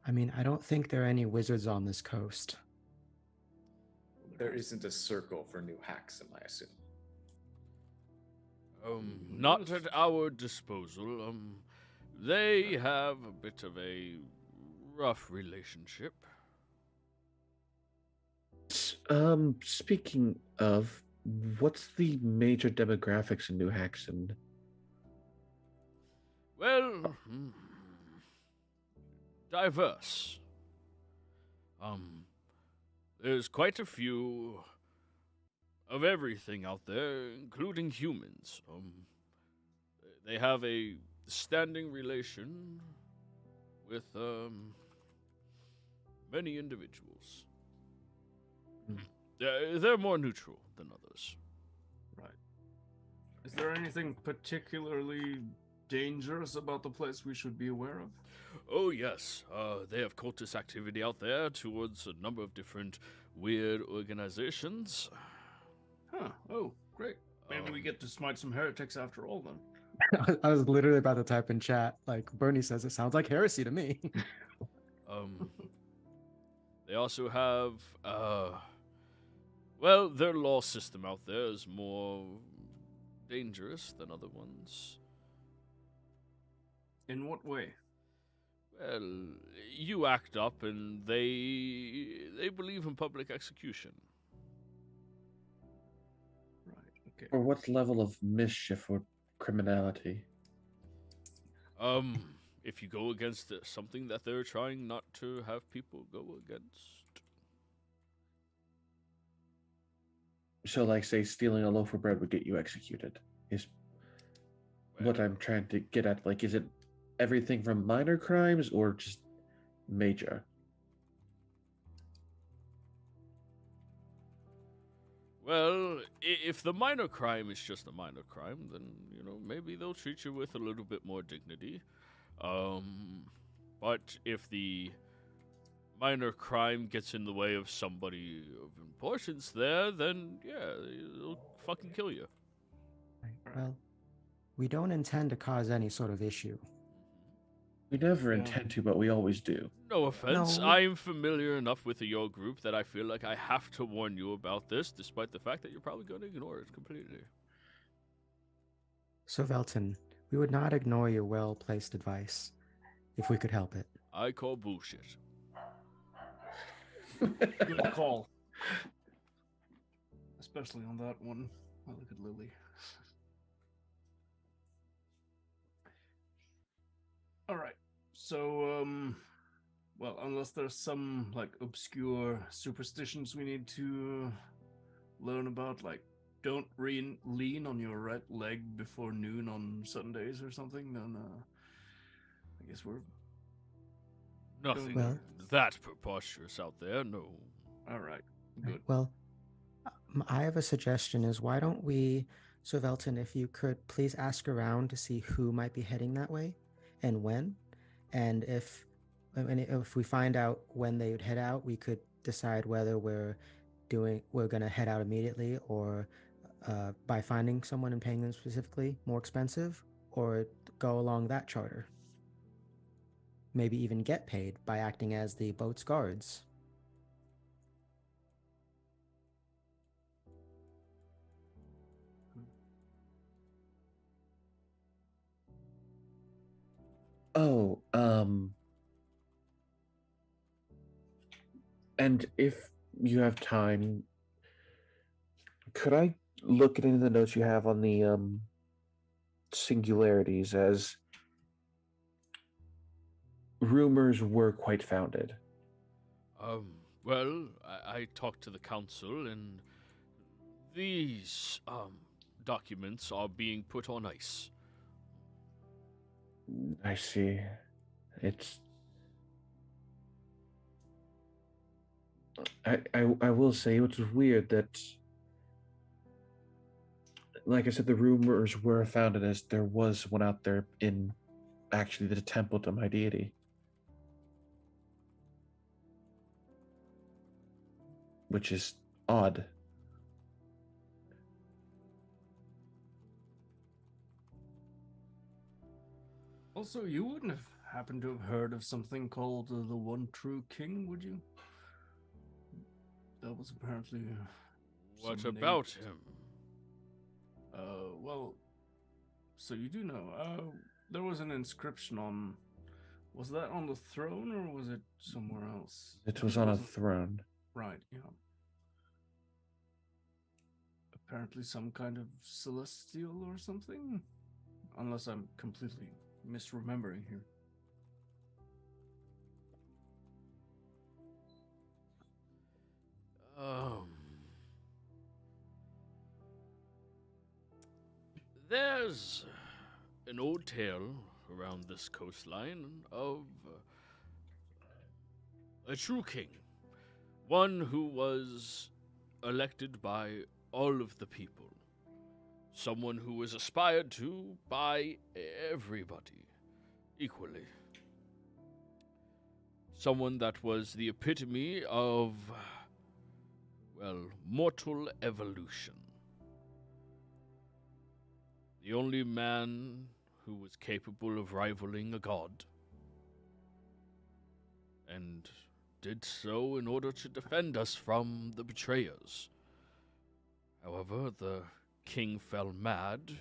I mean, I don't think there are any wizards on this coast. There isn't a circle for New Haxon, I assume. Not at our disposal. They have a bit of a rough relationship. Speaking of, what's the major demographics in New Haxon? Well, diverse. There's quite a few of everything out there, including humans. They have a standing relation with many individuals. They're more neutral than others. Right. Is there anything particularly dangerous about the place we should be aware of? Oh, yes. They have cultist activity out there towards a number of different weird organizations. Huh. Oh, great. Maybe we get to smite some heretics after all then. I was literally about to type in chat, like Bernie says, it sounds like heresy to me. They also have, well, their law system out there is more dangerous than other ones. In what way? Well, you act up and they believe in public execution. Right, okay. Or what level of mischief or criminality? If you go against something that they're trying not to have people go against. So, like, say, stealing a loaf of bread would get you executed, is what I'm trying to get at. Like, is it everything from minor crimes or just major? Well, if the minor crime is just a minor crime, then, maybe they'll treat you with a little bit more dignity. But if the minor crime gets in the way of somebody of importance there, then, yeah, they'll fucking kill you. Well, we don't intend to cause any sort of issue. We never intend to, but we always do. No offense. No. I'm familiar enough with your group that I feel like I have to warn you about this, despite the fact that you're probably going to ignore it completely. Sir Velton, we would not ignore your well-placed advice, if we could help it. I call bullshit. Good call. Especially on that one. Oh, look at Lily. All right. So, well, unless there's some like obscure superstitions we need to learn about, like don't lean on your right leg before noon on Sundays or something, then I guess we're Nothing Well- that preposterous out there, no. all right. Good. Well, I have a suggestion is why don't we, Sir Velton, if you could please ask around to see who might be heading that way and when. And if we find out when they would head out, we could decide whether we're going to head out immediately or by finding someone and paying them specifically more expensive, or go along that charter. Maybe even get paid by acting as the boat's guards. Oh, and if you have time, could I look at any of the notes you have on the singularities, as rumors were quite founded? Well, I talked to the council, and these, documents are being put on ice. I see. It's. I will say it was weird that, like I said, the rumors were founded as there was one out there in actually the temple to my deity. Which is odd. Also, you wouldn't have happened to have heard of something called the One True King, would you? That was apparently. What some about name- him? Well, so you do know. There was an inscription on. Was that on the throne or was it somewhere else? It was on a throne. Right, yeah. Apparently some kind of celestial or something? Unless I'm completely misremembering here. There's an old tale around this coastline of a true king. One who was elected by all of the people. Someone who was aspired to by everybody equally. Someone that was the epitome of, well, mortal evolution. The only man who was capable of rivaling a god. And did so in order to defend us from the betrayers. However, the king fell mad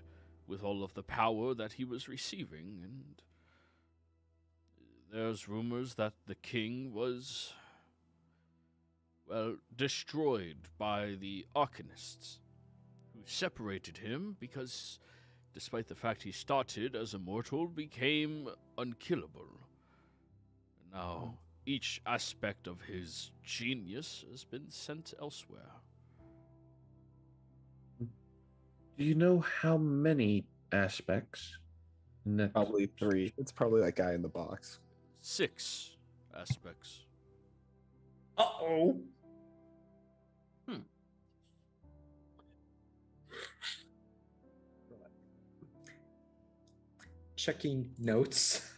with all of the power that he was receiving, and there's rumors that the king was, well, destroyed by the Arcanists, who separated him because, despite the fact he started as a mortal, became unkillable. And now, each aspect of his genius has been sent elsewhere. Do you know how many aspects? Probably 3. It's probably that guy in the box. 6 aspects. Uh-oh. Checking notes.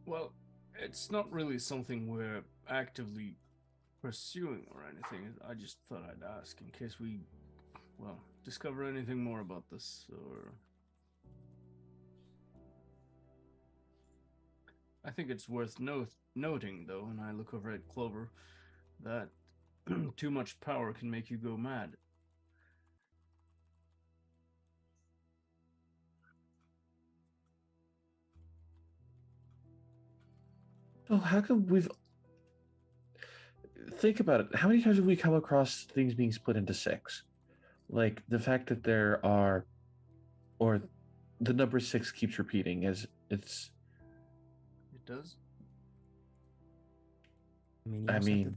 Well, it's not really something we're actively pursuing or anything. I just thought I'd ask in case we, well, discover anything more about this, or... I think it's worth noting, though, when I look over at Clover, that too much power can make you go mad. Oh, how come we've... Think about it. How many times have we come across things being split into 6? Like, the fact that there are... Or the number 6 keeps repeating as it's... It does? I mean, you I also have mean...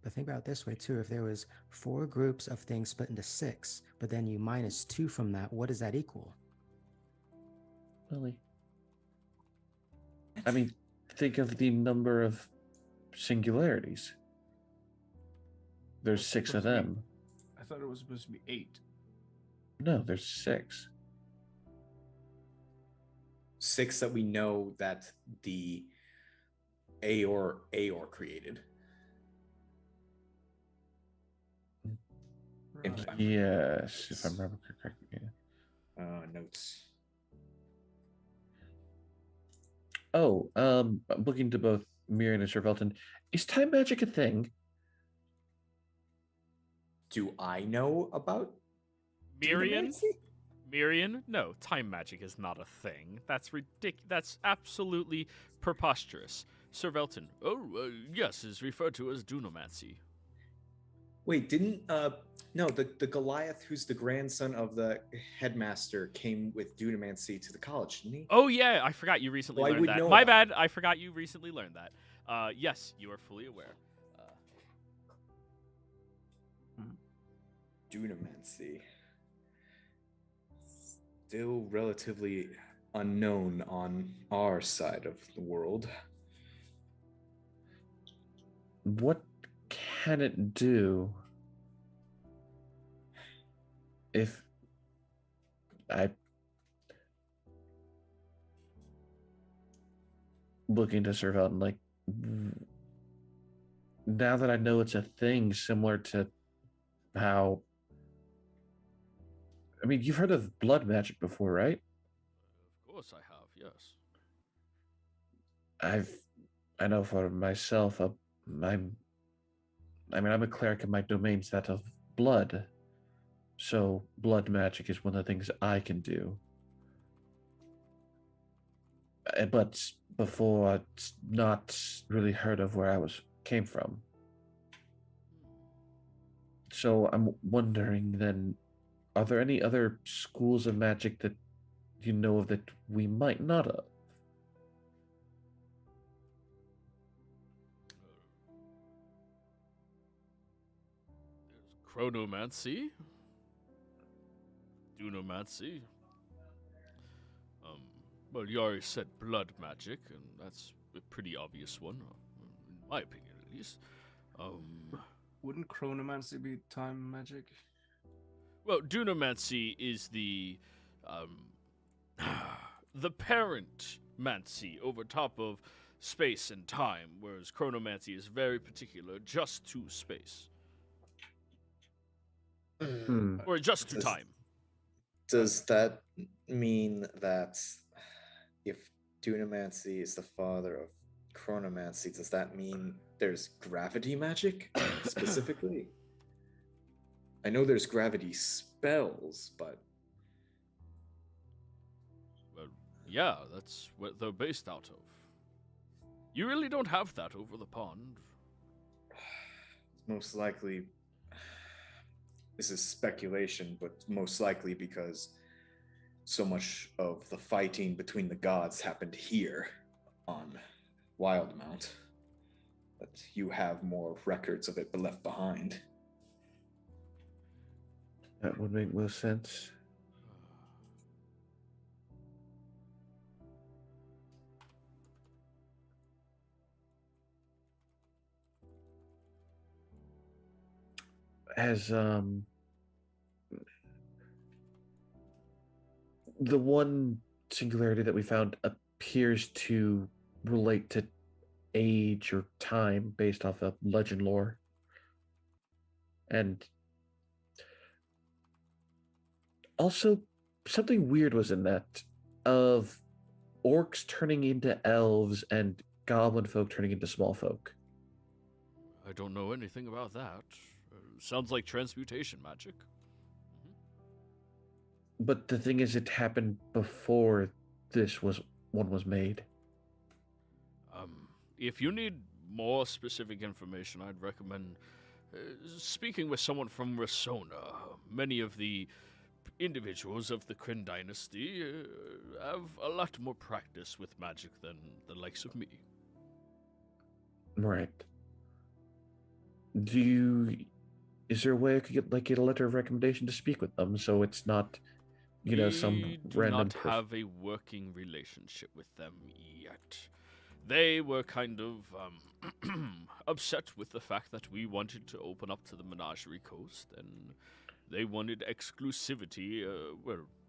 but think about it this way, too. If there was 4 groups of things split into 6, but then you minus 2 from that, what does that equal? Really? I mean, think of the number of singularities. There's It's 6 of supposed to be- them. I thought it was supposed to be 8. No, there's 6. 6 that we know that the Aor created. Right. Yes, if I remember correctly. Yeah. Notes. Oh, I'm looking to both Miriam and Sir Velton. Is time magic a thing? Do I know about Miriam? Dunamancy? Miriam? No, time magic is not a thing. That's ridiculous. That's absolutely preposterous. Sir Velton, yes, is referred to as Dunamancy. Wait, didn't no, the Goliath who's the grandson of the headmaster came with Dunamancy to the college, didn't he? Oh yeah, I forgot you recently Well, I learned would that. know My about bad, I forgot you recently learned that. Yes, you are fully aware. Dunamancy. Still relatively unknown on our side of the world. What can it do if I looking to Sir Velton, like now that I know it's a thing similar to how I mean you've heard of blood magic before, right? Of course I have, yes. I know for myself I'm a cleric and my domain's that of blood. So blood magic is one of the things I can do. But before it's not really heard of where I came from. So I'm wondering then, are there any other schools of magic that you know of that we might not have? There's chronomancy, Dunamancy. Well, you already said blood magic, and that's a pretty obvious one, in my opinion least. Wouldn't chronomancy be time magic? Well, dunamancy is the the parent mancy over top of space and time, whereas chronomancy is very particular just to space. Hmm. Or just to Does- time. Does that mean that if Dunamancy is the father of Chronomancy, does that mean there's gravity magic specifically? I know there's gravity spells, but Well, yeah, that's what they're based out of. You really don't have that over the pond. most likely this is speculation, but most likely because so much of the fighting between the gods happened here on Wildmount that you have more records of it left behind. That would make most sense. As the one singularity that we found appears to relate to age or time based off of legend lore. And also something weird was in that of orcs turning into elves and goblin folk turning into small folk. I don't know anything about that. Sounds like transmutation magic. But the thing is, it happened before this one was made. If you need more specific information, I'd recommend speaking with someone from Rasona. Many of the individuals of the Kryn dynasty have a lot more practice with magic than the likes of me. Right. Is there a way I could get a letter of recommendation to speak with them so it's not, some We do random not person? have a working relationship with them yet. They were kind of upset with the fact that we wanted to open up to the Menagerie Coast, and they wanted exclusivity,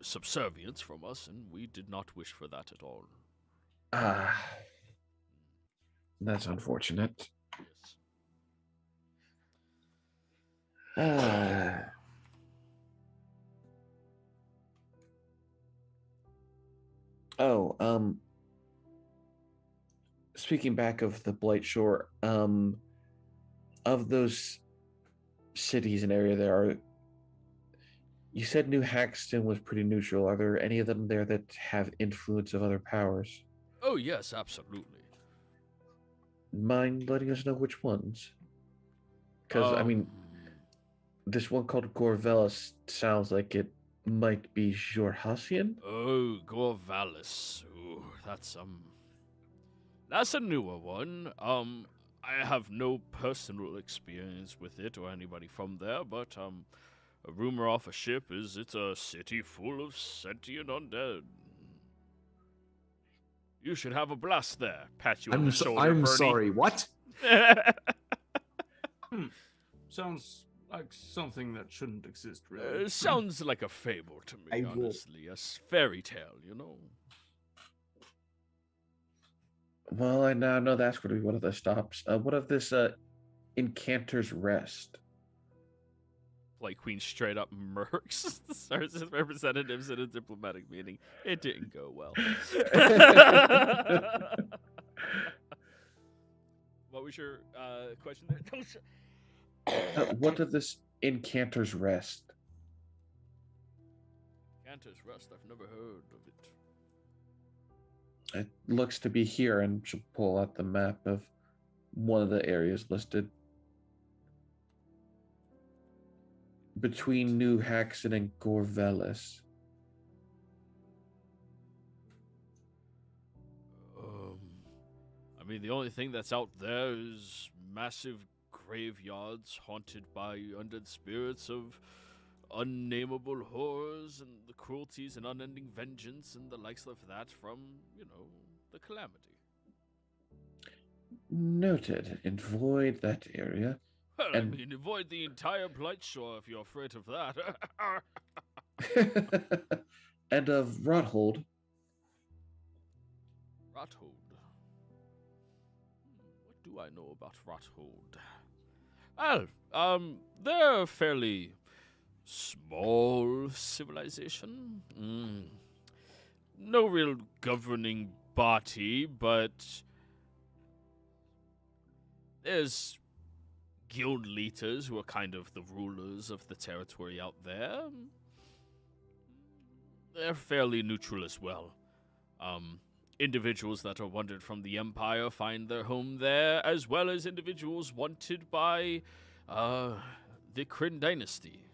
subservience from us, and we did not wish for that at all. Ah, that's unfortunate. Yes. Ah. Oh, speaking back of the Blight Shore, of those cities and area you said New Haxton was pretty neutral. Are there any of them there that have influence of other powers? Oh, yes, absolutely. Mind letting us know which ones? Because, this one called Gorvelis sounds like it might be Jorhasian. Oh, Gorvalis. Ooh, that's a newer one. I have no personal experience with it or anybody from there, but a rumor off a ship is it's a city full of sentient undead. You should have a blast there. Pat you on the shoulder, I'm Bernie. sorry, what? Sounds like something that shouldn't exist, really. Sounds like a fable to me, I will- honestly. A fairy tale, you know? Well, I now know that's going to be one of the stops. What of this Incanter's Rest? Like Queen straight up murks services representatives in a diplomatic meeting. It didn't go well. What was your question there? What of this Incanter's Rest? Cantor's Rest, I've never heard of it. It looks to be here, and she'll pull out the map of one of the areas listed. Between New Haxton and Gorvelis. I mean, the only thing that's out there is massive graveyards haunted by undead spirits of unnameable horrors and the cruelties and unending vengeance and the likes of that from, the calamity. Noted. Avoid that area. Well, And- I mean, avoid the entire Blight Shore if you're afraid of that. And of Rothold. Rothold. What do I know about Rothold? Well, they're a fairly small civilization. No real governing body, but there's guild leaders who are kind of the rulers of the territory out there. They're fairly neutral as well. Individuals that are wandered from the Empire find their home there, as well as individuals wanted by the Kryn dynasty.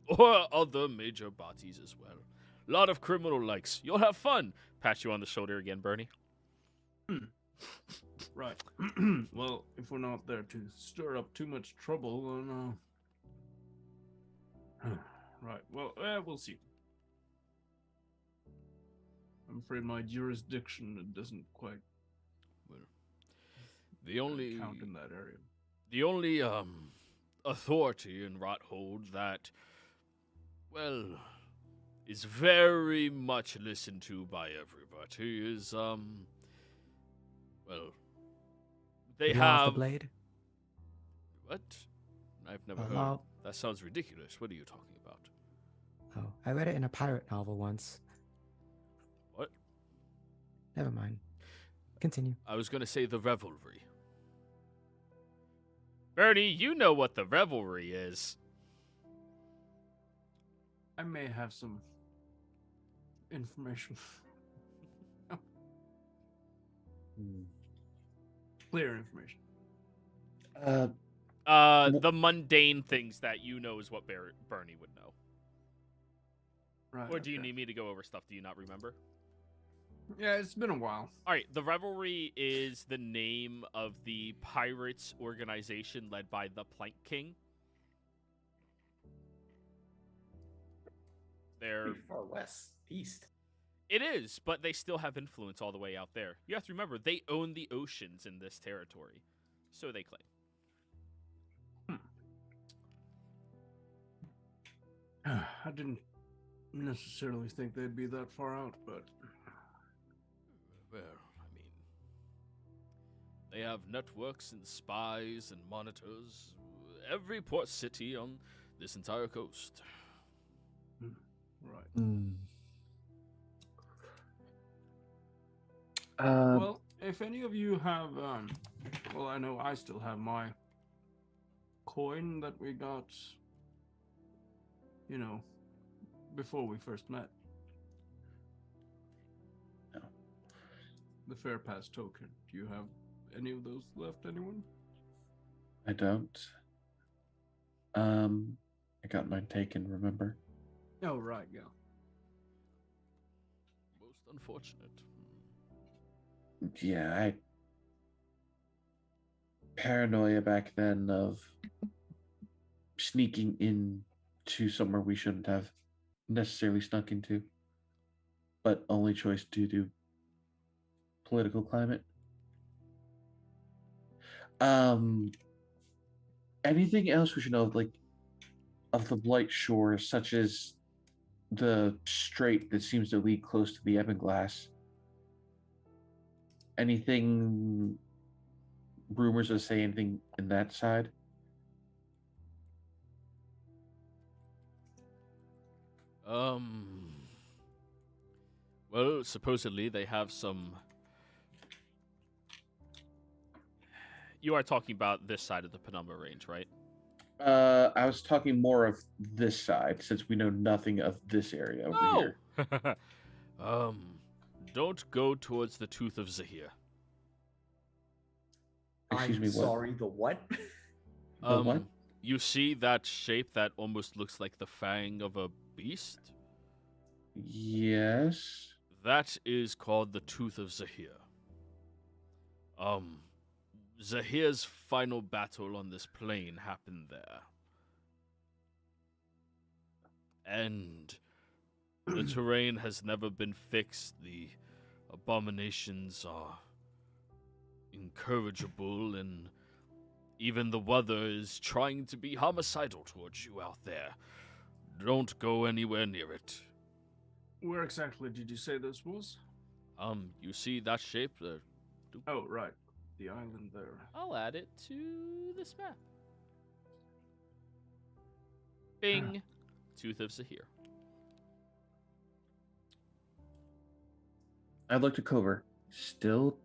Or other major bodies as well. A lot of criminal likes. You'll have fun. Pat you on the shoulder again, Bernie. Right. Well, if we're not there to stir up too much trouble, then right. Well, we'll see. I'm afraid my jurisdiction doesn't quite The only count in that area. The only authority in Rothold that, well, is very much listened to by everybody is well, they The Law of have the Blade. What? I've never The heard. law. That sounds ridiculous. What are you talking about? Oh, I read it in a pirate novel once. What? Never mind. Continue. I was going to say the revelry. Bernie, you know what the revelry is. I may have some information. Clear information. The mundane things that you know is what Bernie would know. Right. Or do you okay. need me to go over stuff? Do you not remember? Yeah, it's been a while. All right, the Revelry is the name of the pirates organization led by the Plank King. They're Pretty far west, east. It is, but they still have influence all the way out there. You have to remember, they own the oceans in this territory. So they claim. I didn't necessarily think they'd be that far out, but Well, I mean, they have networks and spies and monitors. Every port city on this entire coast. right. Well, if any of you have, well, I know I still have my coin that we got, you know, before we first met. No. The Fair Pass token. Do you have any of those left, anyone? I don't. I got mine taken, remember? Oh, right, yeah. Most unfortunate. Yeah, paranoia back then of sneaking into somewhere we shouldn't have necessarily snuck into, but only choice due to political climate. Anything else we should know of, like, of the Blight Shore, such as the strait that seems to lead close to the Ebonglass? Anything, rumors that say anything in that side? Well, supposedly they have some. You are talking about this side of the Penumbra Range, right? I was talking more of this side, since we know nothing of this area over here. Don't go towards the Tooth of Zahir. Excuse I'm me, what? sorry, the what? The what? You see that shape that almost looks like the fang of a beast? Yes. That is called the Tooth of Zahir. Zahir's final battle on this plane happened there. And the terrain has never been fixed. The abominations are, incorrigible, and even the weather is trying to be homicidal towards you out there. Don't go anywhere near it. Where exactly did you say this was? You see that shape there? Oh, right. The island there. I'll add it to this map. Bing. Tooth of Zahir. I looked at Cover. Still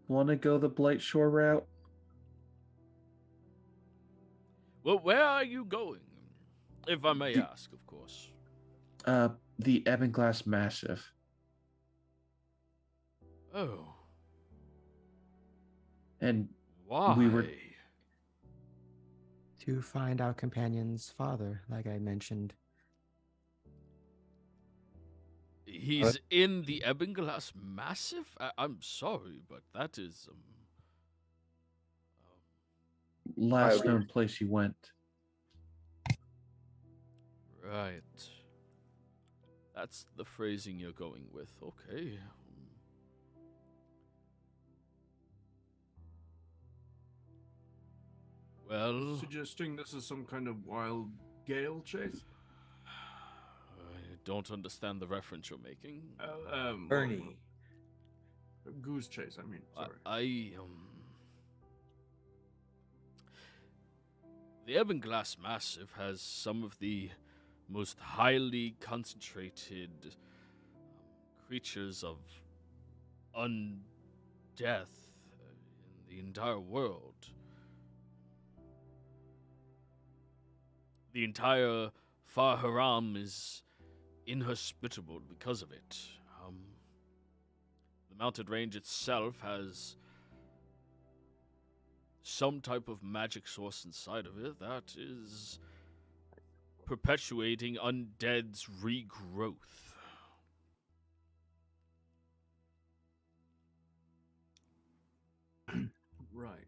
want to go the Blight Shore route? Well, where are you going? If I may ask, of course. The Ebonglass Massif. Oh. And Why? we were To find our companion's father, like I mentioned. He's in the Ebonglass Massif? I'm sorry, but that is... last known place he went. Right. That's the phrasing you're going with. Okay. Well, Suggesting this is some kind of wild gale chase? I don't understand the reference you're making. Bernie. Goose chase, I mean. Sorry. The Ebonglass Massif has some of the most highly concentrated creatures of undeath in the entire world. The entire Far Haram is inhospitable because of it. The mountain range itself has some type of magic source inside of it that is perpetuating undead's regrowth. Right.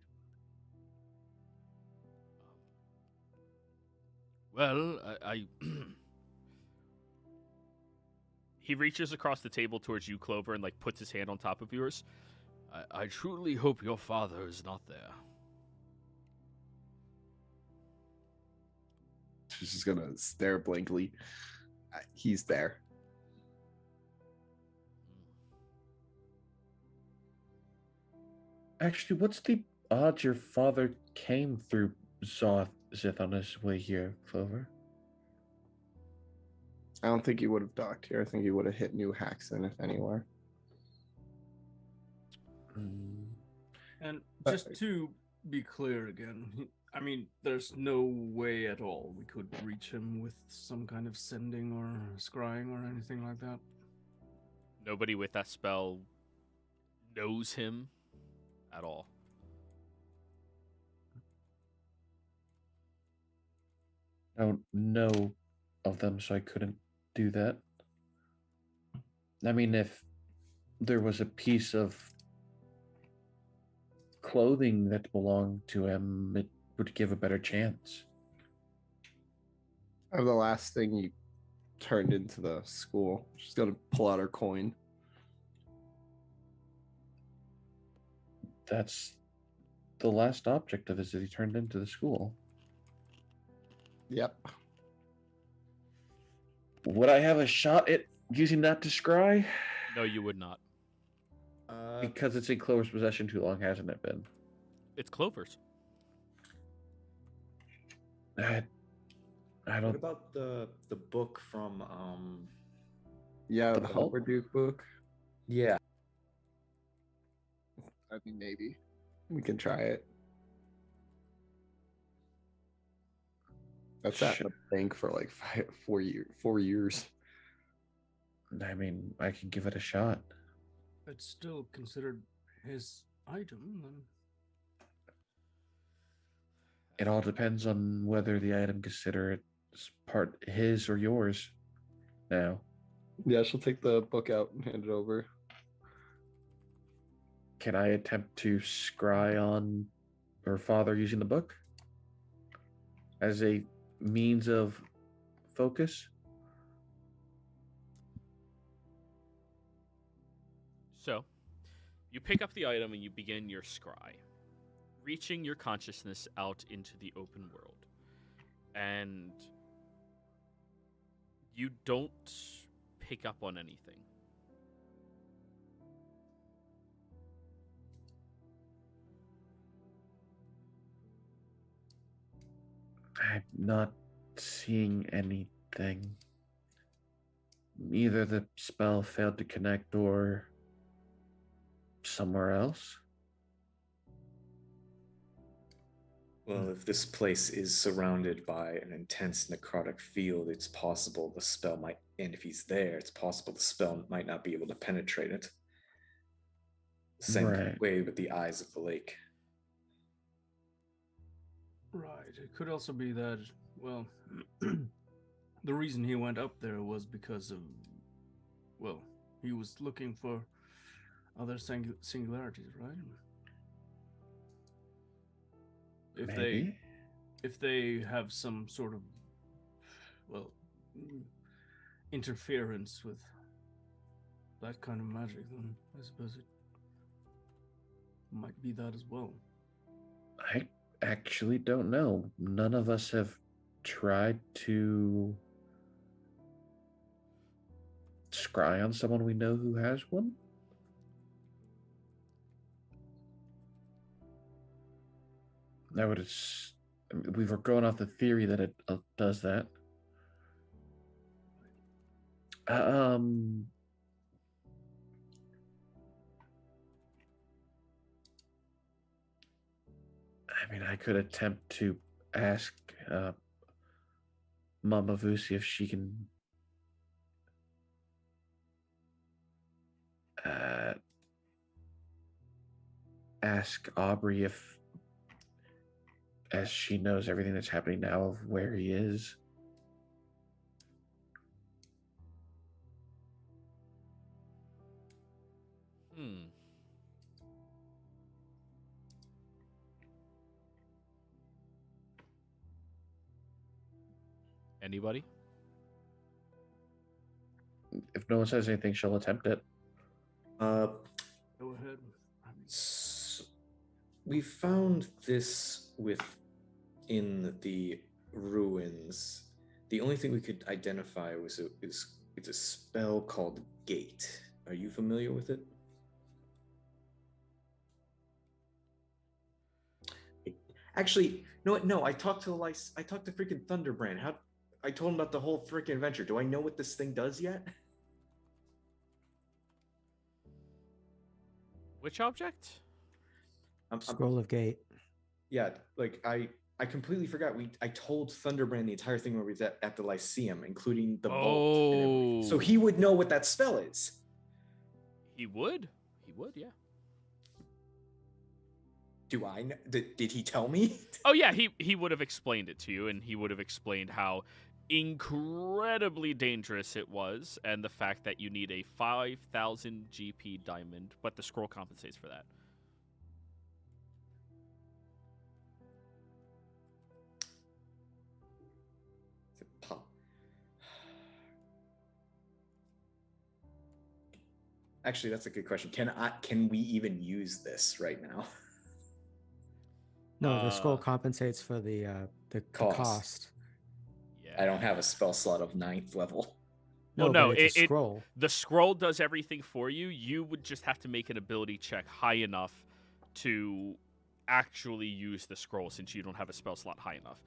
Well, I he reaches across the table towards you, Clover, and like puts his hand on top of yours. I truly hope your father is not there. She's just gonna stare blankly. He's there. Actually, what's the odds your father came through Zith on his way here, Clover? I don't think he would have docked here. I think he would have hit New Haxton, if anywhere. And just to be clear again, I mean, there's no way at all we could reach him with some kind of sending or scrying or anything like that. Nobody with that spell knows him at all. I don't know of them, so I couldn't do that. I mean, if there was a piece of clothing that belonged to him, it would give a better chance. Or the last thing you turned into the school. She's gonna pull out her coin. That's the last object of his that he turned into the school. Yep. Would I have a shot at using that to scry? No, you would not. Because it's in Clover's possession too long, hasn't it been? It's Clover's. I What don't. about the book from Yeah, The the Hulk? Humperdinck book. yeah. I think maybe we can try it. That's at Sure. the bank for like 4 years. I mean, I can give it a shot. It's still considered his item, then. It all depends on whether the item consider it as part his or yours. Now, Yeah, she'll take the book out and hand it over. can I attempt to scry on her father using the book as a means of focus? So, You pick up the item and you begin your scry, reaching your consciousness out into the open world. And you don't pick up on anything. I'm not seeing anything. Either the spell failed to connect or somewhere else. Well, if this place is surrounded by an intense necrotic field, it's possible the spell might, and if he's there, it's possible the spell might not be able to penetrate it. Same Right. way with the eyes of the lake. Right. It could also be that, well, the reason he went up there was because of, well, he was looking for other singularities, right? Maybe. If they have some sort of, well, interference with that kind of magic, then I suppose it might be that as well. I actually don't know. None of us have tried to scry on someone we know who has one. We were going off the theory that it does that. I mean, I could attempt to ask Mama Vusi if she can ask Aubrey if, as she knows everything that's happening now, of where he is. Anybody? If no one says anything, she'll attempt it. Go ahead. We found this within the ruins. The only thing we could identify was it's a spell called Gate. Are you familiar with it? Actually, no. I talked to freaking Thunderbrand. I told him about the whole freaking adventure. Do I know what this thing does yet? Which object? Scroll of Gate. Yeah, like I completely forgot. I told Thunderbrand the entire thing where we was at the Lyceum, including the vault and everything. So he would know what that spell is. He would, yeah. Do I know? Did he tell me? Oh yeah, he would have explained it to you, and he would have explained how incredibly dangerous it was, and the fact that you need a 5,000 GP diamond, but the scroll compensates for that. Actually, that's a good question. Can we even use this right now? No, the scroll compensates for the cost. Yeah. I don't have a spell slot of 9th level. Well, No, no, but it's a scroll. The scroll does everything for you. You would just have to make an ability check high enough to actually use the scroll, since you don't have a spell slot high enough.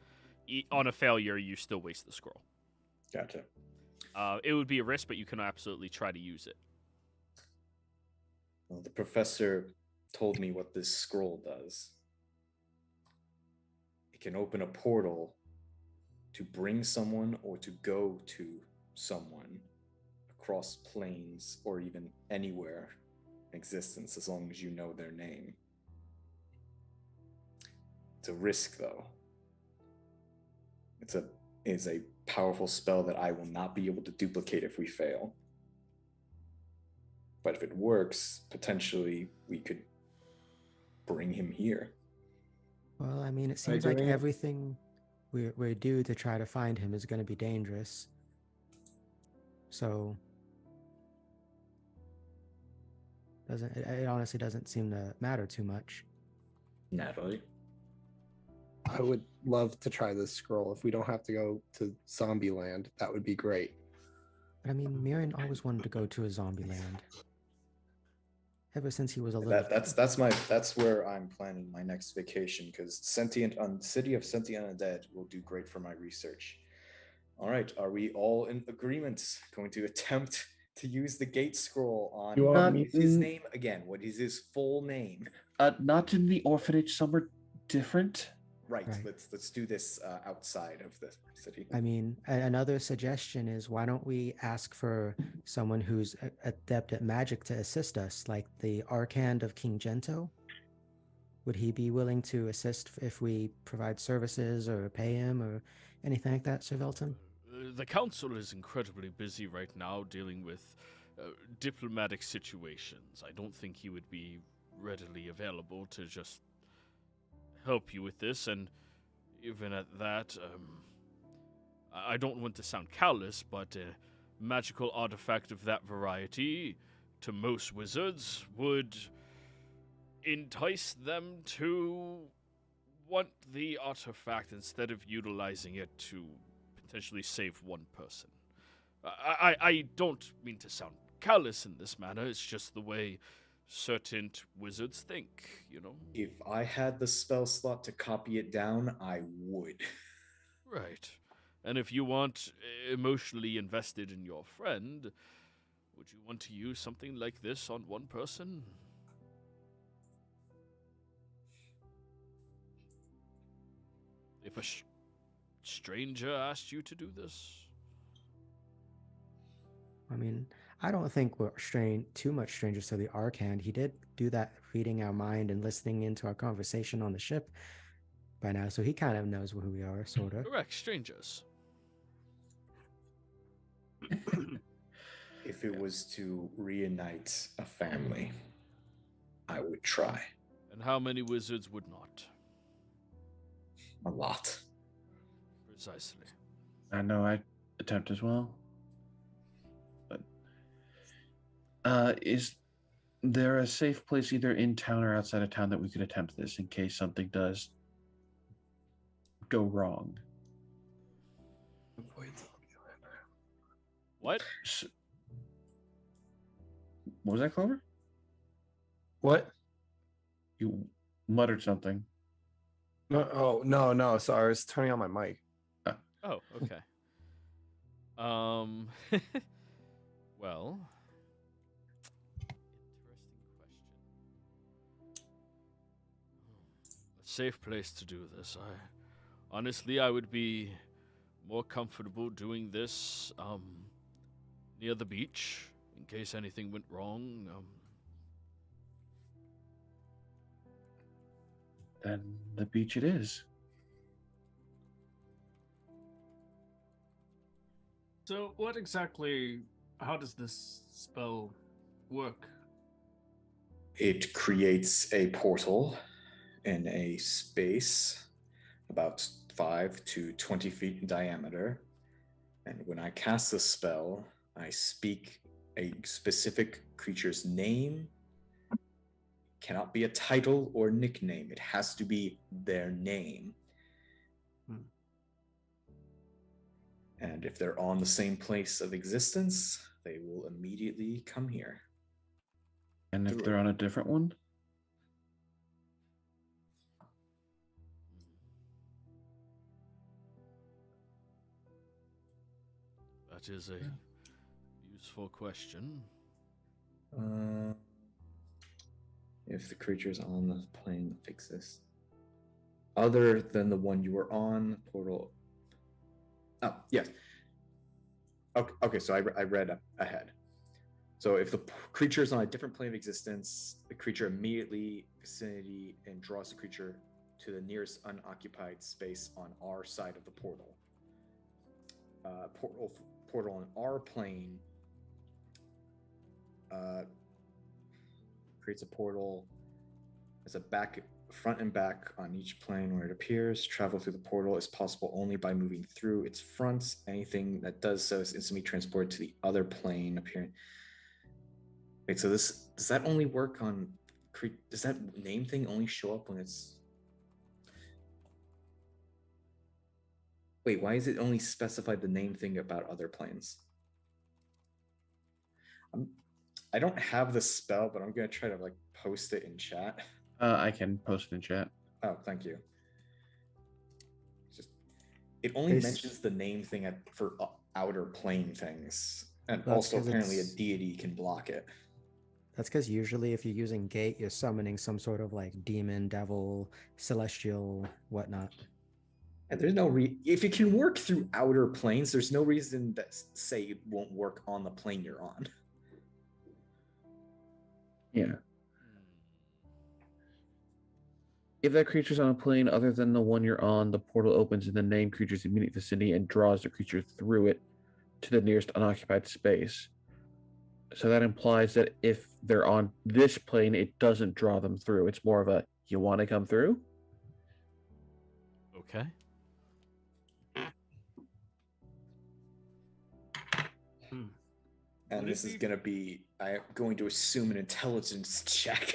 On a failure, you still waste the scroll. Gotcha. It would be a risk, but you can absolutely try to use it. Well, the professor told me what this scroll does. It can open a portal to bring someone or to go to someone across planes or even anywhere in existence, as long as you know their name. It's a risk, though. It's a powerful spell that I will not be able to duplicate if we fail. But if it works, potentially we could bring him here. Well, I mean, it seems like everything we do to try to find him is going to be dangerous. So It honestly doesn't seem to matter too much. Natalie. I would love to try this scroll. If we don't have to go to zombie land, that would be great. But I mean, Miriam always wanted to go to a zombie land. Ever since he was a little. That's where I'm planning my next vacation, because City of Sentient Undead will do great for my research. All right, are we all in agreement? Going to attempt to use the gate scroll on You want me- his name again. What is his full name? Not in the orphanage, somewhere different. Right. Right. Let's do this outside of the city. I mean, another suggestion is why don't we ask for someone who's adept at magic to assist us, like the Archand of King Gento? Would he be willing to assist if we provide services or pay him or anything like that, Sir Velton? The council is incredibly busy right now dealing with diplomatic situations. I don't think he would be readily available to just help you with this, and even at that, I don't want to sound callous, but a magical artifact of that variety, to most wizards, would entice them to want the artifact instead of utilizing it to potentially save one person. I don't mean to sound callous in this manner, it's just the way certain wizards think, you know? If I had the spell slot to copy it down, I would. Right. And if you want emotionally invested in your friend, would you want to use something like this on one person? If a stranger asked you to do this? I mean, I don't think we're too much strangers to the Archand. He did do that reading our mind and listening into our conversation on the ship by now, so he kind of knows who we are, sort of. Correct, strangers. If it was to reunite a family, I would try. And how many wizards would not? A lot. Precisely. I know I'd attempt as well. But is there a safe place either in town or outside of town that we could attempt this in case something does go wrong? What? What was that, Clover? What? You muttered something. No. Sorry, I was turning on my mic. Oh, okay. Well, interesting question. A safe place to do this. Honestly, I would be more comfortable doing this near the beach in case anything went wrong. Then the beach it is. So, how does this spell work? It creates a portal in a space about 5 to 20 feet in diameter. And when I cast the spell, I speak a specific creature's name. Cannot be a title or nickname. It has to be their name. And if they're on the same place of existence, they will immediately come here. And if they're on a different one? That is a useful question. If the creature's on the plane of existence, other than the one you were on, portal. Oh, yes. Okay, so I read ahead. So if the creature is on a different plane of existence, the creature immediately vicinity and draws the creature to the nearest unoccupied space on our side of the portal. Portal on our plane creates a portal. There's a front and back on each plane where it appears. Travel through the portal is possible only by moving through its fronts. Anything that does so is instantly transported to the other plane appearing. Wait, so this does that only work on? Does that name thing only show up when it's? Wait, why is it only specified the name thing about other planes? I don't have the spell, but I'm gonna try to like post it in chat. I can post it in chat. Oh, thank you. Just it only Bas- mentions the name thing for outer plane things, and That's also 'cause apparently a it's- deity can block it. That's because usually if you're using gate, you're summoning some sort of like demon, devil, celestial, whatnot. And there's no if it can work through outer planes, there's no reason that say it won't work on the plane you're on. Yeah. If that creature's on a plane other than the one you're on, the portal opens in the named creature's immediate vicinity and draws the creature through it to the nearest unoccupied space. So that implies that if they're on this plane, it doesn't draw them through. It's more of a, you want to come through? Okay. And this is going to be, I'm going to assume, an intelligence check.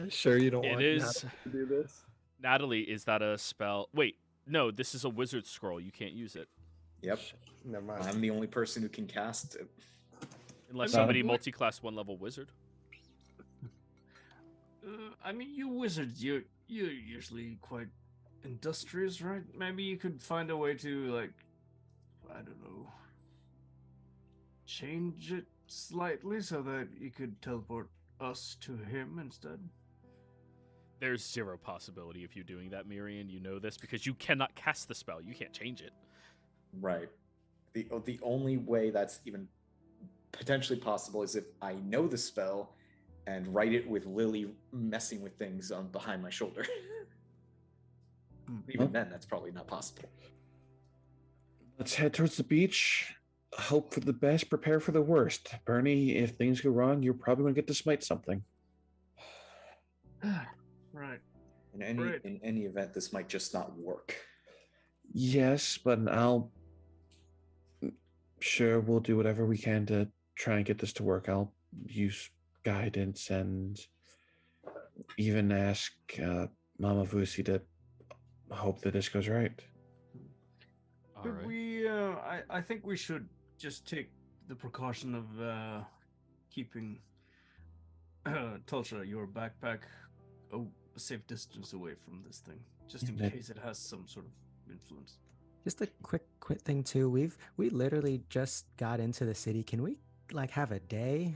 Sure, you don't It want is. Natalie to do this? Natalie, is that a spell? Wait, no, this is a wizard scroll. You can't use it. Yep. Never mind. I'm the only person who can cast it. Unless I mean, somebody what- multi-class 1-level wizard. I mean, you wizards, you're usually quite industrious, right? Maybe you could find a way to, like, I don't know, change it slightly so that you could teleport us to him instead. There's zero possibility of you doing that, Miriam. You know this because you cannot cast the spell. You can't change it. Right. The only way that's even potentially possible is if I know the spell and write it with Lily messing with things on behind my shoulder. Even then, that's probably not possible. Let's head towards the beach. Hope for the best, prepare for the worst. Bernie, if things go wrong, you're probably going to get to smite something. Right. In any event, this might just not work. Yes, but sure, we'll do whatever we can to try and get this to work. I'll use guidance and even ask Mama Vusi to hope that this goes right. All But right. we, I think we should just take the precaution of keeping Tulsa, your backpack, a safe distance away from this thing, just in Yeah. case it has some sort of influence. Just a quick thing too. We literally just got into the city. Can we like have a day?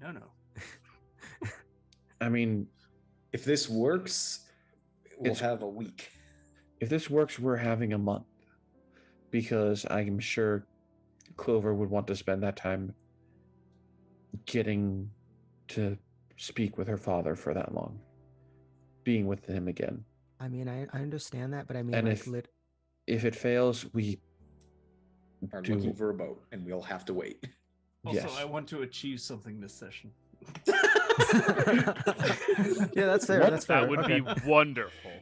No. I mean, If this works, we'll It's- have a week. if this works, we're having a month. Because I'm sure Clover would want to spend that time getting to speak with her father for that long. Being with him again. I mean, I understand that, but I mean, And like, if it fails, we Are do. looking for a boat, and we'll have to wait. Also, Yes. I want to achieve something this session. yeah, that's fair. What? That's fair. That would okay. be wonderful.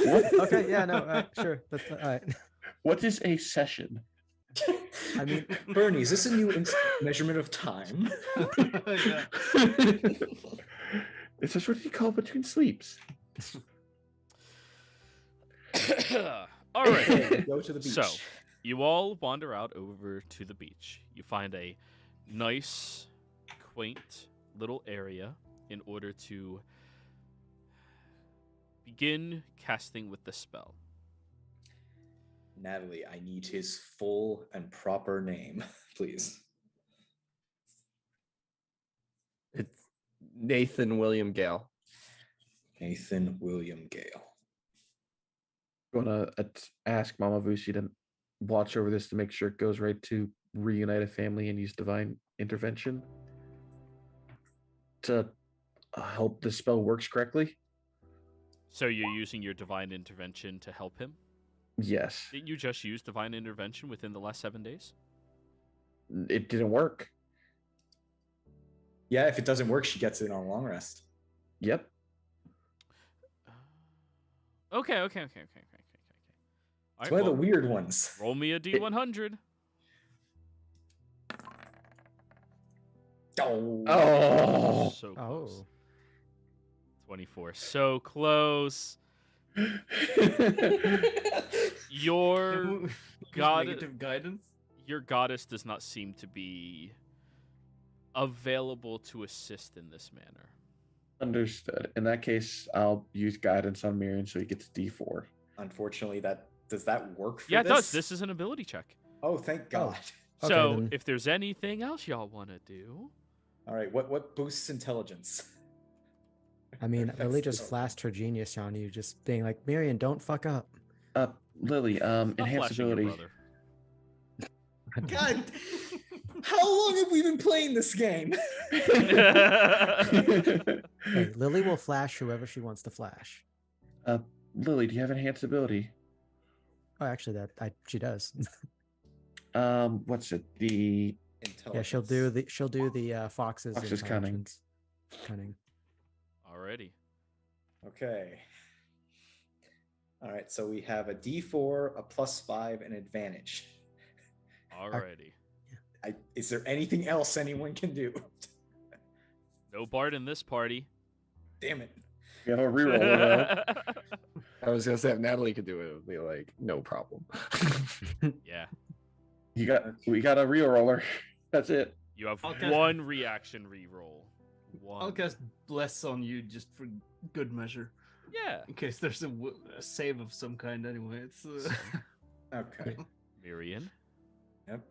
Okay, yeah, no, sure. That's all right. What is a session? I mean, Bernie, is this a new measurement of time? Yeah. It's just what you call between sleeps. All right. Go to the beach. So, you all wander out over to the beach. You find a nice, quaint little area in order to begin casting with the spell. Natalie, I need his full and proper name, please. It's Nathan William Gale. Nathan William Gale. You want to ask Mama Vusi to watch over this to make sure it goes right to reunite a family and use divine intervention to help the spell works correctly? So you're using your divine intervention to help him? Yes. Didn't you just use divine intervention within the last 7 days? It didn't work. Yeah, if it doesn't work, she gets it on long rest. Yep. Okay. All It's right, one of the well, weird ones. roll me a D100. Oh. So close. Oh. 24. So close. Your Use god- negative guidance. Your goddess does not seem to be available to assist in this manner. Understood. In that case, I'll use guidance on Miriam so he gets D4. Unfortunately, does that work for Yeah, it this? does. This is an ability check. Oh, thank God. Okay, So, then. if there's anything else y'all want to do, All right, what boosts intelligence? I mean, Affects Lily just the- flashed her genius on you, just being like, Marion, don't fuck up. Lily, not enhance flashing your ability. brother. God, how long have we been playing this game? Hey, Lily will flash whoever she wants to flash. Lily, do you have enhanced ability? Oh, actually, she does. What's it? The Yeah, she'll do the fox's Fox's cunning. intelligence. Cunning. Alrighty. Okay. All right, so we have a D4, a +5, and advantage. Alrighty. Is there anything else anyone can do? No Bard in this party. Damn it. we have a reroll though. I was gonna say if Natalie could do it, it would be like no problem. Yeah. We got a reroller. That's it. You have I'll cast- one reaction reroll. One. I'll cast Bless on you just for good measure. Yeah. In case there's a save of some kind anyway. It's Okay. Miriam. Yep.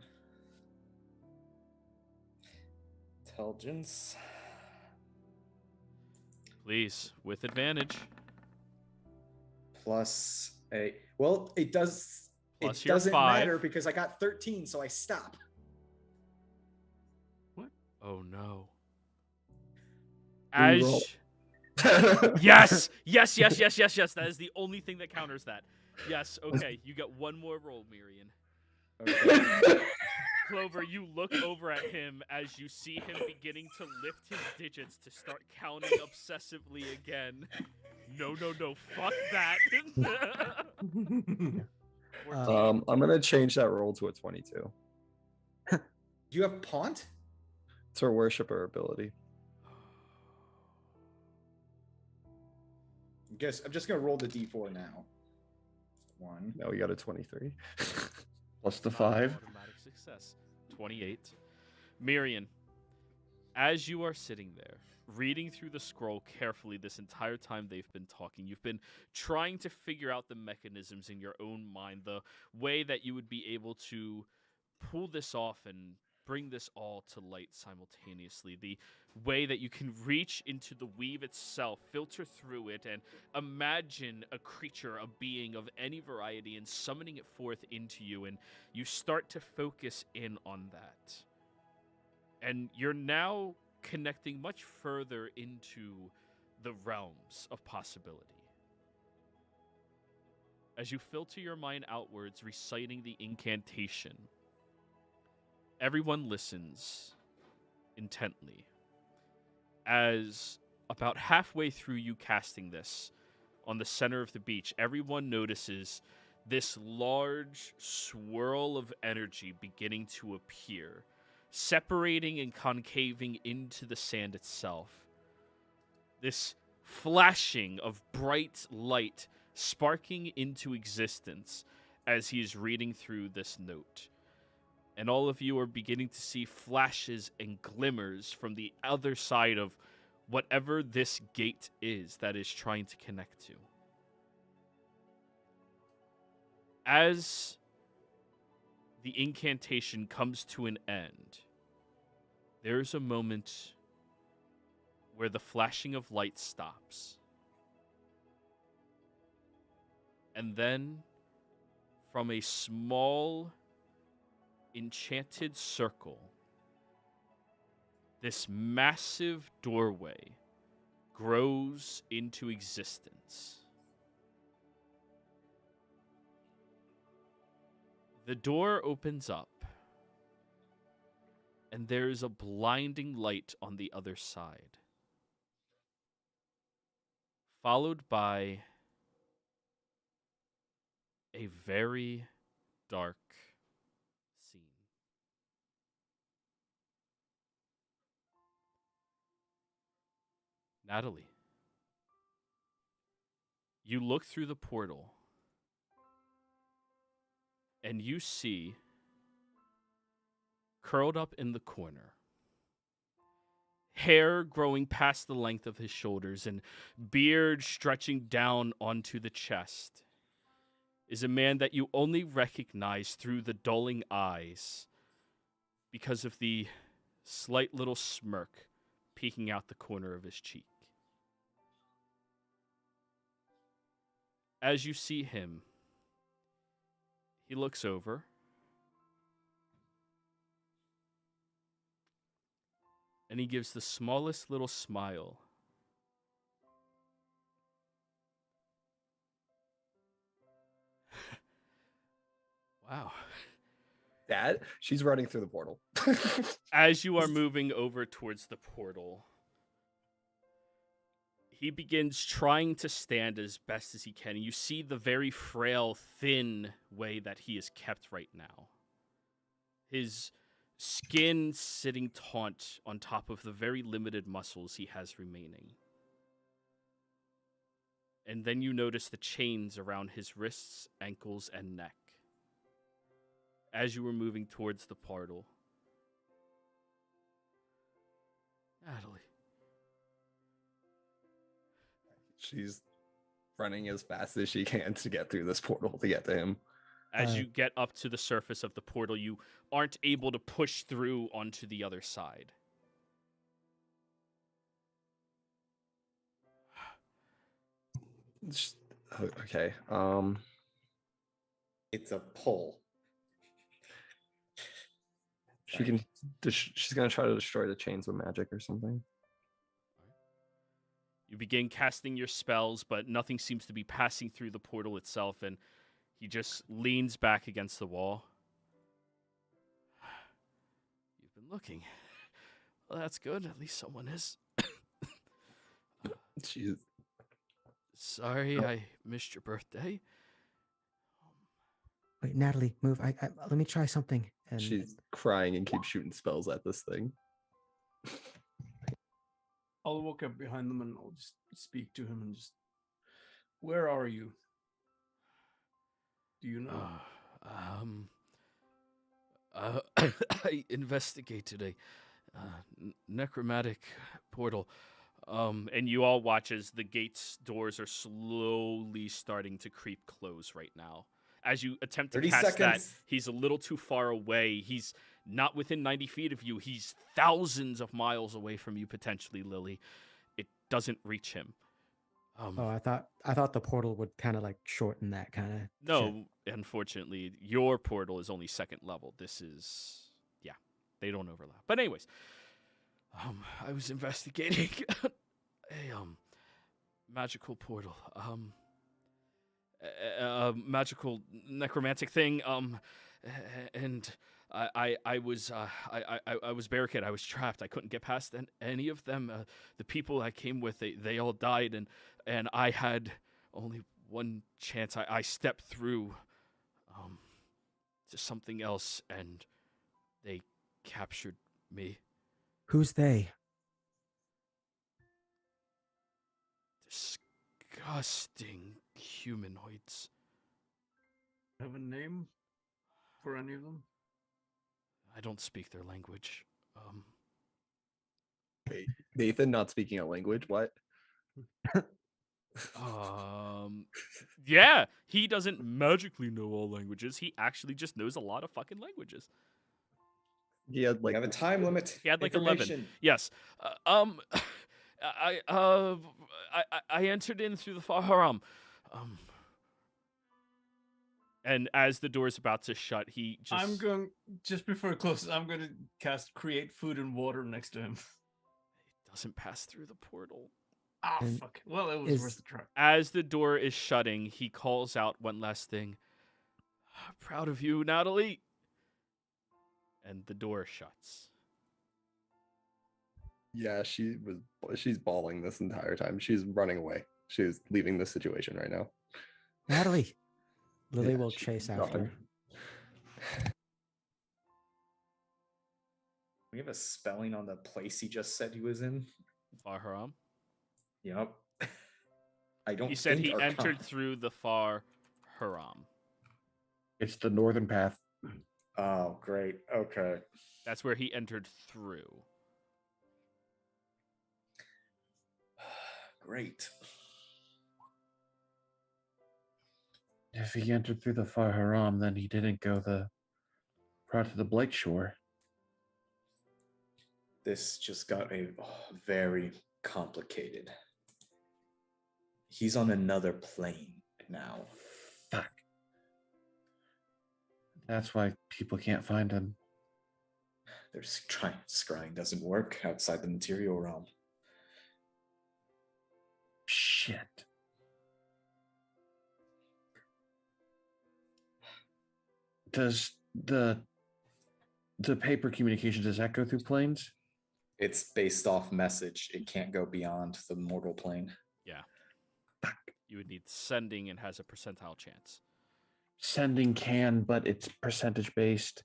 Intelligence. Please, with advantage. Plus a. Well, it does. Plus it your doesn't 5. matter because I got 13, so I stop. Oh no. Reroll. Yes! Yes. That is the only thing that counters that. Yes, okay. You get one more roll, Miriam. Okay. Clover, you look over at him as you see him beginning to lift his digits to start counting obsessively again. No, fuck that. 14. I'm gonna change that roll to a 22. You have Paunt? It's her worshiper ability. I'm just gonna roll the D4 now. 1. No, we got a 23. Plus the 5. Automatic success. 28. Miriam, as you are sitting there, reading through the scroll carefully this entire time they've been talking, you've been trying to figure out the mechanisms in your own mind, the way that you would be able to pull this off and bring this all to light simultaneously, the way that you can reach into the weave itself, filter through it, and imagine a creature, a being of any variety, and summoning it forth into you, and you start to focus in on that. And you're now connecting much further into the realms of possibility. As you filter your mind outwards, reciting the incantation, everyone listens intently. As about halfway through you casting this on the center of the beach, everyone notices this large swirl of energy beginning to appear, separating and concaving into the sand itself. This flashing of bright light sparking into existence as he is reading through this note. And all of you are beginning to see flashes and glimmers from the other side of whatever this gate is that is trying to connect to. As the incantation comes to an end, there's a moment where the flashing of light stops. And then, from a small enchanted circle, this massive doorway grows into existence. The door opens up, and there is a blinding light on the other side, followed by a very dark scene. Natalie, you look through the portal and you see, curled up in the corner, hair growing past the length of his shoulders and beard stretching down onto the chest, is a man that you only recognize through the dulling eyes because of the slight little smirk peeking out the corner of his cheek. As you see him, he looks over. And he gives the smallest little smile. Wow. Dad, she's running through the portal. As you are moving over towards the portal, he begins trying to stand as best as he can. And you see the very frail, thin way that he is kept right now. His skin sitting taut on top of the very limited muscles he has remaining. And then you notice the chains around his wrists, ankles, and neck. As you were moving towards the portal. Natalie. She's running as fast as she can to get through this portal to get to him. As you get up to the surface of the portal, you aren't able to push through onto the other side. Okay. It's a pull. She's gonna try to destroy the chains with magic or something. You begin casting your spells, but nothing seems to be passing through the portal itself, and he just leans back against the wall. You've been looking. Well, that's good. At least someone is. She's Sorry, I missed your birthday. Wait, Natalie, move. I let me try something. And she's crying and keeps shooting spells at this thing. I'll walk up behind them and I'll just speak to him and just, where are you? Do you know? I investigated a necromantic portal. And you all watch as the gate's doors are slowly starting to creep close right now. As you attempt to 30 cast seconds. that, he's a little too far away. He's not within 90 feet of you. He's thousands of miles away from you, potentially, Lily. It doesn't reach him. I thought the portal would kind of like shorten that kind of. No, unfortunately, your portal is only second level. This is, yeah, they don't overlap. But anyways, I was investigating a magical portal, a magical necromantic thing, and I was barricaded. I was trapped. I couldn't get past any of them. The people I came with, they all died, and I had only one chance. I stepped through to something else, and they captured me. Who's they? Disgusting humanoids. Have a name for any of them? I don't speak their language. Wait, Nathan not speaking a language? What? Yeah, he doesn't magically know all languages. He actually just knows a lot of fucking languages. He had We like have a time limit. He had like 11. Information. Yes. I entered in through the Faharam. And as the door's about to shut, he just... I'm going, just before it closes, I'm going to cast Create Food and Water next to him. It doesn't pass through the portal. Ah, And fuck. Well, it was worth a try. As the door is shutting, he calls out one last thing. Proud of you, Natalie. And the door shuts. Yeah, she's bawling this entire time. She's running away. She's leaving the situation right now. Natalie. Lily Yeah, will she's chase gone. after. We have a spelling on the place he just said he was in. Faharam. Yep. I don't He said think he our entered through the far Haram. It's the northern path. Oh, great. Okay. That's where he entered through. Great. If he entered through the Far Haram, then he didn't go the route to the Blight Shore. This just got very complicated. He's on another plane now. Fuck. That's why people can't find him. Their scrying doesn't work outside the material realm. Shit. Does the paper communication, does that go through planes? It's based off message. It can't go beyond the mortal plane. Yeah. You would need sending and has a percentile chance. Sending can, but it's percentage based.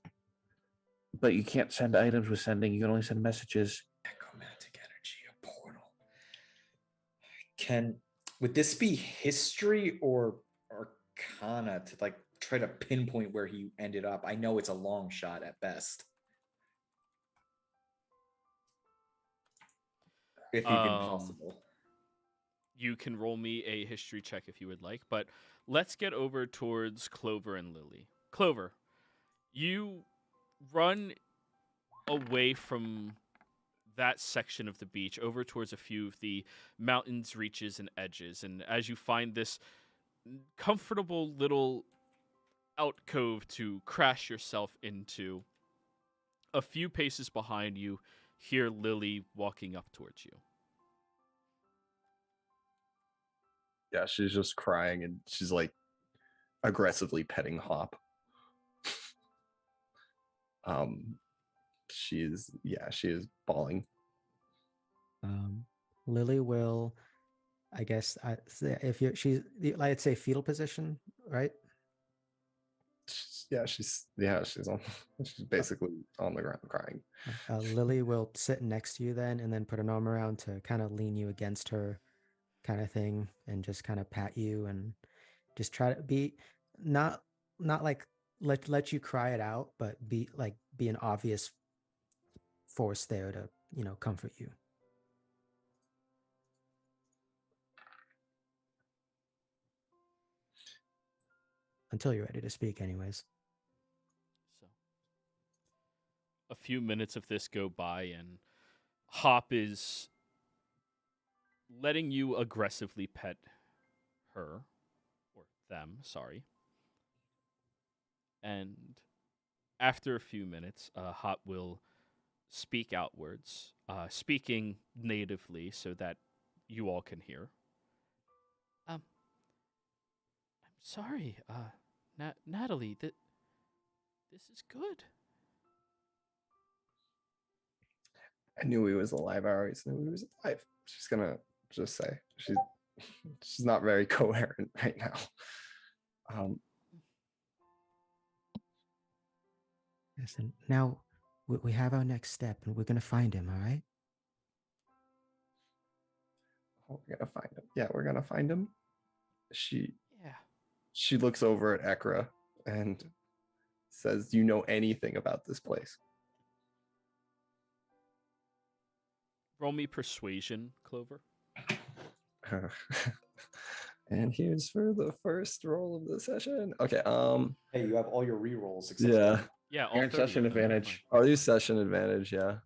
But you can't send items with sending. You can only send messages. Necromantic energy, a portal. Would this be history or arcana to like try to pinpoint where he ended up? I know it's a long shot at best. If even possible. You can roll me a history check if you would like, but let's get over towards Clover and Lily. Clover, you run away from that section of the beach over towards a few of the mountains, reaches, and edges, and as you find this comfortable little alcove to crash yourself into, a few paces behind you, hear Lily walking up towards you. Yeah, she's just crying and she's like aggressively petting Hop. She is bawling. Lily will, I guess, if she's, I'd say fetal position, right? She's on. She's basically on the ground crying. Lily will sit next to you then and put an arm around to kind of lean you against her, kind of thing, and just kind of pat you and just try to be not like let you cry it out, but be an obvious force there to, comfort you. Until you're ready to speak, anyways. So, a few minutes of this go by, and Hop is letting you aggressively pet her, or them, sorry. And after a few minutes, Hop will speak outwards, speaking natively so that you all can hear. I'm sorry, Natalie, this is good. I knew he was alive. I always knew he was alive. She's gonna just say she's not very coherent right now. Listen, now we have our next step, and we're gonna find him. All right? We're gonna find him. Yeah, we're gonna find him. Yeah. She looks over at Ekra and says, "Do you know anything about this place?" Roll me persuasion, Clover. And here's for the first roll of the session. Okay. Hey, you have all your rerolls. Yeah. Yeah, all You're in 30 session of them are advantage. I'll use session advantage. Yeah.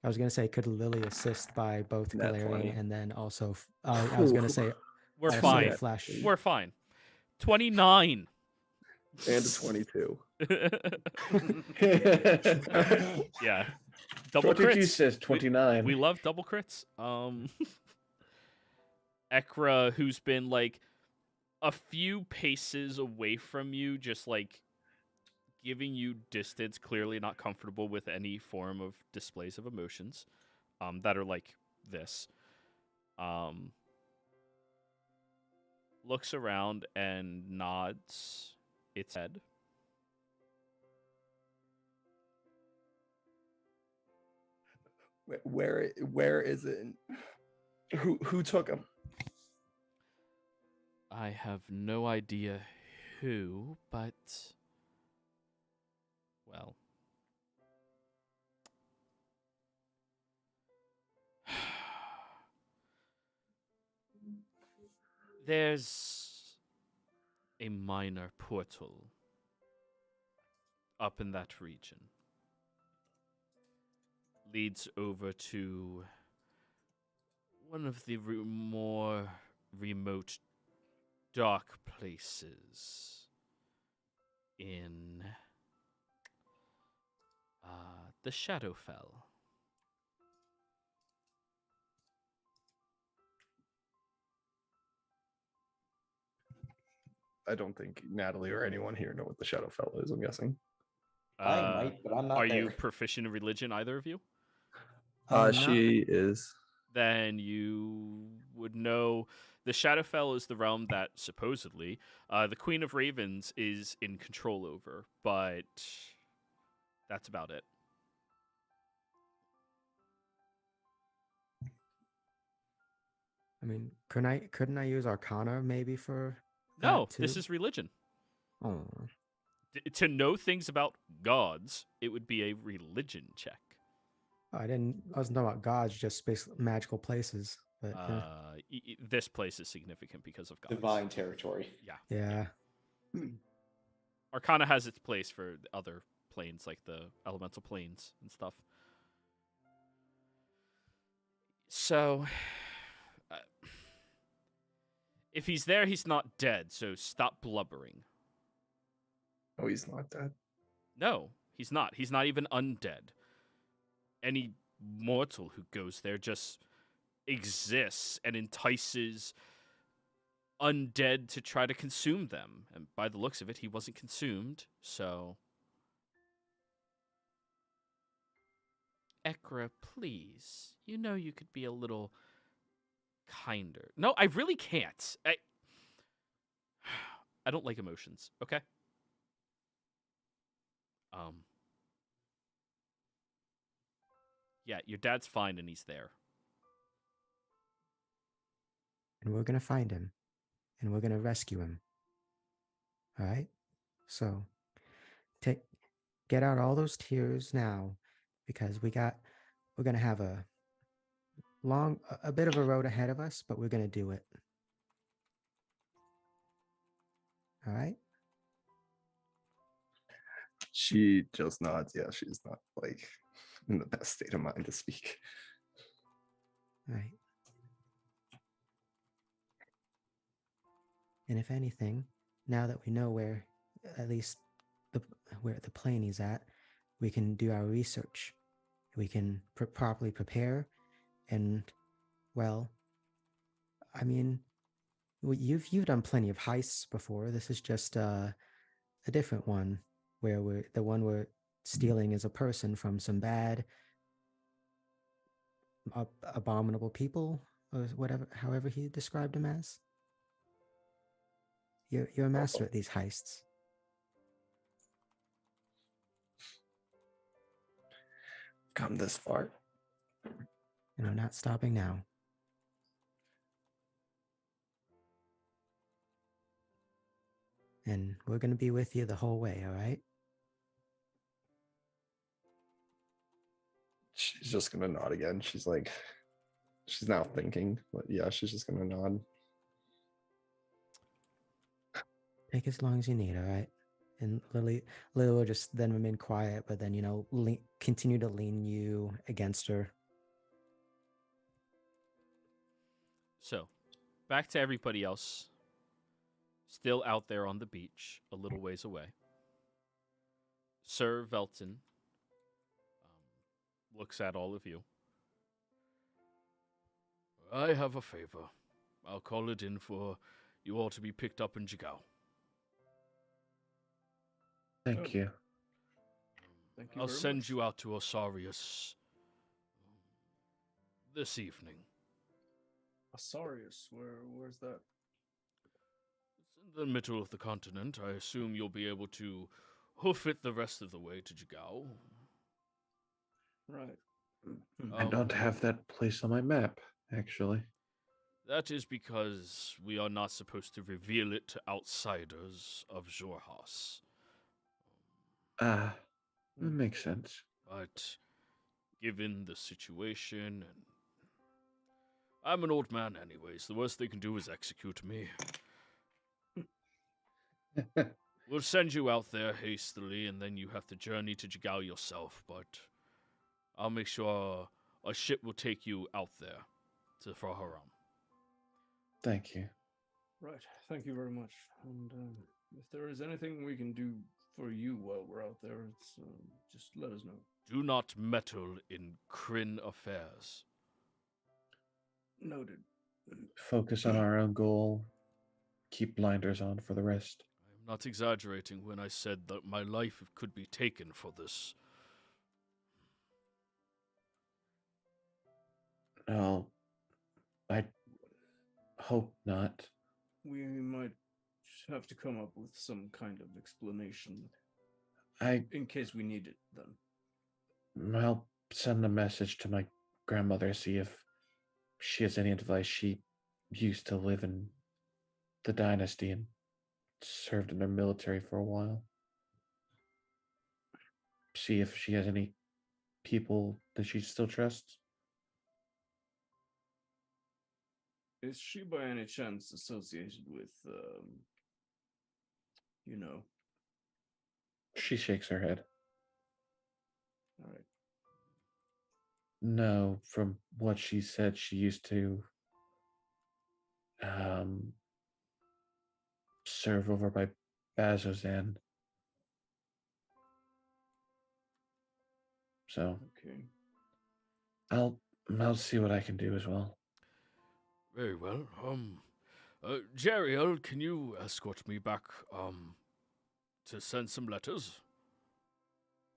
I was gonna say, could Lily assist by both Nat glaring 20. and then also? I was gonna say, We're also fine. Flash. We're fine. 29. And a 22. Yeah. Double 22 crits. says 29. We love double crits. Ekra, who's been like a few paces away from you, just like giving you distance, clearly not comfortable with any form of displays of emotions that are like this. Looks around and nods its head. Where is it? Who took him? I have no idea who, but well. There's a minor portal up in that region. Leads over to one of the more remote, dark places in the Shadowfell. I don't think Natalie or anyone here know what the Shadowfell is, I'm guessing. I might, but I'm not Are there. you proficient in religion, either of you? She is. Then you would know the Shadowfell is the realm that supposedly the Queen of Ravens is in control over, but that's about it. I mean, couldn't I use Arcana maybe for No, that too? this is religion. Oh, To know things about gods, it would be a religion check. I wasn't talking about gods, just basically magical places. But This place is significant because of gods. Divine territory. Yeah. yeah. Arcana has its place for the other planes, like the elemental planes and stuff. So, if he's there, he's not dead, so stop blubbering. Oh, he's not dead. No, he's not. He's not even undead. Any mortal who goes there just exists and entices undead to try to consume them. And by the looks of it, he wasn't consumed, so... Ekra, please. You know you could be a little kinder. No, I really can't. I don't like emotions, okay? Yeah, your dad's fine and he's there. And we're gonna find him, and we're gonna rescue him. All right. So, get out all those tears now, because we're gonna have a bit of a road ahead of us, but we're gonna do it. All right. She just nods. Yeah, she's not like in the best state of mind to speak. All right. And if anything, now that we know where at least where the plane he's at, we can do our research. We can properly prepare, and well, I mean, you've done plenty of heists before. This is just a different one, where we're stealing is a person from some bad, abominable people, or whatever, however he described him as. You're a master at these heists. Come this far. And we're not stopping now. And we're going to be with you the whole way, all right? She's just gonna nod again. She's now thinking, but yeah, she's just gonna nod. Take as long as you need, all right? And Lily will just then remain quiet, but then, continue to lean you against her. So, back to everybody else. Still out there on the beach, a little ways away. Sir Velton looks at all of you. I have a favor. I'll call it in for you all to be picked up in Jigao. Thank you. Thank you I'll very send much. you out to Osarius this evening. Asarius, where's that? It's in the middle of the continent. I assume you'll be able to hoof it the rest of the way to Jigao. Right. I don't have that place on my map, actually. That is because we are not supposed to reveal it to outsiders of Xhorhas. Ah, that makes sense. But given the situation, and I'm an old man anyways, the worst they can do is execute me. We'll send you out there hastily, and then you have to journey to Jigao yourself, but I'll make sure a ship will take you out there to Faharam. Thank you. Right. Thank you very much. And if there is anything we can do for you while we're out there, it's just let us know. Do not meddle in Kryn affairs. Noted. Focus on our own goal. Keep blinders on for the rest. I'm not exaggerating when I said that my life could be taken for this. Oh, I hope not. We might have to come up with some kind of explanation I in case we need it then. I'll send a message to my grandmother, see if she has any advice. She used to live in the dynasty and served in their military for a while. See if she has any people that she still trusts. Is she by any chance associated with, She shakes her head. all right. No, from what she said, she used to serve over by Bazozan. So Okay. I'll see what I can do as well. Very well. Jeriel, can you escort me back, to send some letters?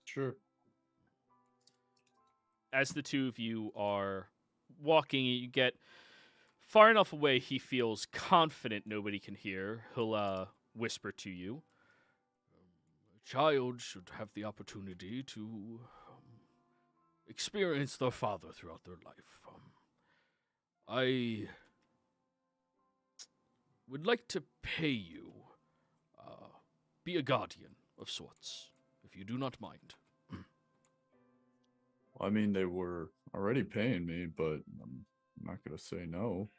Sure. As the two of you are walking, you get far enough away he feels confident nobody can hear. He'll whisper to you. A child should have the opportunity to experience their father throughout their life. I would like to pay you, be a guardian of sorts, if you do not mind. I mean, they were already paying me, but I'm not gonna say no.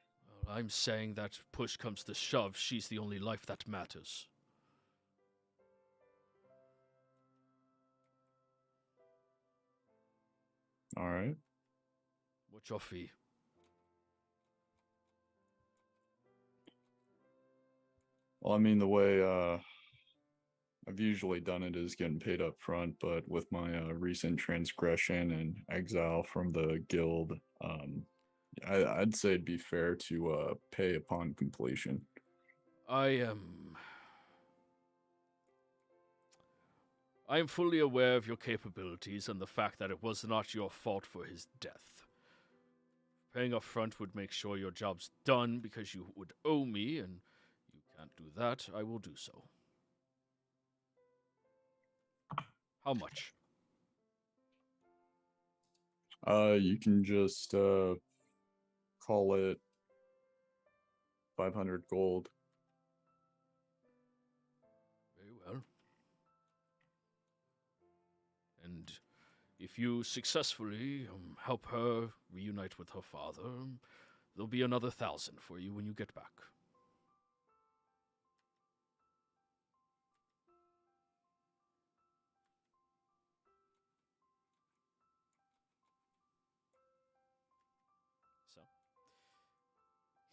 Well, I'm saying that push comes to shove, she's the only life that matters. All right. What's your fee? Well, I mean, the way I've usually done it is getting paid up front, but with my recent transgression and exile from the guild, I'd say it'd be fair to pay upon completion. I am fully aware of your capabilities and the fact that it was not your fault for his death. Paying up front would make sure your job's done because you would owe me, and you can't do that. I will do so. How much? You can just call it 500 gold. Very well. And if you successfully help her reunite with her father, there'll be another 1,000 for you when you get back. So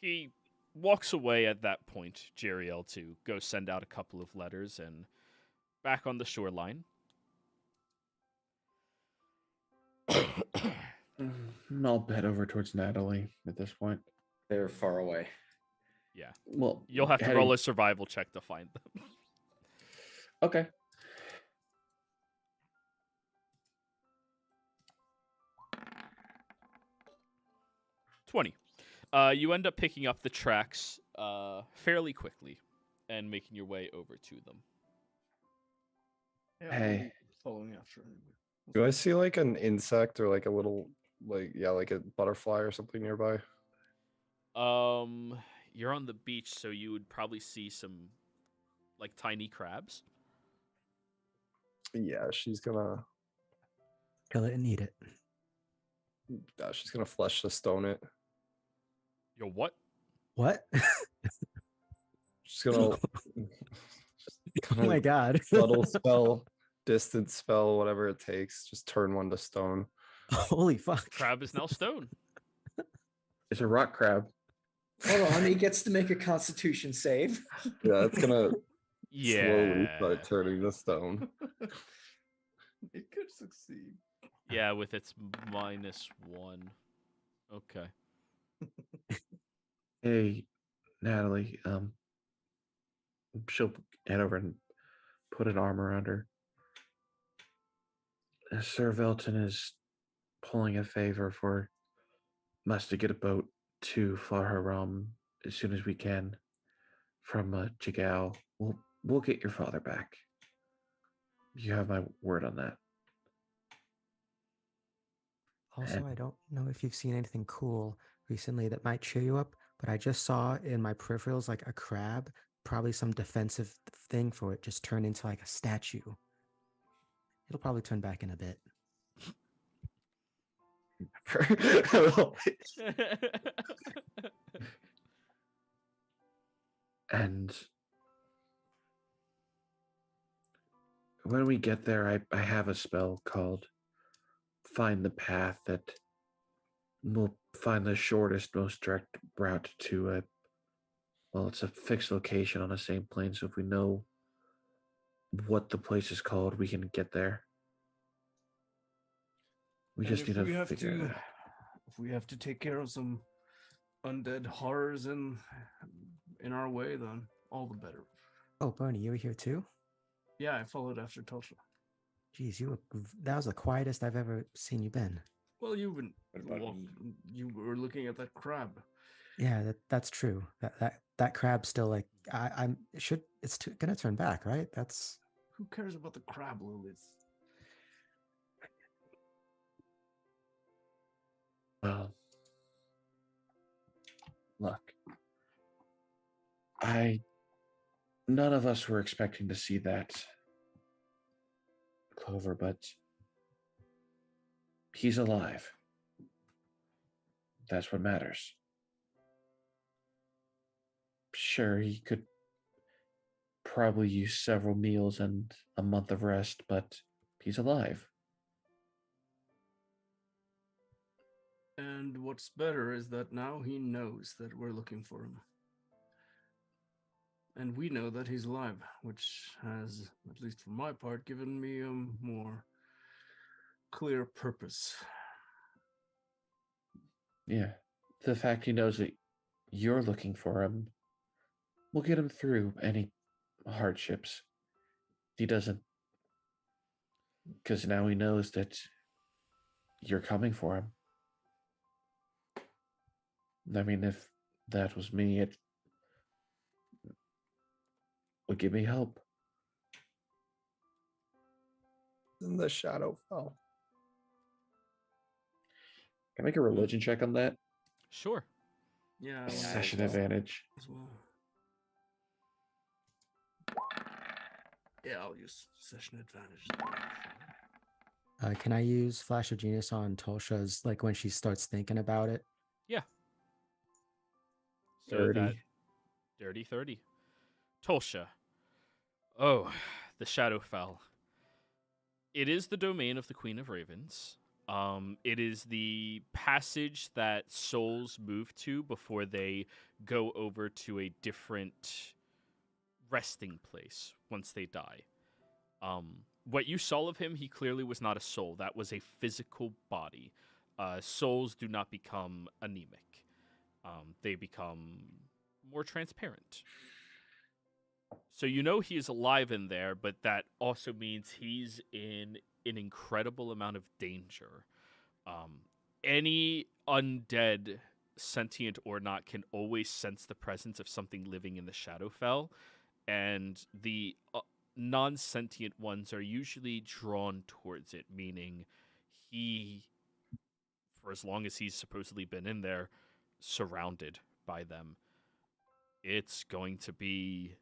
he walks away at that point, Jeriel, to go send out a couple of letters, and back on the shoreline. I'll head over towards Natalie at this point. They're far away. Yeah. Well, You'll have to heading- roll a survival check to find them. Okay. You end up picking up the tracks fairly quickly and making your way over to them. Yeah, Hey. I'm following after anyway. Do I see like an insect or like a little like a butterfly or something nearby? You're on the beach, so you would probably see some like tiny crabs. Yeah, she's gonna Kill it and eat it. flush the stone it. Yo, what? What? She's gonna Oh my god. subtle spell, distance spell, whatever it takes. Just turn one to stone. Holy fuck. Crab is now stone. It's a rock crab. Hold on, he gets to make a Constitution save. Yeah, it's gonna slowly Yeah. start turning to stone. It could succeed. Yeah, with its -1. Okay. Hey, Natalie. She'll head over and put an arm around her. Sir Velton is pulling a favor for us to get a boat to Flaharam as soon as we can from Jigao. We'll get your father back. You have my word on that. Also, And- I don't know if you've seen anything cool recently that might cheer you up, but I just saw in my peripherals like a crab, probably some defensive thing for it, just turn into like a statue. It'll probably turn back in a bit. And when we get there, I have a spell called Find the Path that will find the shortest, most direct route to it's a fixed location on the same plane. So if we know what the place is called, we can get there. We And just if need we to have figure it out. If we have to take care of some undead horrors in our way, then all the better. Oh, Bernie, you were here too? Yeah, I followed after Tulsa. Jeez, that was the quietest I've ever seen you been. Well, you've been What about me? you were looking at that crab. Yeah, that's true. That crab still like it's gonna turn back, right? That's Who cares about the crab, Lilith? Well, look, none of us were expecting to see that Clover, but he's alive. That's what matters. Sure, he could probably use several meals and a month of rest, but he's alive. And what's better is that now he knows that we're looking for him. And we know that he's alive, which has, at least for my part, given me a more clear purpose. Yeah. The fact he knows that you're looking for him will get him through any hardships. He doesn't, because now he knows that you're coming for him. I mean, if that was me, it would give me hope. Then the shadow fell. Can I make a religion check on that? Sure. Yeah, I Session well. advantage. as well. Yeah, I'll use session advantage. can I use Flash of Genius on Tolsha's like when she starts thinking about it? Yeah. So 30. that dirty 30. Tolsha. Oh, the Shadowfell. It is the domain of the Queen of Ravens. It is the passage that souls move to before they go over to a different resting place once they die. What you saw of him, he clearly was not a soul. That was a physical body. Souls do not become anemic. They become more transparent. So you know he is alive in there, but that also means he's in an incredible amount of danger. Any undead, sentient or not, can always sense the presence of something living in the Shadowfell, and the non-sentient ones are usually drawn towards it, meaning he, for as long as he's supposedly been in there, surrounded by them, it's going to be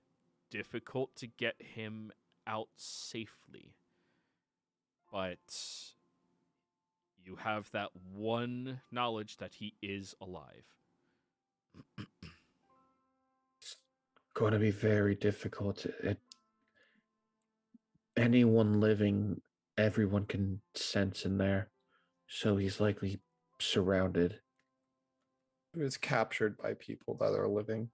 difficult to get him out safely. But you have that one knowledge that he is alive. Going to be very difficult. Anyone living, everyone can sense in there. So he's likely surrounded. It was captured by people that are living.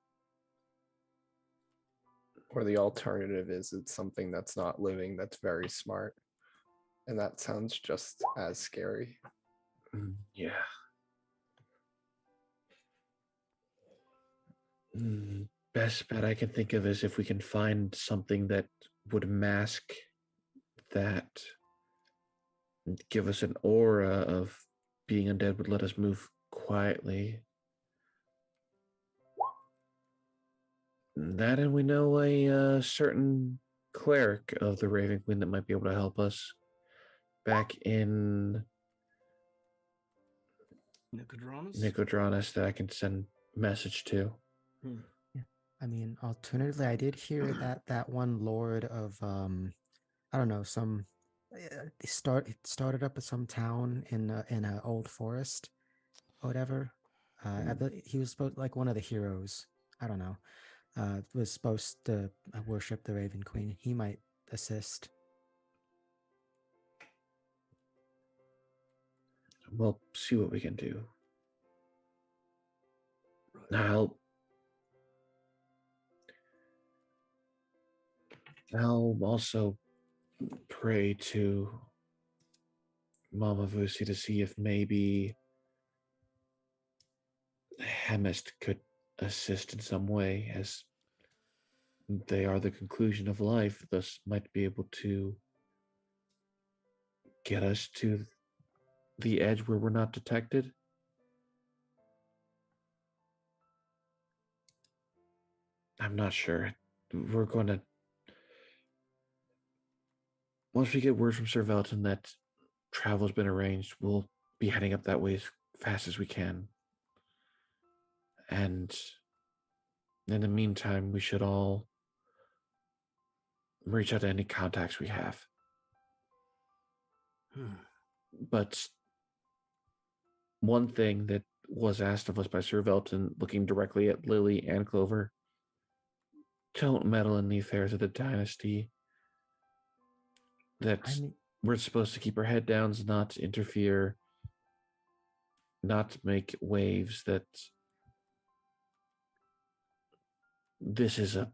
Or the alternative is it's something that's not living, that's very smart. And that sounds just as scary. Yeah. Best bet I can think of is if we can find something that would mask that, give us an aura of being undead, would let us move quietly. That, and we know a certain cleric of the Raven Queen that might be able to help us back in Nicodranus that I can send message to. Yeah. I mean, alternatively, I did hear that that one lord of I don't know, some it started up at some town in a old forest or whatever. He was supposed like one of the heroes. I don't know. Was supposed to worship the Raven Queen. He might assist. We'll see what we can do. I'll also pray to Mama Vusi to see if maybe Hemist could assist in some way, as they are the conclusion of life, thus might be able to get us to the edge where we're not detected. I'm not sure. We're going to, once we get word from Sir Velton that travel's been arranged, we'll be heading up that way as fast as we can. And in the meantime, we should all reach out to any contacts we have. But one thing that was asked of us by Sir Velton, looking directly at Lily and Clover: don't meddle in the affairs of the dynasty. That we're supposed to keep our head down, not interfere, not make waves. That this is a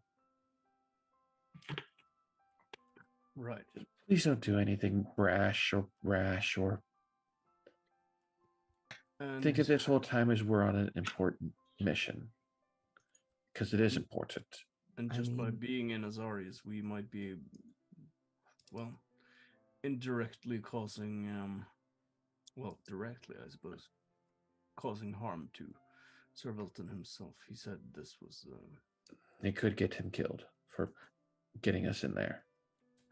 right. Please don't do anything brash or rash, or think of this whole time as we're on an important mission, because it is important. And just by being in Azarius, we might be, well, indirectly causing, well, directly, I suppose, causing harm to Sir Velton himself. He said this was... It could get him killed for getting us in there.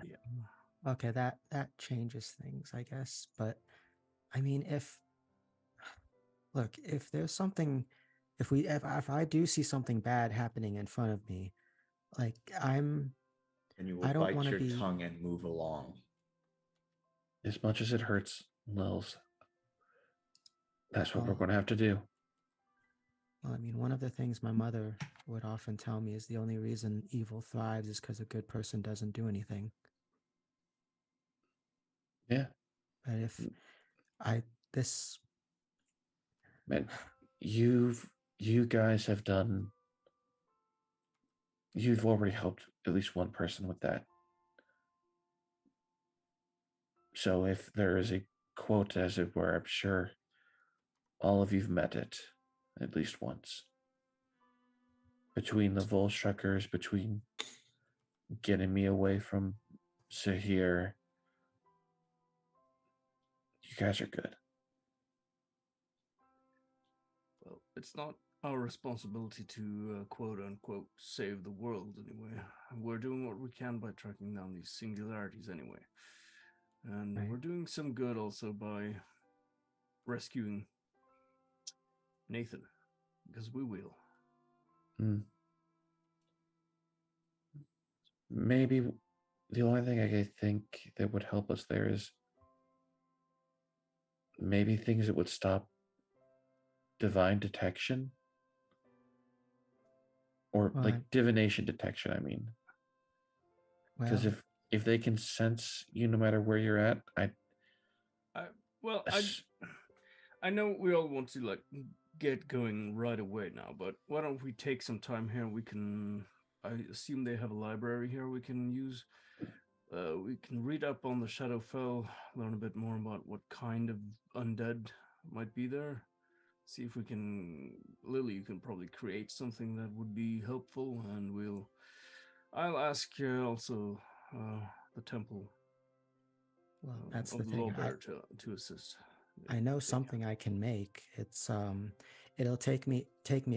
Yeah. Okay, that changes things, I guess. But I mean, if there's something, if I do see something bad happening in front of me, like And you will I don't bite want to your be tongue and move along. As much as it hurts, Lils, that's what we're Well, going to have to do. Well, I mean, one of the things my mother would often tell me is the only reason evil thrives is because a good person doesn't do anything. Yeah. But if this, Man, you guys have done, you've already helped at least one person with that. So if there is a quote, as it were, I'm sure all of you've met it at least once. Between the Volstruckers, between getting me away from Sahir, you guys are good. Well, it's not our responsibility to quote unquote save the world anyway. We're doing what we can by tracking down these singularities anyway. And Right. we're doing some good also by rescuing Nathan, because we will. Hmm. Maybe the only thing I could think that would help us there is maybe things that would stop divine detection or Well, like divination detection. I mean, because well, if they can sense you no matter where you're at, Well, I know we all want to like get going right away now, but why don't we take some time here? We can. I assume they have a library here we can use. We can read up on the Shadowfell, learn a bit more about what kind of undead might be there. See if we can. Lily, you can probably create something that would be helpful, and I'll ask also the temple well, that's the of the thing. Lawbearer to assist. I know if they can. something I can make. It'll take me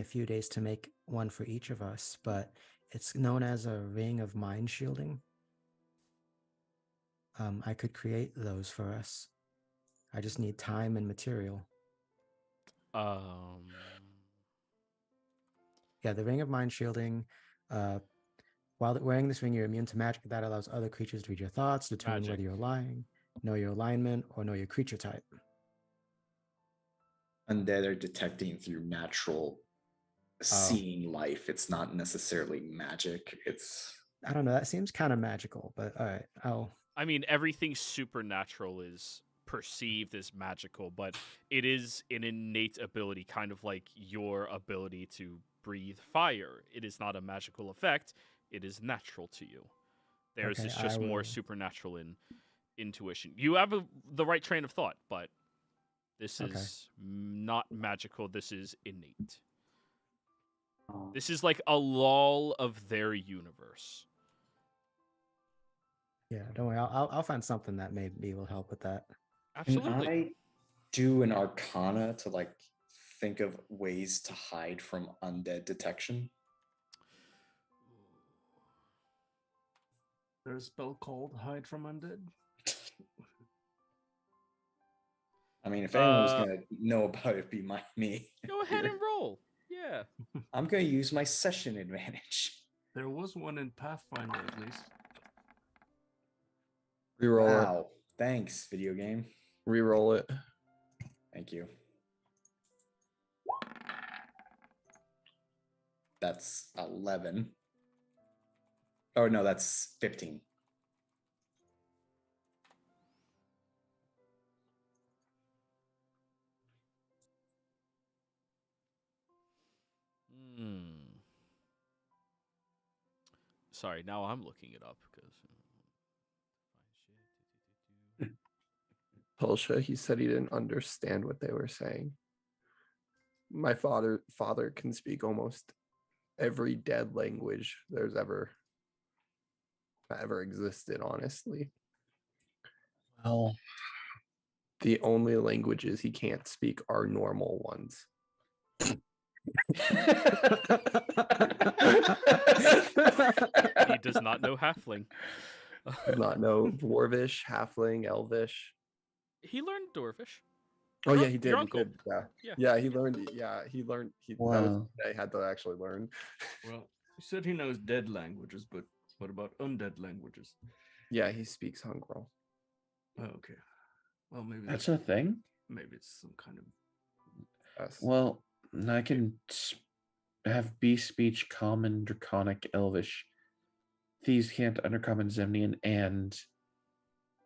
a few days to make one for each of us, but it's known as a ring of mind shielding. I could create those for us. I just need time and material. Yeah, the ring of mind shielding. While wearing this ring, you're immune to magic that allows other creatures to read your thoughts, determine Magic. whether you're lying, know your alignment, or know your creature type. Undead are detecting through natural seeing life. It's not necessarily magic. It's I don't know. That seems kind of magical, but all right. I mean, everything supernatural is perceived as magical, but it is an innate ability, kind of like your ability to breathe fire. It is not a magical effect, it is natural to you. Theirs Okay, is just I more will- supernatural in intuition. You have the right train of thought, but this Okay. is not magical, this is innate. This is like a lull of their universe. Yeah, don't worry. I'll find something that maybe will help with that. Can Absolutely. I do an arcana to like think of ways to hide from undead detection? There's a spell called Hide from Undead. I mean, if anyone was gonna know about it, it'd be me. Go ahead here. and roll. Yeah. I'm gonna use my session advantage. There was one in Pathfinder at least. Reroll it. Wow. Thanks, video game. Reroll it. Thank you. That's 11. Oh no, that's 15. Sorry, now I'm looking it up because. Pulsha, he said he didn't understand what they were saying. My father can speak almost every dead language there's ever existed, honestly. well, The only languages he can't speak are normal ones. He does not know halfling. Does not know Dwarvish, Halfling, Elvish. He learned Dwarvish. Oh Your- yeah, he did. your He uncle. did. Yeah. Yeah. Yeah, he learned. Yeah, he learned. That was Wow. what I had to actually learn. Well, he said he knows dead languages, but what about undead languages? Yeah, he speaks Hungral. Oh, okay. Well, maybe that's a thing. maybe it's some kind of. Yes. Well, I can have beast speech, common, draconic, elvish. Thieves can't, undercommon, Zemnian, and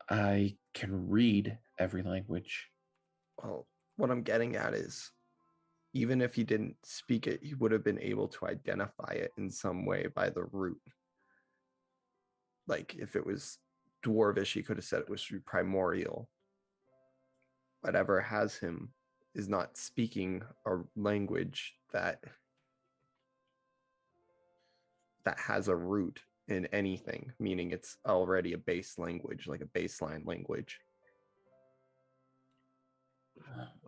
I can read every language. Well, what I'm getting at is, even if he didn't speak it, he would have been able to identify it in some way by the root. Like if it was Dwarvish, he could have said it was through primordial. Whatever has him is not speaking a language that has a root in anything, meaning it's already a base language, like a baseline language.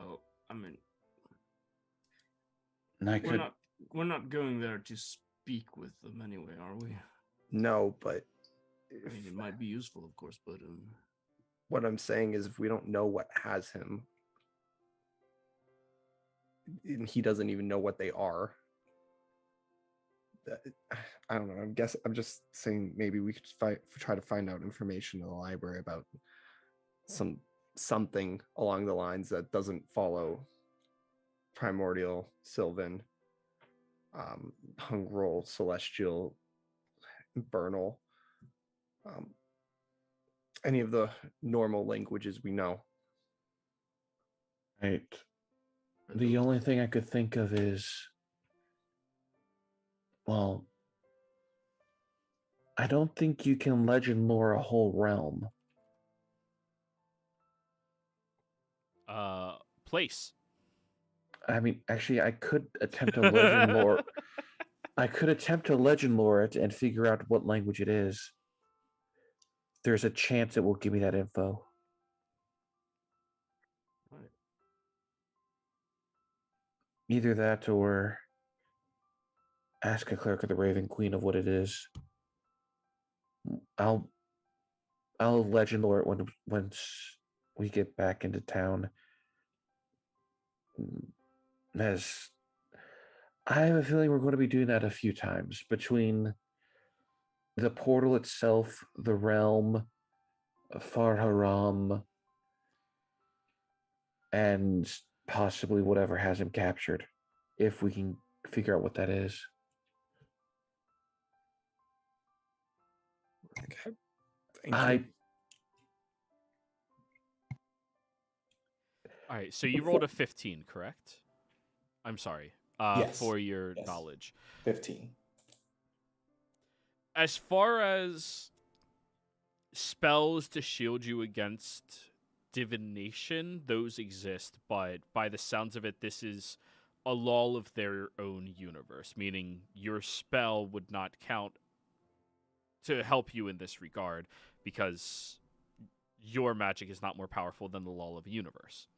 Oh, I mean, And I could. we're not going there to speak with them anyway, are we? No, but I mean, it might be useful, of course, but what I'm saying is if we don't know what has him, and he doesn't even know what they are, I don't know. I'm just saying maybe we could try to find out information in the library about something along the lines that doesn't follow primordial, Sylvan, Hungrol, Celestial, Infernal, any of the normal languages we know. Right. The only thing I could think of is, well, I don't think you can legend lore a whole realm. Place. I mean, actually, I could attempt to legend lore. I could attempt to legend lore it and figure out what language it is. There's a chance it will give me that info. Either that or ask a cleric of the Raven Queen of what it is. I'll legend lore it once we get back into town. As I have a feeling we're going to be doing that a few times between the portal itself, the realm, Far Haram, and possibly whatever has him captured, if we can figure out what that is. Okay. Thank you. All right, so you rolled a 15, correct? I'm sorry. Yes. For your Yes. knowledge. 15. As far as spells to shield you against divination, those exist, but by the sounds of it, this is a law of their own universe, meaning your spell would not count to help you in this regard because your magic is not more powerful than the law of the universe.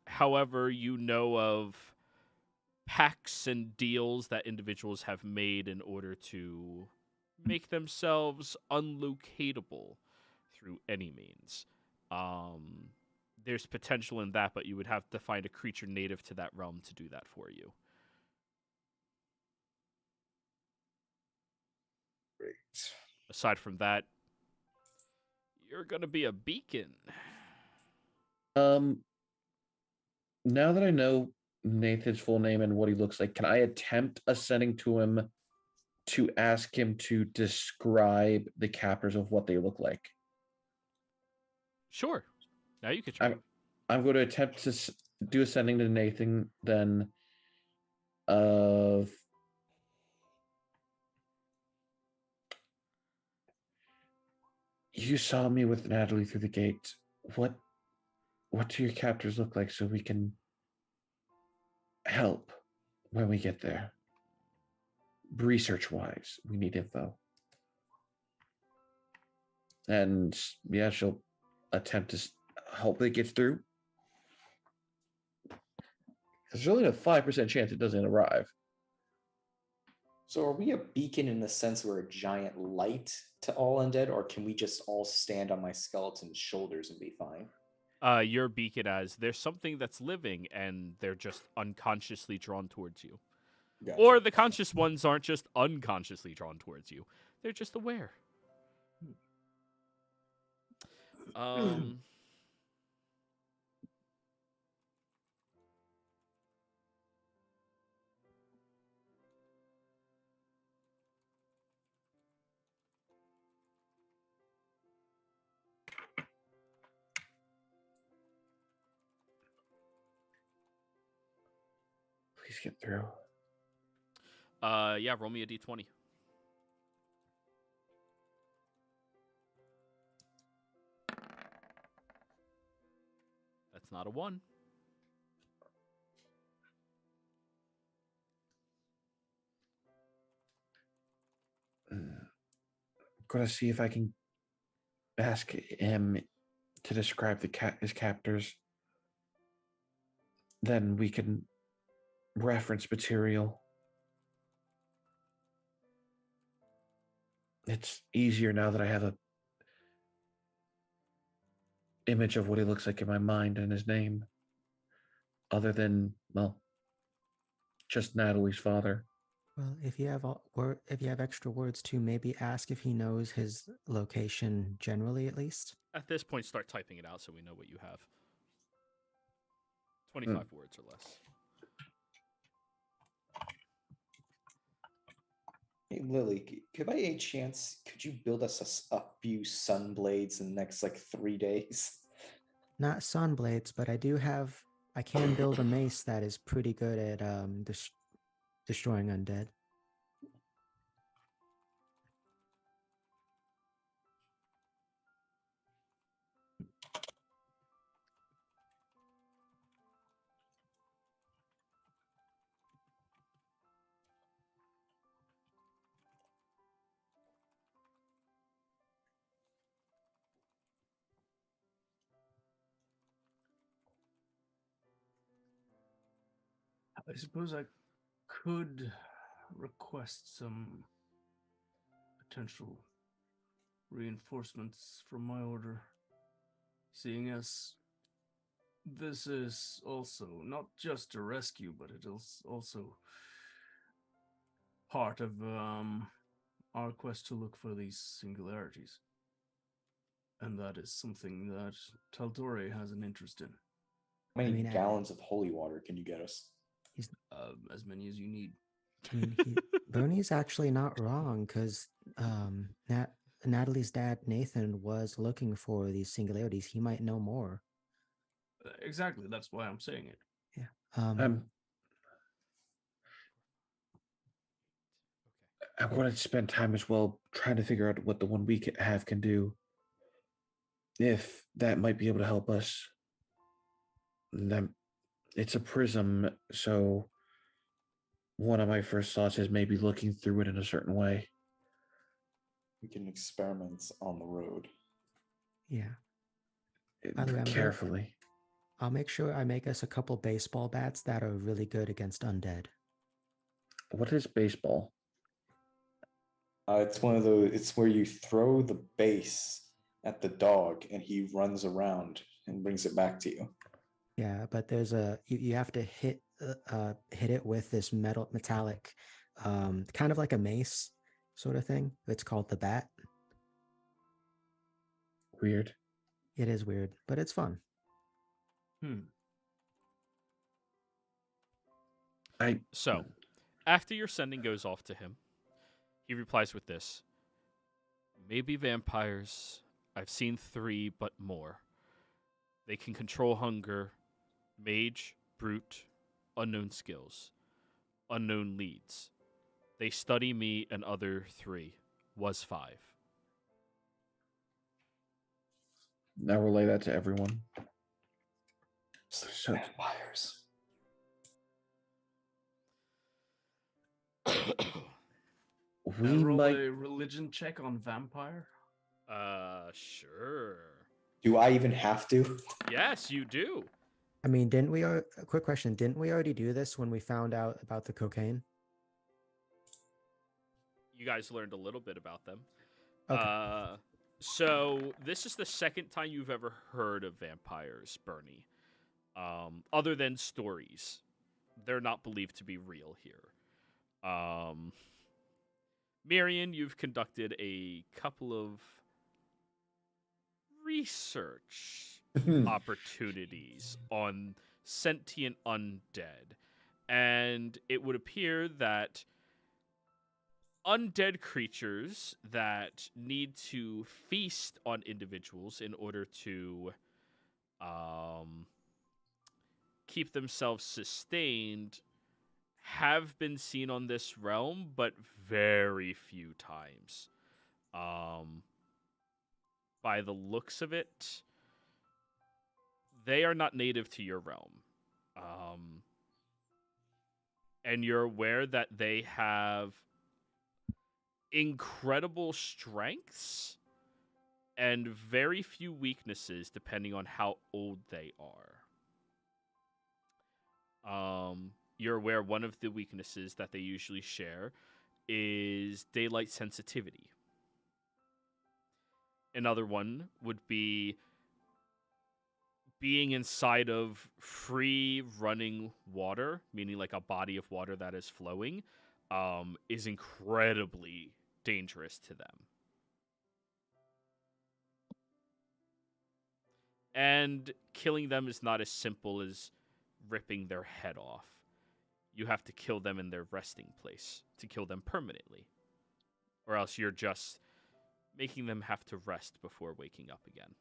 However, you know of pacts and deals that individuals have made in order to make themselves unlocatable through any means. There's potential in that, but you would have to find a creature native to that realm to do that for you. Great. Aside from that, you're going to be a beacon. Now that I know Nathan's full name and what he looks like, can I attempt ascending to him to ask him to describe the captors of what they look like? Sure. Now you can try. I'm going to attempt to do ascending to Nathan then of you saw me with Natalie through the gate. What do your captors look like so we can help when we get there? Research wise, we need info. And yeah, she'll attempt to hope it gets through. There's only a 5% chance it doesn't arrive. So are we a beacon in the sense we're a giant light to all undead, or can we just all stand on my skeleton's shoulders and be fine? Your beacon as there's something that's living and they're just unconsciously drawn towards you. Gotcha. Or the conscious ones aren't just unconsciously drawn towards you. They're just aware. Please get through. Yeah, roll me a d20. That's not a 1. I'm gonna see if I can ask him to describe his captors. Then we can reference material. It's easier now that I have a image of what he looks like in my mind and his name. Other than, well, just Natalie's father. Well, if you have extra words too, maybe ask if he knows his location generally, at least. At this point, start typing it out so we know what you have. 25 Hmm. words or less. Hey, Lily, could by any chance, could you build us a few sun blades in the next like 3 days? Not sun blades, but I can build a mace that is pretty good at destroying undead. I suppose I could request some potential reinforcements from my order, seeing as this is also not just a rescue, but it is also part of our quest to look for these singularities. And that is something that Tal'Dorei has an interest in. How many mean, I- gallons of holy water can you get us? As many as you need. I mean, Bernie's actually not wrong because Natalie's dad Nathan was looking for these singularities. He might know more. Exactly, that's why I'm saying it. Yeah. I want to spend time as well trying to figure out what the one we have can do. If that might be able to help us. Then it's a prism, so one of my first thoughts is maybe looking through it in a certain way. We can experiment on the road. Yeah. By the way, Carefully. I'll make sure I make us a couple baseball bats that are really good against undead. What is baseball? It's one of those. It's where you throw the base at the dog, and he runs around and brings it back to you. Yeah, but there's you have to hit it with this metallic, kind of like a mace sort of thing. It's called the bat. Weird. It is weird, but it's fun. So, after your sending goes off to him, he replies with this. Maybe vampires. I've seen 3, but more. They can control hunger, mage, brute, unknown skills, unknown leads. They study me and other 3, was 5. Now relay that to everyone. So vampires. We roll might. a religion check on vampire. Sure. Do I even have to? Yes, you do. I mean, didn't we? A quick question: didn't we already do this when we found out about the cocaine? You guys learned a little bit about them. Okay. So this is the second time you've ever heard of vampires, Bernie. Other than stories, they're not believed to be real here. Marion, you've conducted a couple of research opportunities on sentient undead, and it would appear that undead creatures that need to feast on individuals in order to keep themselves sustained have been seen on this realm, but very few times. By the looks of it, they are not native to your realm. And you're aware that they have incredible strengths and very few weaknesses depending on how old they are. You're aware one of the weaknesses that they usually share is daylight sensitivity. Another one would be being inside of free running water, meaning like a body of water that is flowing, is incredibly dangerous to them. And killing them is not as simple as ripping their head off. You have to kill them in their resting place to kill them permanently. Or else you're just making them have to rest before waking up again.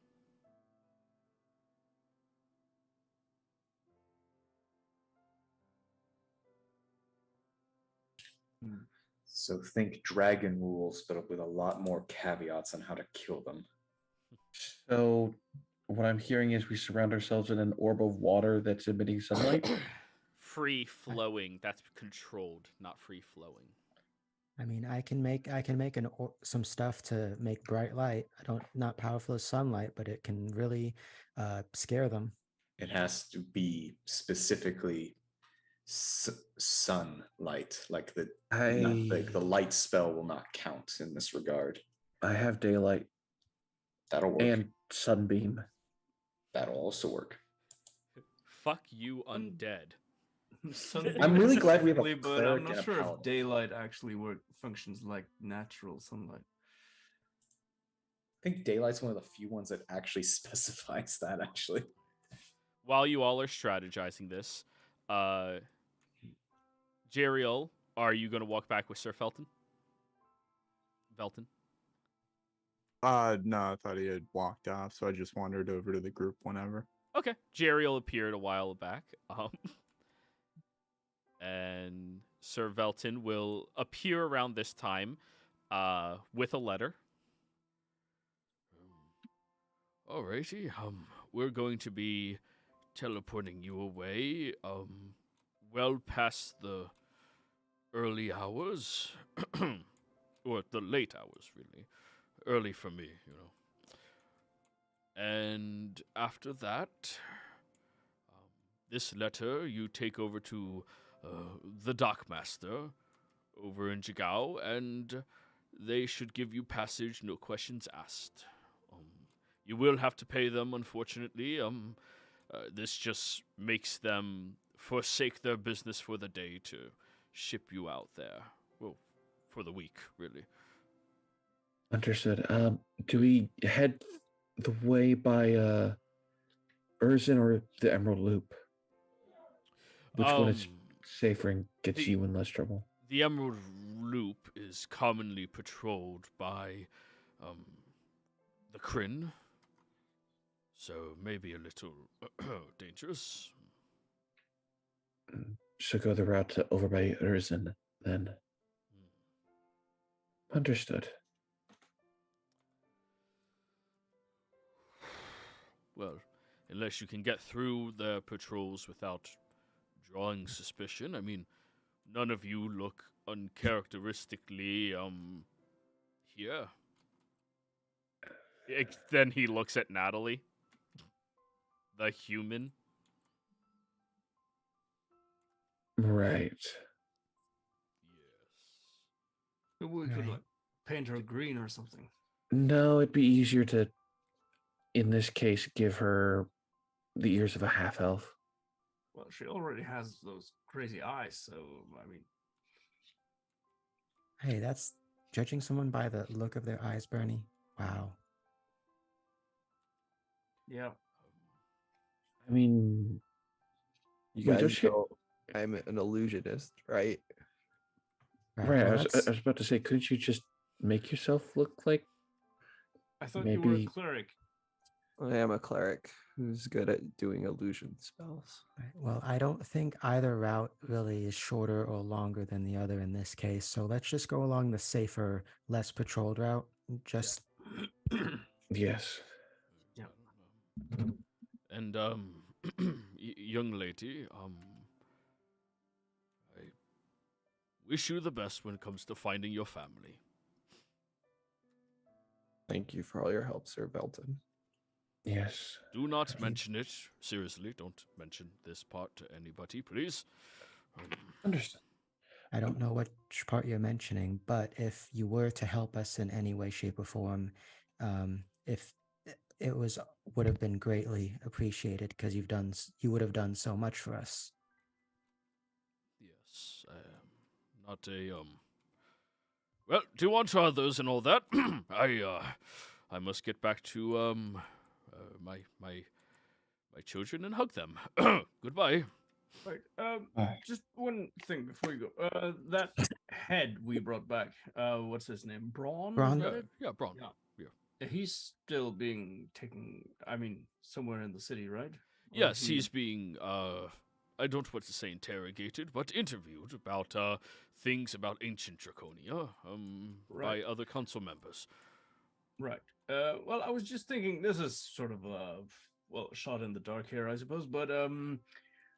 So think dragon rules, but with a lot more caveats on how to kill them. So, what I'm hearing is we surround ourselves in an orb of water that's emitting sunlight. Free flowing. That's controlled, not free flowing. I mean, I can make some stuff to make bright light. Not powerful as sunlight, but it can really scare them. It has to be specifically sunlight, like the light spell will not count in this regard. I have daylight That'll work. and sunbeam. That'll also work. Fuck you, undead. I'm really glad we have a But cleric I'm not and a sure if paladin. daylight actually functions like natural sunlight. I think daylight's one of the few ones that actually specifies that, actually. While you all are strategizing this, Jeriel, are you going to walk back with Sir Felton? Velton? No, I thought he had walked off, so I just wandered over to the group whenever. Okay. Jeriel appeared a while back. And Sir Velton will appear around this time with a letter. Alrighty, we're going to be teleporting you away, well past the early hours, or the late hours, really. Early for me, you know. And after that, this letter you take over to the Dockmaster over in Jigao, and they should give you passage, no questions asked. You will have to pay them, unfortunately. This just makes them forsake their business for the day to ship you out there. Well, for the week, really. Understood. Do we head the way by Urzin or the Emerald Loop? Which one is safer and gets you in less trouble? The Emerald Loop is commonly patrolled by the Kryn, so maybe a little dangerous. So go the route to over by Urzin, then. Understood. Well, unless you can get through the patrols without drawing suspicion. I mean, none of you look uncharacteristically, here. Then he looks at Natalie. The human. Right. Yes. Maybe we could Right. like paint her green or something. No, it'd be easier to, in this case, give her the ears of a half-elf. Well, she already has those crazy eyes, so I mean, Hey, that's judging someone by the look of their eyes, Bernie. Wow. yeah. I mean, You Wait, guys does she- know I'm an illusionist, right? right, well, I was that's- about to say, couldn't you just make yourself look like... I thought you were a Maybe- cleric. I am a cleric who's good at doing illusion spells. Right, well, I don't think either route really is shorter or longer than the other in this case. So let's just go along the safer, less patrolled route. Just Yes. Yeah. And young lady, I wish you the best when it comes to finding your family. Thank you for all your help, Sir Belton. Yes. Do not mention it. Seriously, don't mention this part to anybody, please. Understood. I don't know which part you're mentioning, but if you were to help us in any way, shape, or form, if it would have been greatly appreciated because you would have done so much for us. Yes, not a Well, do you want others and all that? I must get back to my children and hug them. Goodbye. Right. Bye. Just one thing before you go. That head we brought back. What's his name? Braun. Braun? Is that Yeah, it? yeah, Braun. Yeah. Yeah. He's still being taken. I mean, somewhere in the city, right? Or Yes, he- he's being I don't want to say interrogated, but interviewed about things about ancient Draconia by Right. other council members. Right. Well, I was just thinking. This is sort of a shot in the dark here, I suppose. But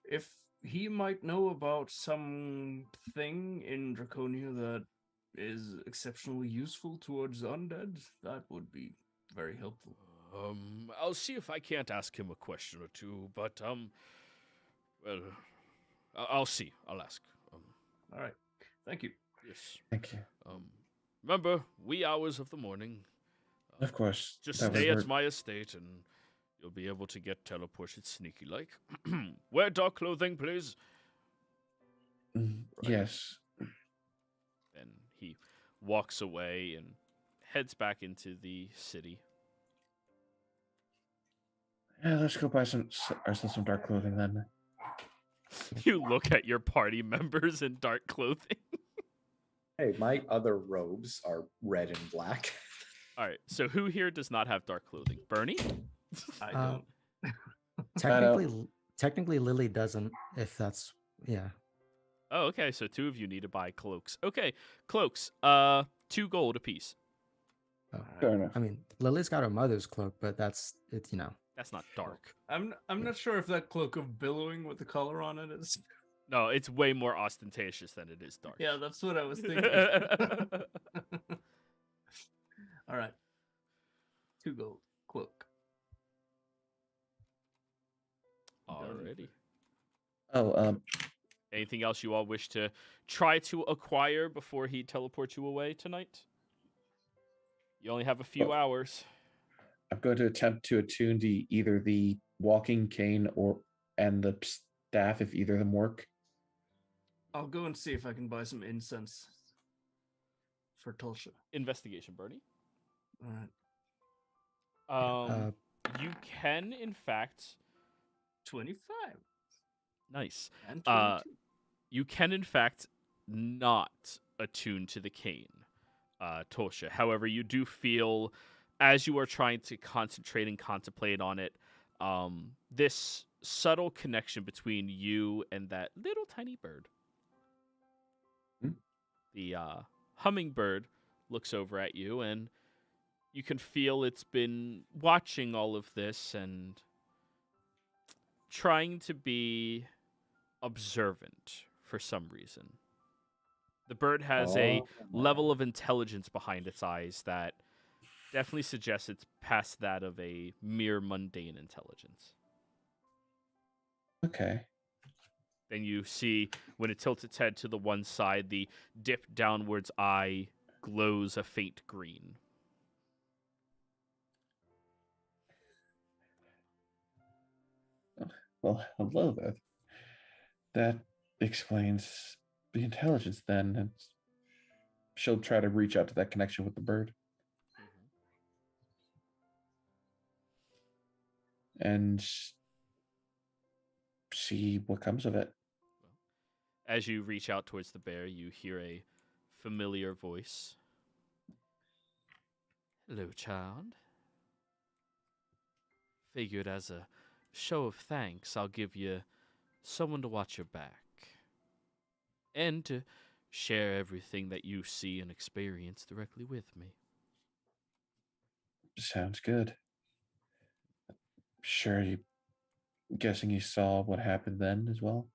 if he might know about something in Draconia that is exceptionally useful towards undead, that would be very helpful. I'll see if I can't ask him a question or two, but well, I'll see. I'll ask. All right. Thank you. Yes. Thank you. Remember, wee hours of the morning. Of course. Just that was stay at where- my estate, and you'll be able to get teleported sneaky like. Wear dark clothing, please. Yes. And he walks away and heads back into the city. Yeah, let's go buy ourselves some dark clothing then. You look at your party members in dark clothing. Hey, my other robes are red and black. All right, so who here does not have dark clothing? Bernie? I Uh, don't. Technically, Lily doesn't. If that's yeah. Oh, okay, so two of you need to buy cloaks. Okay, cloaks. 2 gold apiece. Oh. Fair enough. I mean, Lily's got her mother's cloak, but that's it. You know. That's not dark. I'm not sure if that cloak of billowing with the color on it is. No, it's way more ostentatious than it is dark. Yeah, that's what I was thinking. All right. 2 gold cloak. Alrighty. Oh, Anything else you all wish to try to acquire before he teleports you away tonight? You only have a few hours. I'm going to attempt to attune to either the walking cane and the staff if either of them work. I'll go and see if I can buy some incense for Tulsa. Investigation, Bernie. All right. You can, in fact, 25 nice. and 22. You can, in fact, not attune to the cane, Tosha. However, you do feel, as you are trying to concentrate and contemplate on it, this subtle connection between you and that little tiny bird. Hmm? The hummingbird looks over at you, and you can feel it's been watching all of this and trying to be observant for some reason. The bird has a level of intelligence behind its eyes that definitely suggests it's past that of a mere mundane intelligence. Okay. Then you see, when it tilts its head to the one side, the dipped downwards eye glows a faint green. Well, hello there. That explains the intelligence then. And she'll try to reach out to that connection with the bird. And see what comes of it. As you reach out towards the bear, you hear a familiar voice. Hello, child. Figured as a show of thanks, I'll give you someone to watch your back. And to share everything that you see and experience directly with me. Sounds good. Sure, guessing you saw what happened then as well?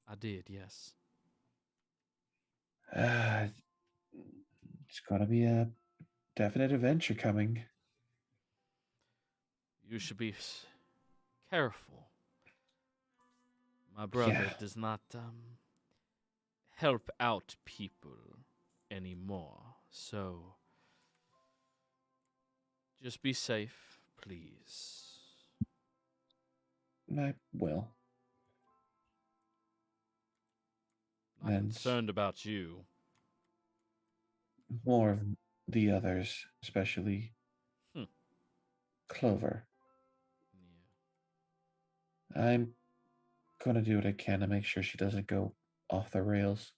I did, yes. It's going to be a definite adventure coming. You should be careful. My brother Yeah. does not help out people anymore. So just be safe, please. I will. I'm And- concerned about you. more of the others, especially Hmm. Clover. Yeah. I'm gonna do what I can to make sure she doesn't go off the rails.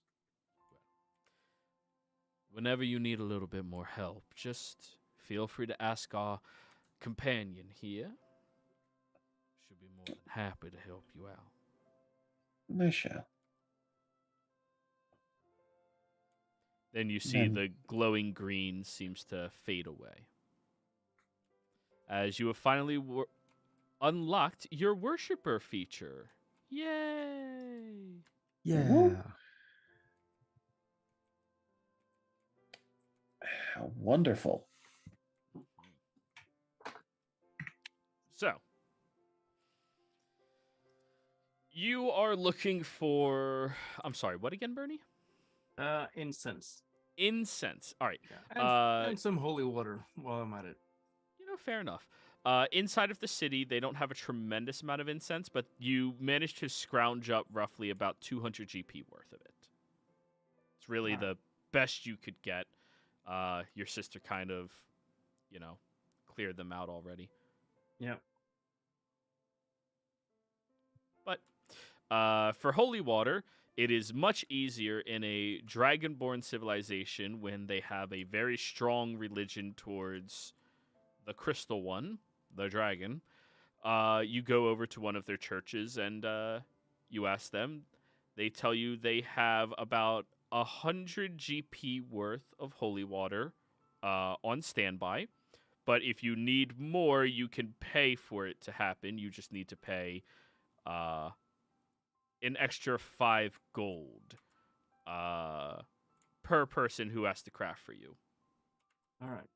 Whenever you need a little bit more help, just feel free to ask our companion here. She'll be more than happy to help you out. I shall. Then you see Then- the glowing green seems to fade away. As you have finally unlocked your worshiper feature. Yay! Yeah. How wonderful. So, you are looking for. I'm sorry, what again, Bernie? Incense. Incense. All right. Yeah. And some holy water while I'm at it. Fair enough. Inside of the city, they don't have a tremendous amount of incense, but you managed to scrounge up roughly about 200 GP worth of it. It's really the best you could get. Your sister kind of, cleared them out already. Yeah. But for holy water, it is much easier in a dragonborn civilization when they have a very strong religion towards the crystal one, the dragon. You go over to one of their churches and you ask them. They tell you they have about 100 GP worth of holy water on standby. But if you need more, you can pay for it to happen. You just need to pay an extra 5 gold per person who has to craft for you. All right.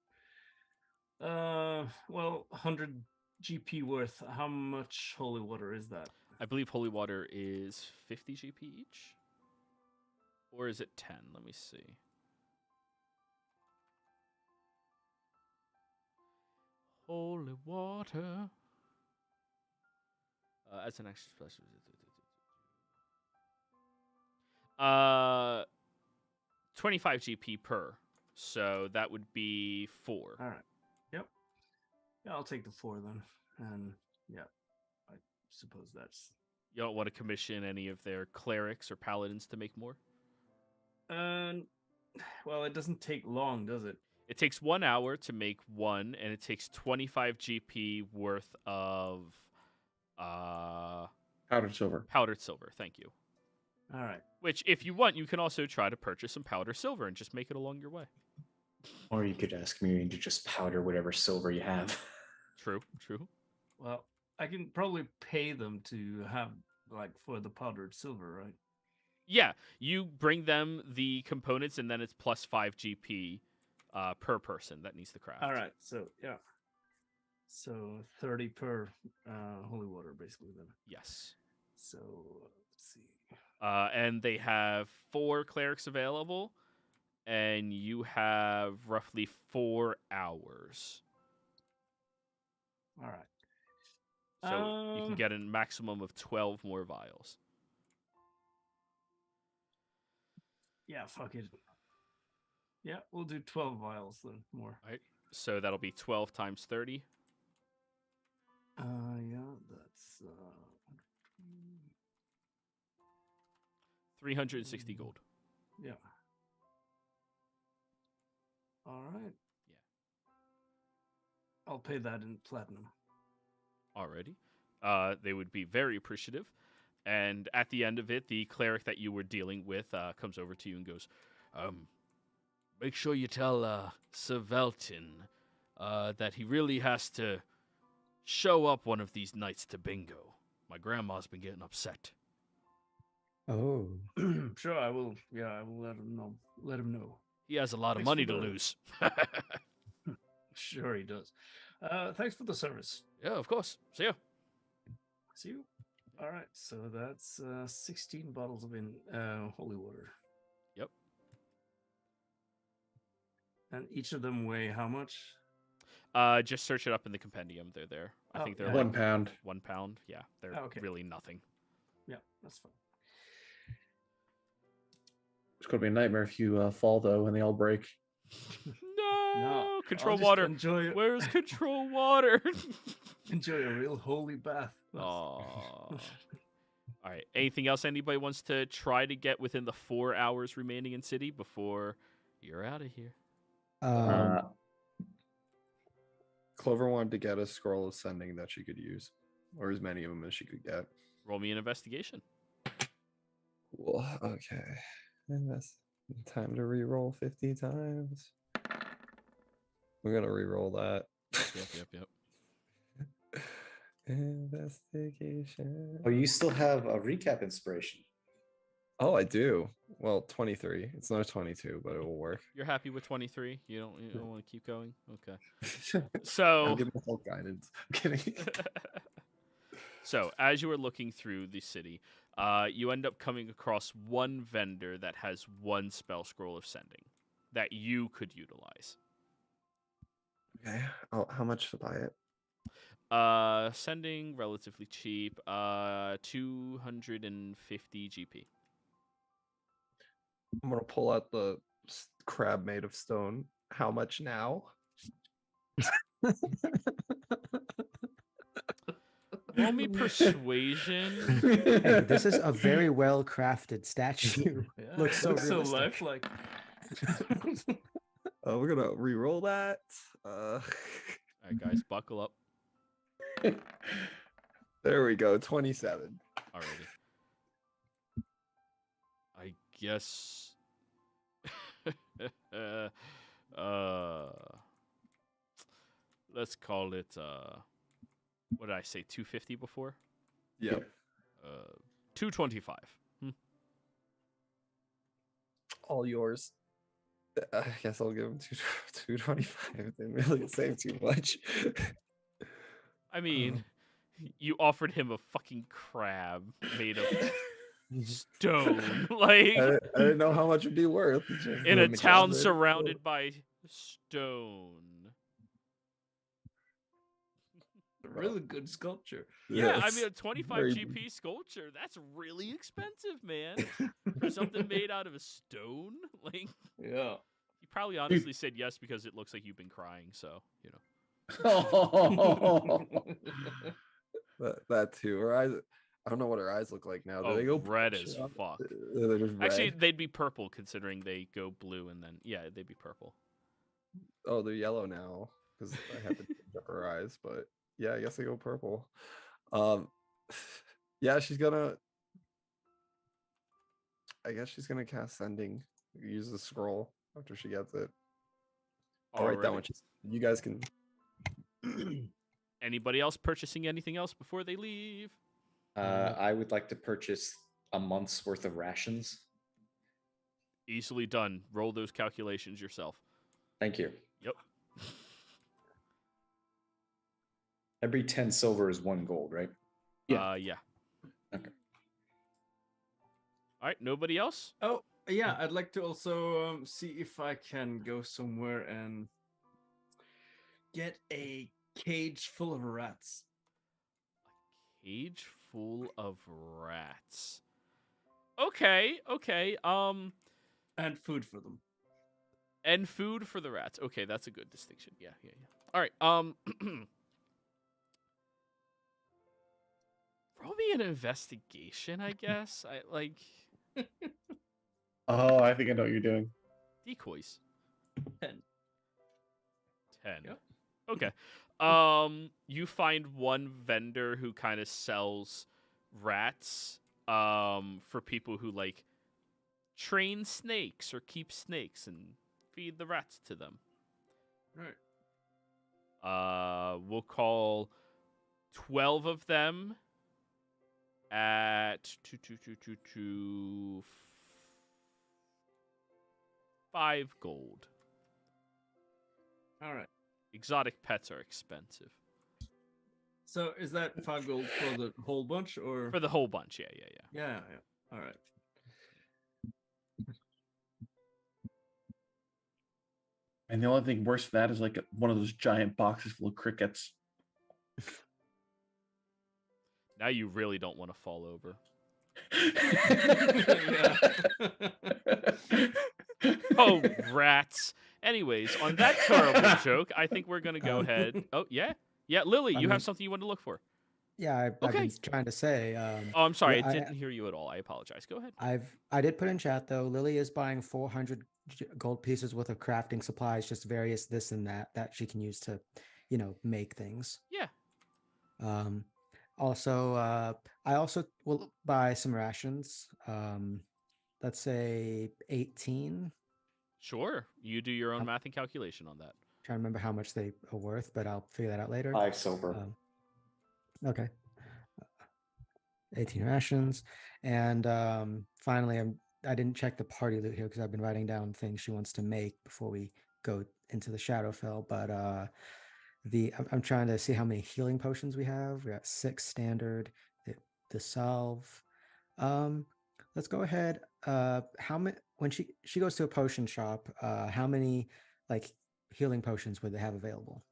Well, 100 GP worth. How much holy water is that? I believe holy water is 50 GP each. Or is it 10? Let me see. Holy water. As an extra special. 25 GP per. So that would be 4. All right. Yep. Yeah, I'll take the 4 then. And yeah, I suppose that's. You don't want to commission any of their clerics or paladins to make more? Well, it doesn't take long, does it? It takes 1 hour to make one, and it takes 25 GP worth of Powdered silver. powdered silver. Thank you. All right. Which, if you want, you can also try to purchase some powder silver and just make it along your way. Or you could ask Miriam to just powder whatever silver you have. True, true. Well, I can probably pay them to have, for the powdered silver, right? Yeah, you bring them the components, and then it's plus 5 GP per person that needs the craft. All right. So, yeah. So 30 per holy water, basically, then. Yes. So, let's see. And they have 4 clerics available, and you have roughly 4 hours. All right. So you can get a maximum of 12 more vials. Yeah, fuck it. Yeah, we'll do 12 vials then, more. All right. So that'll be 12 times 30. Yeah, that's 360 gold. yeah. All right. Yeah. I'll pay that in platinum. Already. They would be very appreciative. And at the end of it, the cleric that you were dealing with comes over to you and goes, make sure you tell Sir Velton that he really has to show up one of these nights to bingo. My grandma's been getting upset. Oh. Sure, I will. Yeah, I will let him know. Let him know. He has a lot of Thanks money for to the- lose. Sure, he does. Thanks for the service. Yeah, of course. See ya. See you. All right, so that's 16 bottles of holy water. Yep. And each of them weigh how much? Just search it up in the compendium. They're there. I Oh, think they're yeah. 1 like pound. 1 pound. Yeah, they're Oh, okay. really nothing. Yeah, that's fine. It's going to be a nightmare if you fall, though, and they all break. No, I'll control just water. Enjoy, Where's control water? enjoy a real holy bath. Aww. All right. Anything else anybody wants to try to get within the 4 hours remaining in city before you're out of here? Uh, Clover wanted to get a scroll of sending that she could use, or as many of them as she could get. Roll me an investigation. Cool. Okay. Invest. Time to re-roll 50 times. We're gonna re-roll that. Yep. Investigation. oh, you still have a recap inspiration. Oh, I do. Well, 23. It's not a 22, but it will work. You're happy with 23? You don't want to keep going? Okay. I'll So give myself guidance. I'm kidding. So, as you are looking through the city, you end up coming across one vendor that has one spell scroll of sending that you could utilize. Okay. Oh, how much to buy it? Sending relatively cheap, 250 GP. I'm gonna pull out the crab made of stone. How much now? Roll me persuasion. Hey, this is a very well crafted statue. Yeah, Looks so realistic. lifelike. We're gonna re-roll that. All right, guys, buckle up. There we go. 27. Alrighty. I guess. Let's call it. What did I say? 250 before? Yep. 225. All yours. I guess I'll give him 225. Didn't really say too much. I mean, you offered him a fucking crab made of stone, like I didn't know how much it'd be worth. in a town surrounded by stone. Really good sculpture. Yeah, I Yes. mean, a 25 Very- GP sculpture, that's really expensive, man. For something made out of a stone? Like, Yeah. he probably honestly said yes because it looks like you've been crying, so, you know. that too. Her eyes. I don't know what her eyes look like now. Do Oh, they go red as bloodshot? fuck. They're just Actually, red. they'd be purple considering they go blue and then, yeah, they'd be purple. Oh, they're yellow now because I had to change up her eyes. But yeah, I guess they go purple. Yeah, she's gonna. I guess she's gonna cast sending. Use the scroll after she gets it. I'll write down Alrighty. what you guys can. Anybody else purchasing anything else before they leave? I would like to purchase a month's worth of rations. Easily done. Roll those calculations yourself. Thank you. Yep. Every 10 silver is 1 gold, right? Yeah. Yeah. Okay. All right. Nobody else? Oh, yeah. I'd like to also see if I can go somewhere and get a cage full of rats. Cage full of rats. Okay. And food for them. And food for the rats. Okay, that's a good distinction. Yeah. All right. Roll me an investigation, I guess. I like Oh, I think I know what you're doing. decoys. 10. 10. Yep. Okay. You find one vendor who kind of sells rats for people who like train snakes or keep snakes and feed the rats to them. Right. We'll call 12 of them at 5 gold. All right. Exotic pets are expensive. So is that 5 gold for the whole bunch or For the whole bunch, yeah. Yeah. All right. And the only thing worse than that is like one of those giant boxes full of crickets. Now you really don't want to fall over. Oh, rats Anyways, on that terrible joke, I think we're gonna go ahead. Oh yeah, Lily, I you mean- have something you want to look for. Yeah, I've Okay. been trying to say. Oh, I'm sorry, yeah, I didn't hear you at all. I apologize. Go ahead. I did put in chat though. Lily is buying 400 gold pieces worth of crafting supplies, just various this and that she can use to, make things. Yeah. Also, I also will buy some rations. Let's say 18. Sure. You do your own math and calculation on that. Trying to remember how much they are worth, but I'll figure that out later. 5 silver. Okay. 18 rations. And finally, I didn't check the party loot here because I've been writing down things she wants to make before we go into the Shadowfell. But I'm trying to see how many healing potions we have. We got 6 standard. The salve. Let's go ahead. How many? When she goes to a potion shop, how many healing potions would they have available?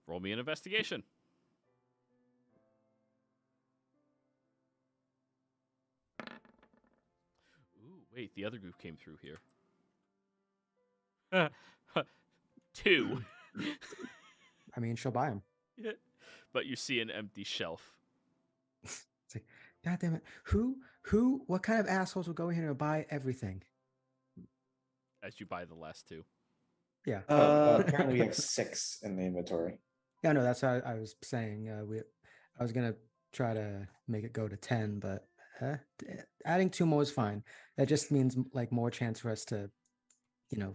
Roll me an investigation. Ooh, wait, the other group came through here. 2. I mean, she'll buy them. Yeah. But you see an empty shelf. It's like, God damn it. What kind of assholes will go in here and buy everything? As you buy the last 2. Yeah. Apparently we have 6 in the inventory. Yeah, no, that's what I was saying. I was going to try to make it go to 10, but adding 2 more is fine. That just means more chance for us to,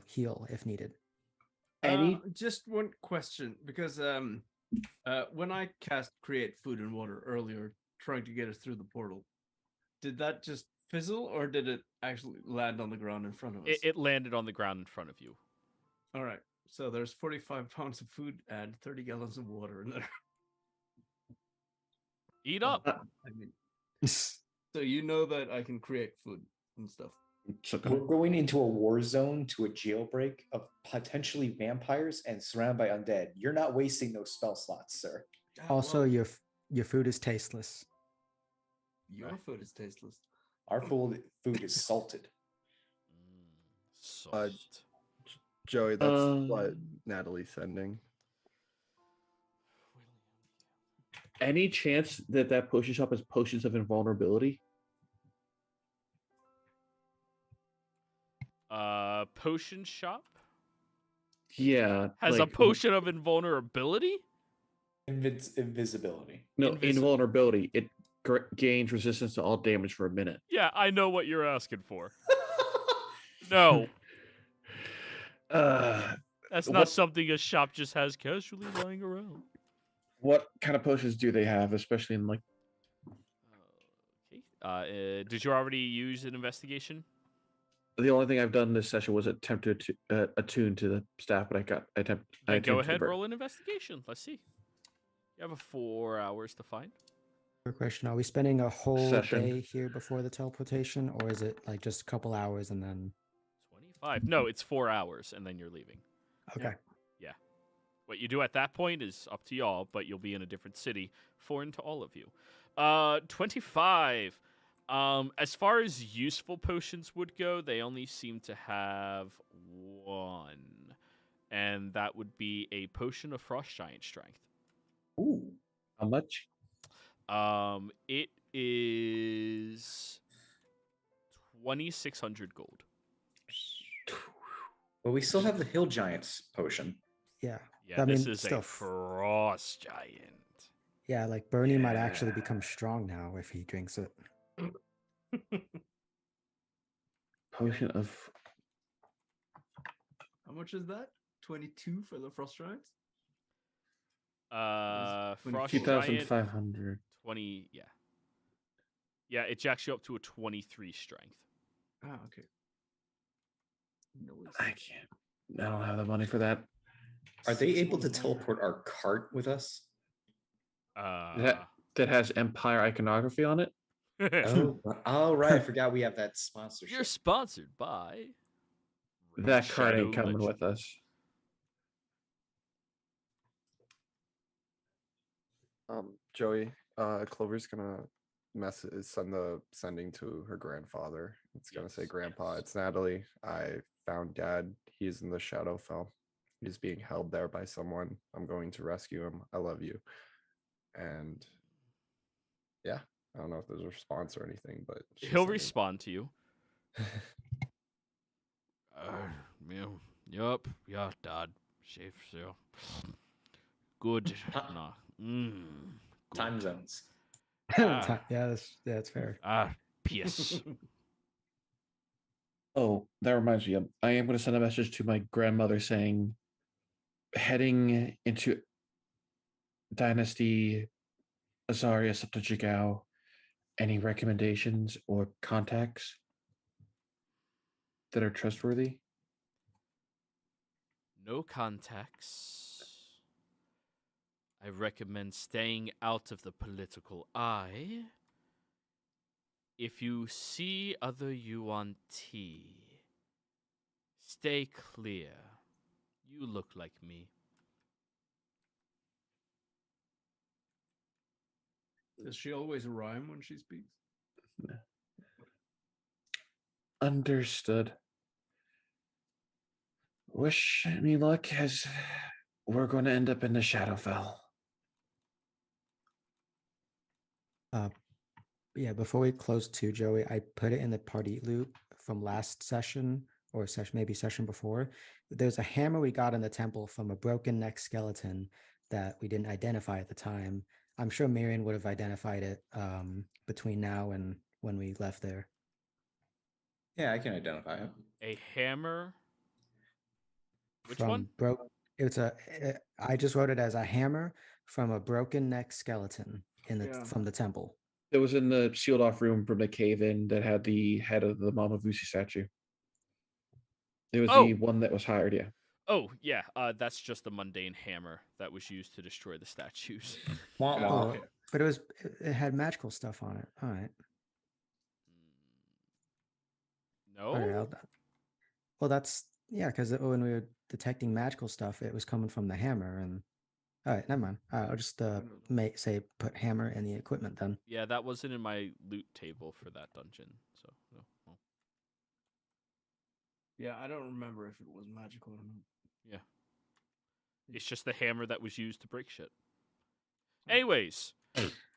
heal if needed. Just one question, because when I cast Create Food and Water earlier, trying to get us through the portal, did that just fizzle, or did it actually land on the ground in front of us? It landed on the ground in front of you. All right. So there's 45 pounds of food and 30 gallons of water in there. Eat up. I mean, so you know that I can create food and stuff. We're going into a war zone to a jailbreak of potentially vampires and surrounded by undead. You're not wasting those spell slots, sir. Also, your food is tasteless. Your food is tasteless. Our food is salted. Salt. Joey, that's what Natalie's sending. Any chance that potion shop has potions of invulnerability? Potion shop Yeah. has a potion of invulnerability. Invisibility. No, invulnerability. It gains resistance to all damage for a minute. Yeah, I know what you're asking for. No. That's not something a shop just has casually lying around. What kind of potions do they have, especially in Okay. Did you already use an investigation? The only thing I've done this session was attempt to attune to the staff, but I Go ahead, roll an investigation. Let's see. You have 4 hours to find. Quick question: are we spending a whole Session. day here before the teleportation, or is it just a couple hours and then? 25. No, it's 4 hours, and then you're leaving. Okay. Yeah. What you do at that point is up to y'all, but you'll be in a different city, foreign to all of you. 25. As far as useful potions would go, they only seem to have 1. And that would be a potion of Frost Giant Strength. Ooh. How much? It is 2,600 gold. But we still have the Hill Giants potion. Yeah. Yeah, I this mean, is still- a Frost Giant. Yeah, Bernie might actually become strong now if he drinks it. Potion of How much is that? 22 for the Frost Giants? Frost 2,500. 20, yeah. Yeah, it jacks you up to a 23 strength. Ah, okay. Noise. I can't. I don't have the money for that. Are they able to teleport our cart with us? That has Empire iconography on it. Oh, all right. I forgot we have that sponsorship. You're sponsored by That card ain't Shadow coming Legend. with us. Joey, Clover's gonna sending to her grandfather. It's gonna say, Yes, Grandpa, yes. it's Natalie. I found Dad. He's in the Shadowfell. He's being held there by someone. I'm going to rescue him. I love you. And yeah, I don't know if there's a response or anything, but she He'll sent me- respond to you. Yeah, yup, yeah, Dad. Safe, so. Good. Nah. Good. Time zones. Ah. Yeah, that's fair. Piss. Oh, that reminds me. I am going to send a message to my grandmother saying, heading into Dynasty Azaria Septuagint, any recommendations or contacts that are trustworthy? No contacts. I recommend staying out of the political eye. If you see other Yuan Ti, stay clear. You look like me. Does she always rhyme when she speaks? Understood. Wish me luck as we're going to end up in the Shadowfell. Yeah, before we close too, Joey, I put it in the party loop from last session or maybe session before. There's a hammer we got in the temple from a broken neck skeleton that we didn't identify at the time. I'm sure Miriam would have identified it between now and when we left there. Yeah, I can identify it. A hammer. Which from one? I just wrote it as a hammer from a broken neck skeleton Yeah. from the temple. It was in the sealed off room from the cave in that had the head of the Mama Vusi statue. It was the one that was hired, yeah. Oh, yeah. That's just a mundane hammer that was used to destroy the statues. Wah, wah. Okay. But it had magical stuff on it. All right. No? All right. Well, that's because when we were detecting magical stuff, it was coming from the hammer. And all right, never mind. I'll just put hammer in the equipment then. Yeah, that wasn't in my loot table for that dungeon. So, no. Well, Yeah, I don't remember if it was magical or not. yeah. It's just the hammer that was used to break shit. Anyways,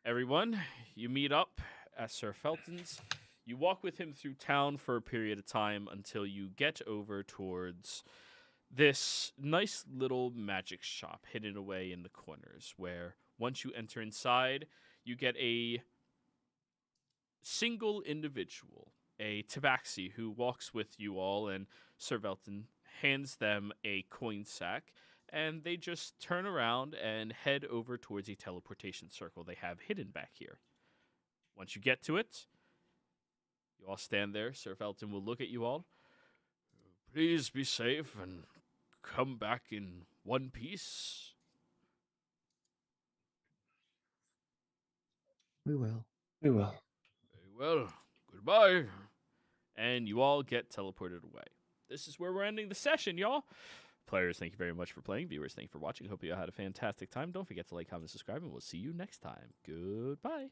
everyone, you meet up at Sir Felton's. You walk with him through town for a period of time until you get over towards this nice little magic shop hidden away in the corners, where once you enter inside, you get a single individual, a tabaxi, who walks with you all, and Sir Velton hands them a coin sack, and they just turn around and head over towards a teleportation circle they have hidden back here. Once you get to it, you all stand there. Sir Felton will look at you all. Please be safe and come back in one piece. We will. We will. Very well. Goodbye. And you all get teleported away. This is where we're ending the session, y'all. Players, thank you very much for playing. Viewers, thank you for watching. Hope you all had a fantastic time. Don't forget to like, comment, subscribe, and we'll see you next time. Goodbye.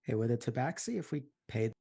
Hey, with a tabaxi, if we paid